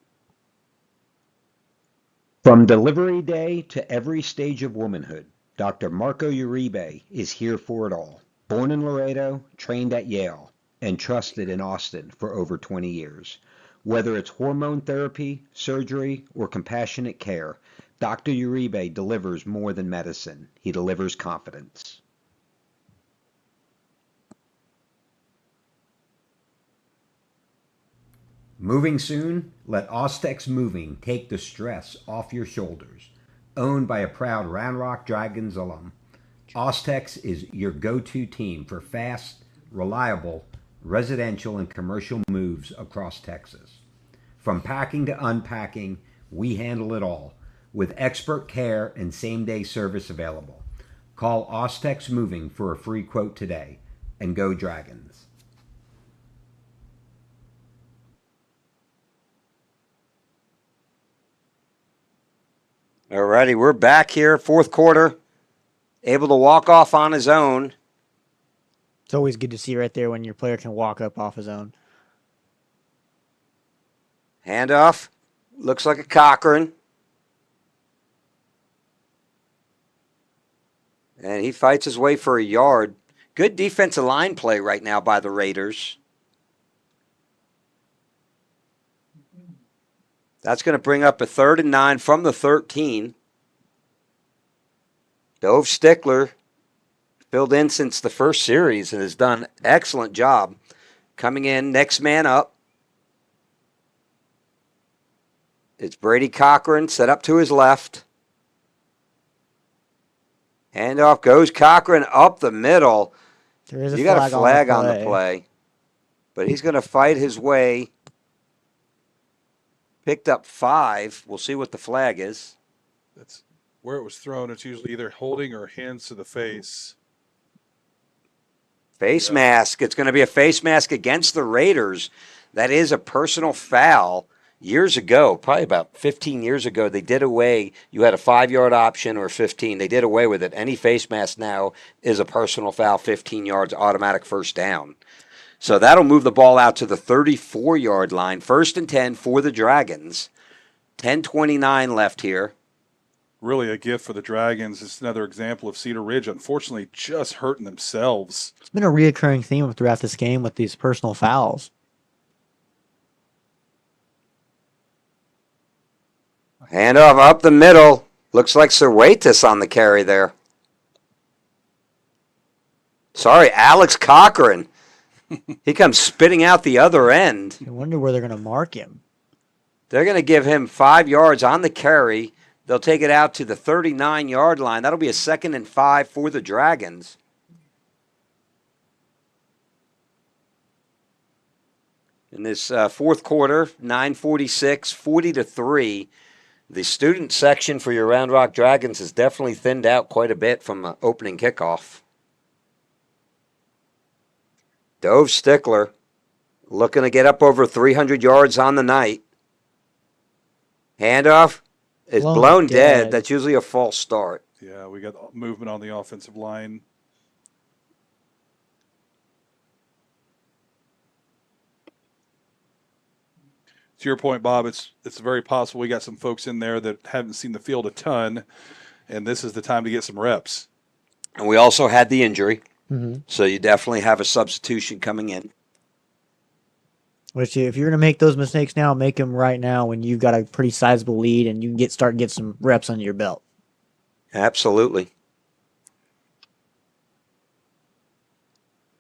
From delivery day to every stage of womanhood, Dr. Marco Uribe is here for it all. Born in Laredo, trained at Yale, and trusted in Austin for over 20 years. Whether it's hormone therapy, surgery, or compassionate care, Dr. Uribe delivers more than medicine. He delivers confidence. Moving soon? Let Austex Moving take the stress off your shoulders. Owned by a proud Round Rock Dragons alum, Austex is your go-to team for fast, reliable, residential and commercial moves across Texas. From packing to unpacking, we handle it all, with expert care and same-day service available. Call Austex Moving for a free quote today, and go Dragons. All righty, we're back here, 4th quarter, able to walk off on his own. It's always good to see right there when your player can walk up off his own. Handoff, looks like a Cochran. And he fights his way for a yard. Good defensive line play right now by the Raiders. That's going to bring up a 3rd and 9 from the 13. Dove Stickler filled in since the first series and has done an excellent job. Coming in, next man up. It's Brady Cochran, set up to his left. Handoff goes Cochran up the middle. There is You got a flag on the play. But he's going to fight his way. Picked up 5. We'll see what the flag is. That's where it was thrown. It's usually either holding or hands to the face. Face mask. It's going to be a face mask against the Raiders. That is a personal foul. Years ago, probably about 15 years ago, they did away. You had a 5-yard option or 15. They did away with it. Any face mask now is a personal foul, 15 yards, automatic first down. So that'll move the ball out to the 34-yard line. 1st and 10 for the Dragons. 10:29 left here. Really a gift for the Dragons. It's another example of Cedar Ridge, unfortunately, just hurting themselves. It's been a reoccurring theme throughout this game with these personal fouls. Handoff up the middle. Looks like Cervantes on the carry there. Sorry, Alex Cochran. He comes spitting out the other end. I wonder where they're going to mark him. They're going to give him 5 yards on the carry. They'll take it out to the 39-yard line. That'll be a 2nd and 5 for the Dragons. In this 4th quarter, 9:46, 40-3. The student section for your Round Rock Dragons has definitely thinned out quite a bit from opening kickoff. Dove Stickler looking to get up over 300 yards on the night. Handoff is blown dead. That's usually a false start. Yeah, we got movement on the offensive line. To your point, Bob, it's very possible we got some folks in there that haven't seen the field a ton, and this is the time to get some reps. And we also had the injury. So you definitely have a substitution coming in. Which, if you're going to make those mistakes now, make them right now when you've got a pretty sizable lead and you can start get some reps under your belt. Absolutely.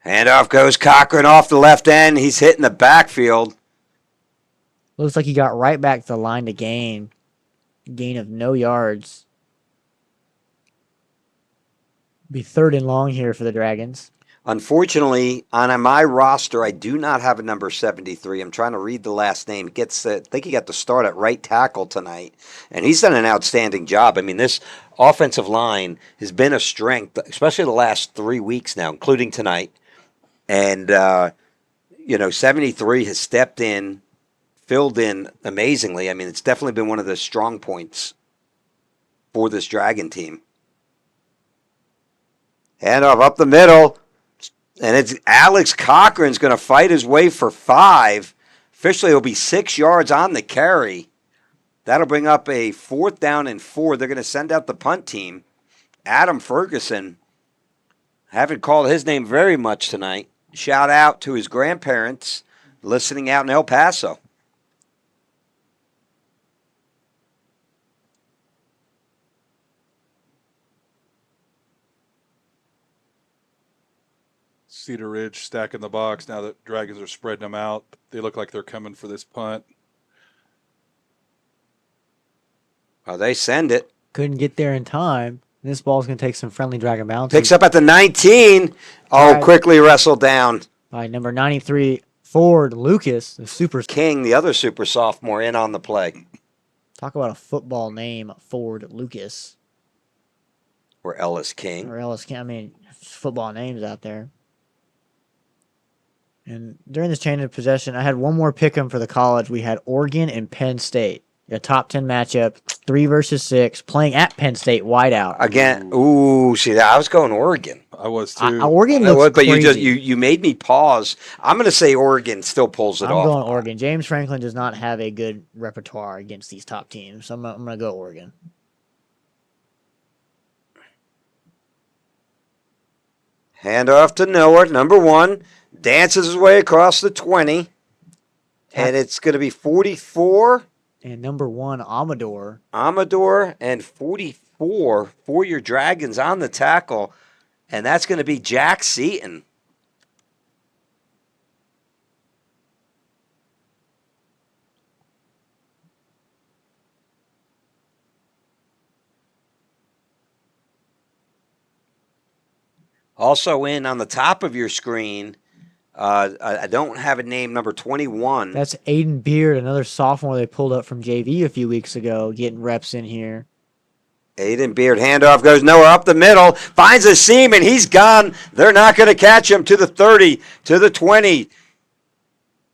Handoff goes Cochran off the left end. He's hitting the backfield. Looks like he got right back to the line to gain. Gain of no yards. Be 3rd and long here for the Dragons. Unfortunately, on my roster, I do not have a number 73. I'm trying to read the last name. I think he got the start at right tackle tonight, and he's done an outstanding job. I mean, this offensive line has been a strength, especially the last 3 weeks now, including tonight. And, 73 has stepped in, filled in amazingly. I mean, it's definitely been one of the strong points for this Dragon team. Handoff up the middle. And it's Alex Cochran's going to fight his way for 5. Officially, it'll be 6 yards on the carry. That'll bring up a 4th down and 4. They're going to send out the punt team. Adam Ferguson. Haven't called his name very much tonight. Shout out to his grandparents listening out in El Paso. Cedar Ridge stacking the box. Now that Dragons are spreading them out, they look like they're coming for this punt. Oh, they send it. Couldn't get there in time. This ball's going to take some friendly Dragon bounces. Picks up at the 19. Oh, Right. Quickly wrestled down. By number 93, Ford Lucas, the super. King, the other super sophomore, in on the play. Talk about a football name, Ford Lucas. Or Ellis King. Or else, I mean, football names out there. And during this change of possession, I had one more pick 'em for the college. We had Oregon and Penn State. A top 10 matchup, 3 versus 6, playing at Penn State, wideout. Again, see that I was going Oregon. I was too. Oregon I looks was, but crazy. you made me pause. I'm going to say Oregon still pulls it I'm off. going Oregon. James Franklin does not have a good repertoire against these top teams, so I'm going to go Oregon. Handoff to Noah, number 1, dances his way across the 20, and it's going to be 44. And number 1, Amador. Amador and 44 for your Dragons on the tackle, and that's going to be Jack Seaton. Also in on the top of your screen, I don't have a name, number 21. That's Aiden Beard, another sophomore they pulled up from JV a few weeks ago, getting reps in here. Aiden Beard, handoff goes Noah up the middle, finds a seam, and he's gone. They're not going to catch him to the 30, to the 20.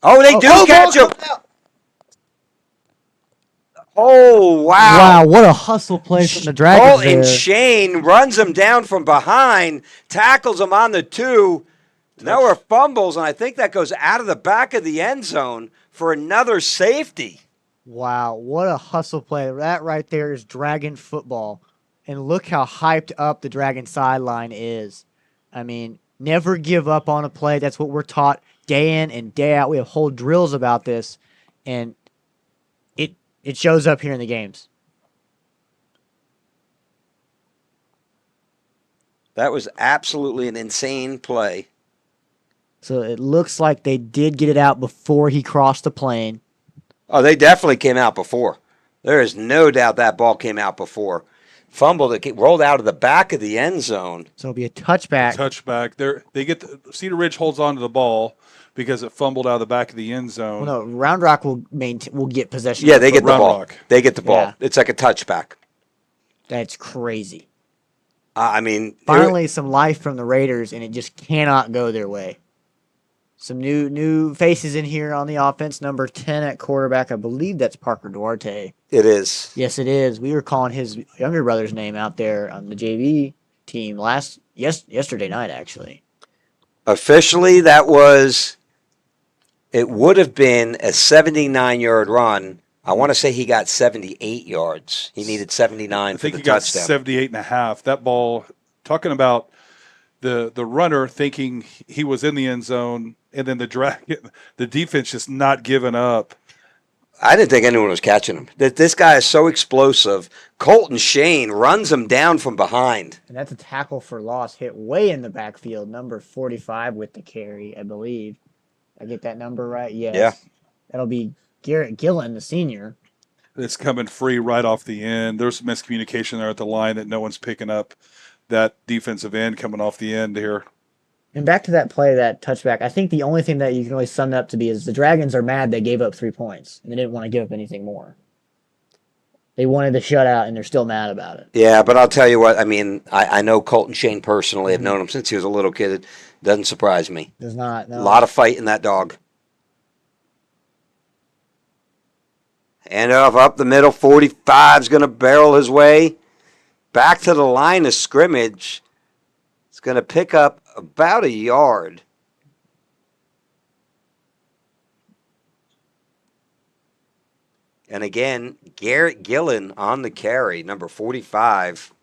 Oh, they do catch him. Oh, wow. Wow, what a hustle play from the Dragons And there. Shane runs him down from behind, tackles him on the 2. Noah fumbles, and I think that goes out of the back of the end zone for another safety. Wow, what a hustle play. That right there is Dragon football. And look how hyped up the Dragon sideline is. I mean, never give up on a play. That's what we're taught day in and day out. We have whole drills about this, and it shows up here in the games. That was absolutely an insane play. So it looks like they did get it out before he crossed the plane. Oh, they definitely came out before. There is no doubt that ball came out before. Fumbled it, rolled out of the back of the end zone. So it'll be a touchback. They get Cedar Ridge holds on to the ball because it fumbled out of the back of the end zone. Well, no, Round Rock will get possession. Yeah, they get the Round ball. Rock. They get the ball. Yeah. It's like a touchback. That's crazy. I mean, Finally, some life from the Raiders, and it just cannot go their way. Some new faces in here on the offense. Number 10 at quarterback. I believe that's Parker Duarte. it is. Yes, it is. We were calling his younger brother's name out there on the JV team yesterday night, actually. Officially, it would have been a 79-yard run. I want to say he got 78 yards. He needed 79 I for think the he got touchdown. 78 and a half. That ball, talking about the runner thinking he was in the end zone, and then the defense just not giving up. I didn't think anyone was catching him. This guy is so explosive. Colton Shane runs him down from behind. And that's a tackle for loss hit way in the backfield, number 45 with the carry, I believe. I get that number right? Yes. Yeah. That'll be Garrett Gillen, the senior. It's coming free right off the end. There's some miscommunication there at the line that no one's picking up. That defensive end coming off the end here. And back to that play, that touchback, I think the only thing that you can really sum it up to be is the Dragons are mad they gave up 3 points, and they didn't want to give up anything more. They wanted the shutout, and they're still mad about it. Yeah, but I'll tell you what. I mean, I know Colton Shane personally. I've known him since he was a little kid. It doesn't surprise me. Does not. No. A lot of fight in that dog. Handoff up the middle. 45 is going to barrel his way back to the line of scrimmage. It's going to pick up about a yard. And again, Garrett Gillen on the carry, number 45,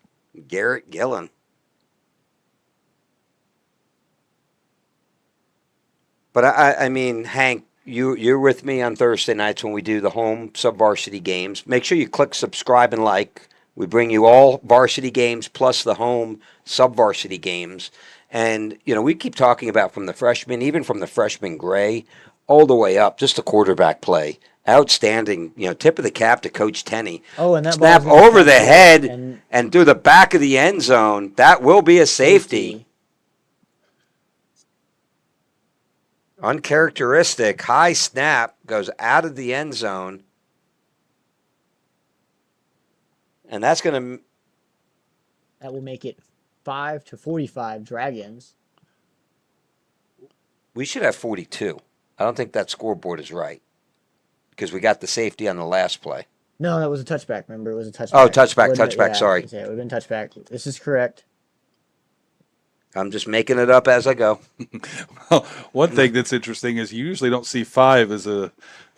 Garrett Gillen. But I mean, Hank, you're with me on Thursday nights when we do the home sub-varsity games. Make sure you click subscribe and like. We bring you all varsity games plus the home sub-varsity games. And, you know, we keep talking about from the freshman, even from the freshman gray, all the way up, just the quarterback play. Outstanding, you know, tip of the cap to Coach Tenney. Oh, and that snap over the head and through the back of the end zone. That will be a safety. Uncharacteristic, high snap, goes out of the end zone. And that's going to... That will make it 5-45 Dragons. We should have 42. I don't think that scoreboard is right. Because we got the safety on the last play. No, that was a touchback, remember? It was a touchback. Oh, touchback, sorry. Yeah, it would have been touchback. This is correct. I'm just making it up as I go. Well, one thing that's interesting is you usually don't see 5 as a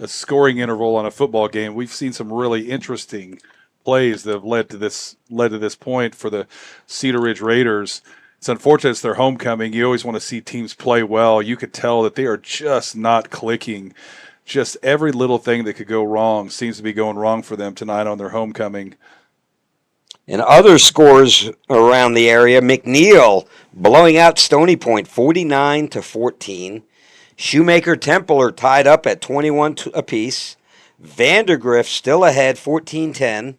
scoring interval on a football game. We've seen some really interesting plays that have led to this point for the Cedar Ridge Raiders. It's unfortunate it's their homecoming. You always want to see teams play well. You could tell that they are just not clicking. Just every little thing that could go wrong seems to be going wrong for them tonight on their homecoming. And other scores around the area, McNeil blowing out Stony Point 49-14. Shoemaker Temple are tied up at 21 apiece. Vandergrift still ahead 14-10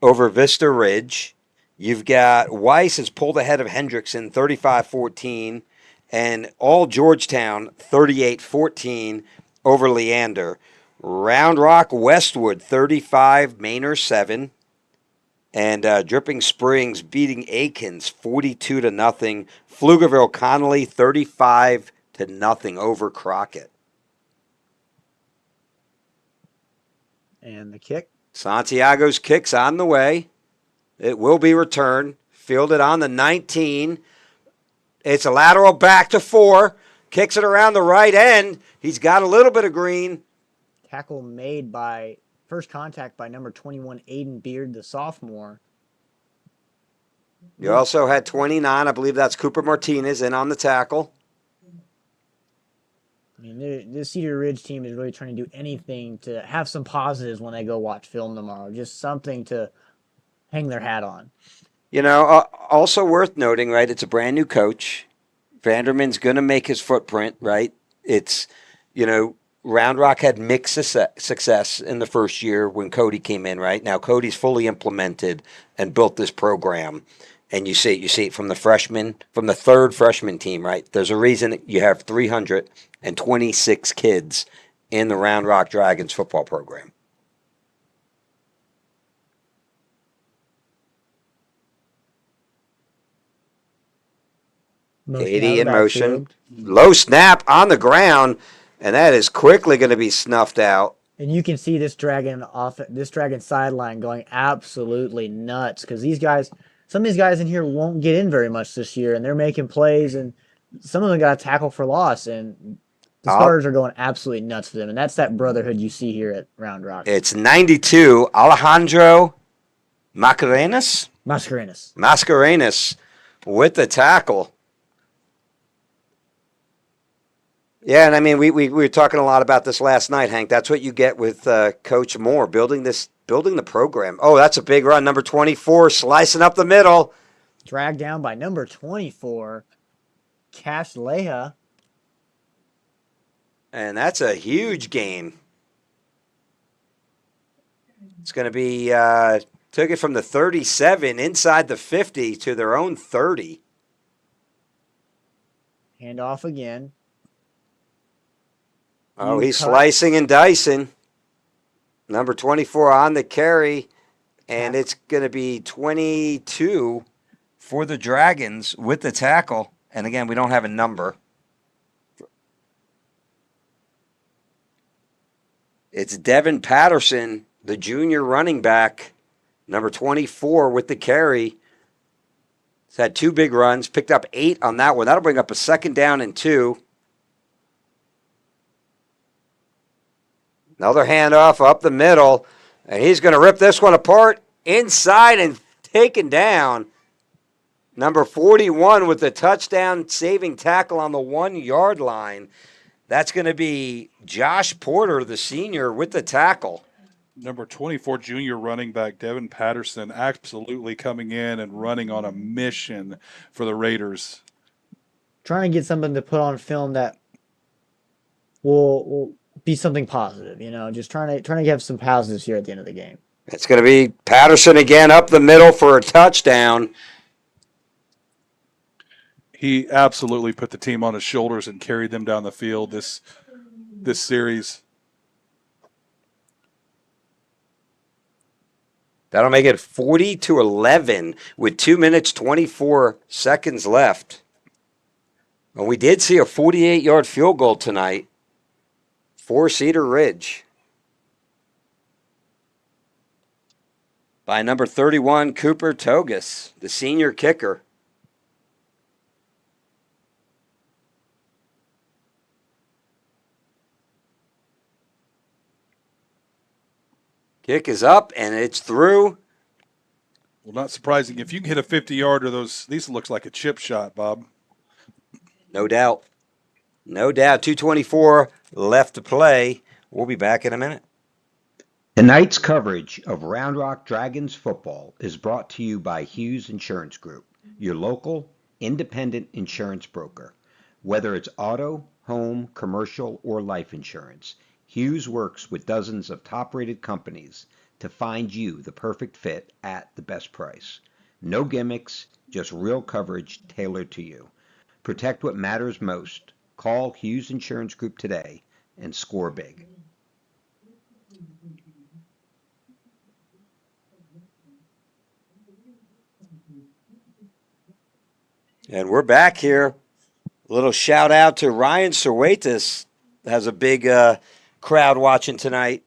over Vista Ridge. You've got Weiss has pulled ahead of Hendrickson 35-14. And all Georgetown 38-14 over Leander. Round Rock Westwood 35, Manor 7. And Dripping Springs beating Aikens 42-0. Pflugerville Connolly 35-0 over Crockett. And the kick. Santiago's kick's on the way. It will be returned. Fielded on the 19. It's a lateral back to 4. Kicks it around the right end. He's got a little bit of green. Tackle made by, first contact by number 21, Aiden Beard, the sophomore. You also had 29. I believe that's Cooper Martinez in on the tackle. I mean, this Cedar Ridge team is really trying to do anything to have some positives when they go watch film tomorrow. Just something to hang their hat on. You know, also worth noting, right, it's a brand new coach. Vanderman's going to make his footprint, right? It's, you know, Round Rock had mixed success in the first year when Cody came in, right? Now Cody's fully implemented and built this program. And you see it from the freshmen, from the third freshman team, right? There's a reason you have 326 kids in the Round Rock Dragons football program. Katie in motion. Low snap on the ground, and that is quickly going to be snuffed out. And you can see this Dragon sideline going absolutely nuts because these guys, some of these guys in here won't get in very much this year, and they're making plays, and some of them got a tackle for loss, and the starters are going absolutely nuts for them, and that's that brotherhood you see here at Round Rock. It's 92, Alejandro Macarenas. Mascarenas with the tackle. Yeah, and I mean, we were talking a lot about this last night, Hank. That's what you get with Coach Moore, building the program. Oh, that's a big run. Number 24, slicing up the middle. Dragged down by number 24, Cash Leha. And that's a huge gain. It's going to be, took it from the 37 inside the 50 to their own 30. Handoff again. Oh, he's slicing and dicing. Number 24 on the carry. And it's going to be 22 for the Dragons with the tackle. And again, we don't have a number. It's Devin Patterson, the junior running back, number 24 with the carry. He's had 2 big runs, picked up 8 on that one. That'll bring up a 2nd down and 2. Another handoff up the middle, and he's going to rip this one apart inside and taken down. Number 41 with the touchdown saving tackle on the 1-yard line. That's going to be Josh Porter, the senior, with the tackle. Number 24 junior running back Devin Patterson absolutely coming in and running on a mission for the Raiders. Trying to get something to put on film that will be something positive, just trying to have some positives here at the end of the game. It's going to be Patterson again up the middle for a touchdown. He absolutely put the team on his shoulders and carried them down the field this series. That'll make it 40-11 with 2 minutes, 24 seconds left. And we did see a 48-yard field goal tonight for Cedar Ridge by number 31, Cooper Togus, the senior kicker. Kick is up, and it's through. Well, not surprising. If you can hit a 50-yarder, these looks like a chip shot, Bob. No doubt. No doubt. 2:24 left to play. We'll be back in a minute. Tonight's coverage of Round Rock Dragons football is brought to you by Hughes Insurance Group, your local independent insurance broker. Whether it's auto, home, commercial, or life insurance, Hughes works with dozens of top-rated companies to find you the perfect fit at the best price. No gimmicks, just real coverage tailored to you. Protect what matters most. Call Hughes Insurance Group today and score big. And we're back here. A little shout out to Ryan Serwatis. Has a big crowd watching tonight.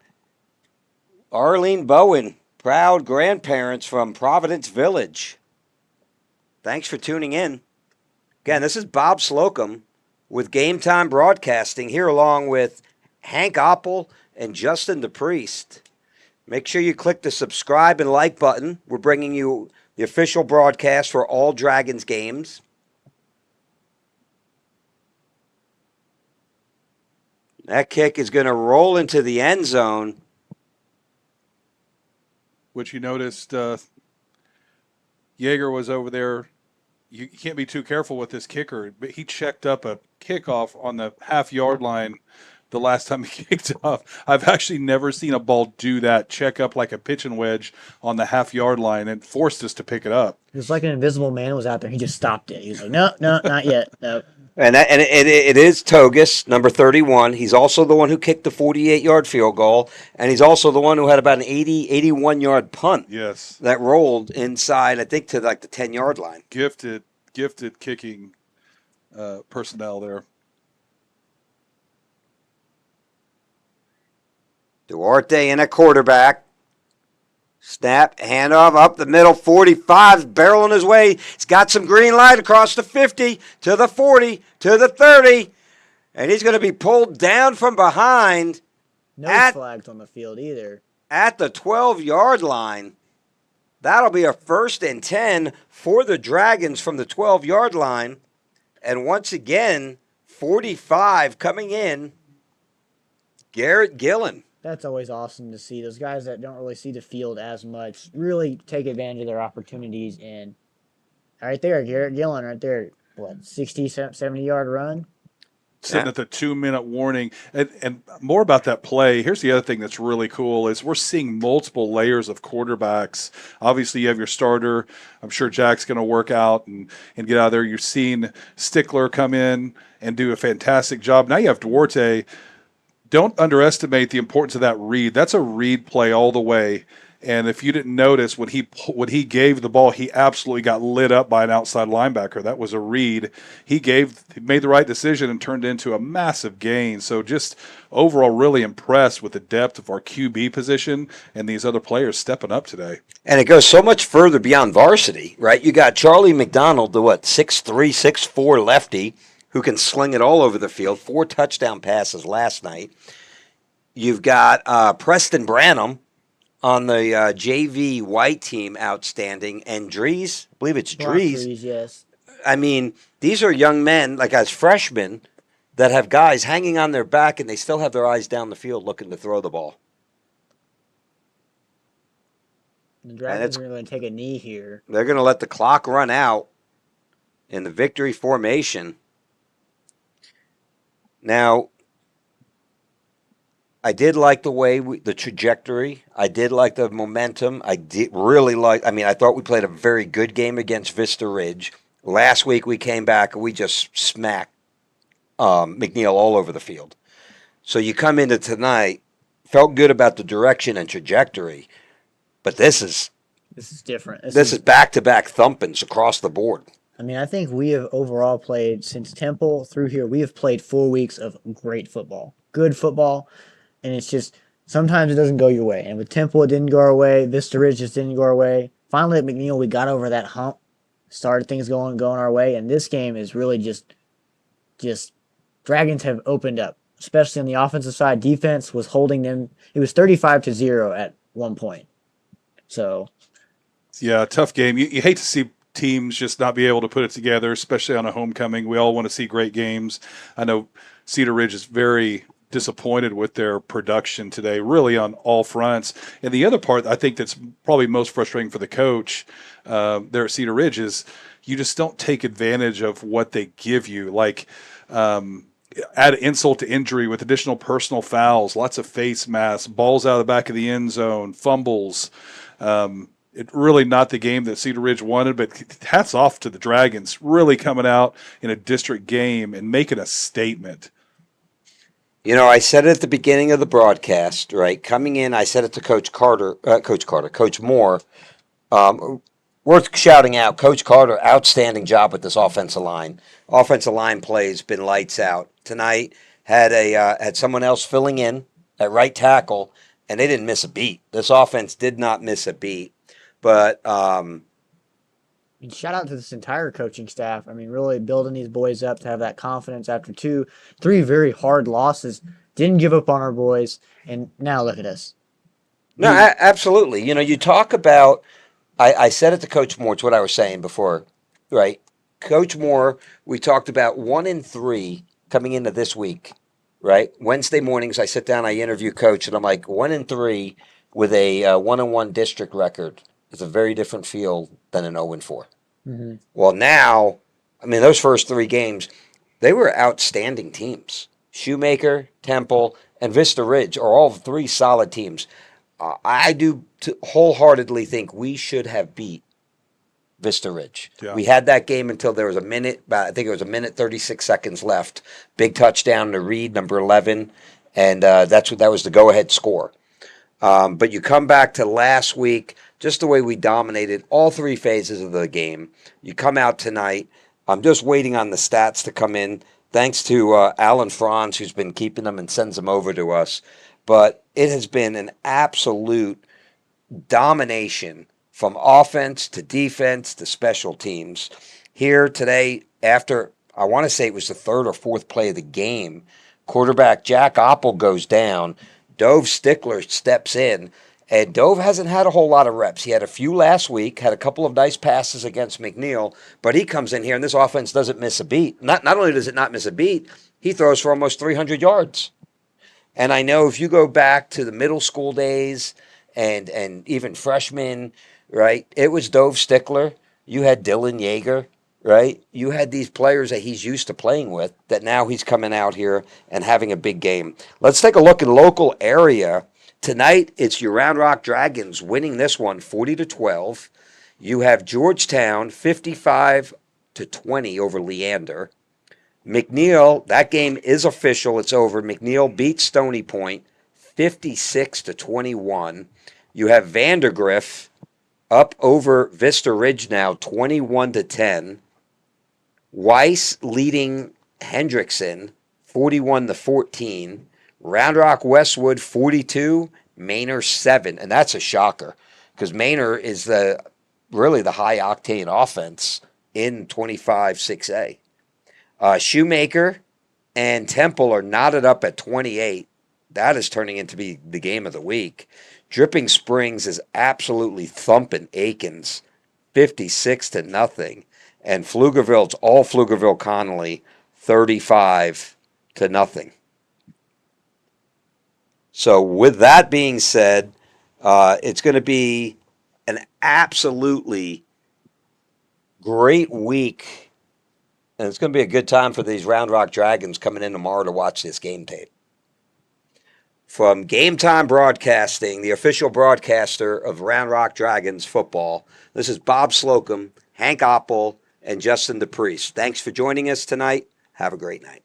Arlene Bowen, proud grandparents from Providence Village. Thanks for tuning in. Again, this is Bob Slocum with Game Time Broadcasting here along with Hank Oppel and Justin DePriest. Make sure you click the subscribe and like button. We're bringing you the official broadcast for all Dragons games. That kick is going to roll into the end zone. Which you noticed Yeager was over there. You can't be too careful with this kicker, but he checked up a kickoff on the half-yard line the last time he kicked off. I've actually never seen a ball do that, check up like a pitching wedge on the half-yard line, and forced us to pick it up. It was like an invisible man was out there. He just stopped it. He was like, no, not yet. No. And it is Togus, number 31. He's also the one who kicked the 48-yard field goal, and he's also the one who had about an 81-yard punt. Yes. That rolled inside, I think, to like the 10-yard line. Gifted kicking personnel there. Duarte in a quarterback. Snap, handoff up the middle, 45, barreling his way. He's got some green light across the 50, to the 40, to the 30, and he's going to be pulled down from behind. No flags on the field either. At the 12-yard line. That'll be a 1st and 10 for the Dragons from the 12-yard line. And once again, 45 coming in, Garrett Gillen. That's always awesome to see. Those guys that don't really see the field as much really take advantage of their opportunities. And right there, Garrett Gillen right there, 60, 70-yard run? Sitting at the 2-minute warning. And more about that play, here's the other thing that's really cool is we're seeing multiple layers of quarterbacks. Obviously, you have your starter. I'm sure Jack's going to work out and get out of there. You're seeing Stickler come in and do a fantastic job. Now you have Duarte. Don't underestimate the importance of that read. That's a read play all the way. And if you didn't notice, when he gave the ball, he absolutely got lit up by an outside linebacker. That was a read. He made the right decision and turned into a massive gain. So just overall really impressed with the depth of our QB position and these other players stepping up today. And it goes so much further beyond varsity, right? You got Charlie McDonald, the 6'3", 6'4" lefty, who can sling it all over the field. 4 touchdown passes last night. You've got Preston Branham on the JV white team, outstanding. And Drees, I believe it's Drees. Yes. I mean, these are young men, like as freshmen, that have guys hanging on their back, and they still have their eyes down the field looking to throw the ball. The Dragons are going to take a knee here. They're going to let the clock run out in the victory formation. Now, I did like the way the trajectory. I did like the momentum. I thought we played a very good game against Vista Ridge. Last week we came back and we just smacked McNeil all over the field. So you come into tonight, felt good about the direction and trajectory, but this is different. This is back-to-back thumpings across the board. I mean, I think we have overall played, since Temple through here, we have played 4 weeks of great football, good football, and it's just sometimes it doesn't go your way. And with Temple, it didn't go our way. Vista Ridge just didn't go our way. Finally, at McNeil, we got over that hump, started things going our way, and this game is really just Dragons have opened up, especially on the offensive side. Defense was holding them. It was 35-0 at one point. So, yeah, tough game. You hate to see teams just not be able to put it together, especially on a homecoming. We all want to see great games. I know Cedar Ridge is very disappointed with their production today, really on all fronts. And the other part I think that's probably most frustrating for the coach there at Cedar Ridge is you just don't take advantage of what they give you. Like, add insult to injury with additional personal fouls, lots of face masks, balls out of the back of the end zone, fumbles. It's really not the game that Cedar Ridge wanted, but hats off to the Dragons really coming out in a district game and making a statement. You know, I said it at the beginning of the broadcast, right? Coming in, I said it to Coach Moore. Worth shouting out, Coach Carter, outstanding job with this offensive line. Offensive line play's been lights out. Tonight had someone else filling in at right tackle, and they didn't miss a beat. This offense did not miss a beat. But shout out to this entire coaching staff. I mean, really building these boys up to have that confidence after 3 very hard losses. Didn't give up on our boys, and now look at us. No, absolutely. You know, you talk about. I said it to Coach Moore. It's what I was saying before, right? Coach Moore. We talked about 1-3 coming into this week, right? Wednesday mornings, I sit down, I interview Coach, and I'm like, 1-3 with a 1-1 district record. It's a very different feel than an 0-4. Mm-hmm. Well, now, I mean, those first 3 games, they were outstanding teams. Shoemaker, Temple, and Vista Ridge are all 3 solid teams. I do wholeheartedly think we should have beat Vista Ridge. Yeah. We had that game until there was a minute, I think it was a minute 36 seconds left. Big touchdown to Reed, number 11, and that was the go-ahead score. But you come back to last week, just the way we dominated all 3 phases of the game. You come out tonight. I'm just waiting on the stats to come in, thanks to Alan Franz, who's been keeping them and sends them over to us. But it has been an absolute domination from offense to defense to special teams. Here today, after, I want to say it was the 3rd or 4th play of the game, quarterback Jack Oppel goes down. Dove Stickler steps in, And Dove hasn't had a whole lot of reps. He had a few last week, had a couple of nice passes against McNeil, but he comes in here and this offense doesn't miss a beat. Not only does it not miss a beat, he throws for almost 300 yards. And I know if you go back to the middle school days and even freshmen, right, it was Dove Stickler. You had Dylan Yeager, right? You had these players that he's used to playing with that now he's coming out here and having a big game. Let's take a look in local area. Tonight, it's your Round Rock Dragons winning this one 40-12. You have Georgetown 55-20 over Leander. McNeil, that game is official. It's over. McNeil beats Stony Point 56-21. You have Vandergrift up over Vista Ridge now 21-10. Weiss leading Hendrickson 41-14. Round Rock Westwood 42, Manor 7, and that's a shocker because Manor is really the high octane offense in 25-6A. Shoemaker and Temple are knotted up at 28. That is turning into be the game of the week. Dripping Springs is absolutely thumping Aikens 56-0, and Pflugerville's all Pflugerville Connolly 35-0. So with that being said, it's going to be an absolutely great week, and it's going to be a good time for these Round Rock Dragons coming in tomorrow to watch this game tape. From Game Time Broadcasting, the official broadcaster of Round Rock Dragons football, this is Bob Slocum, Hank Oppel, and Justin DePriest. Thanks for joining us tonight. Have a great night.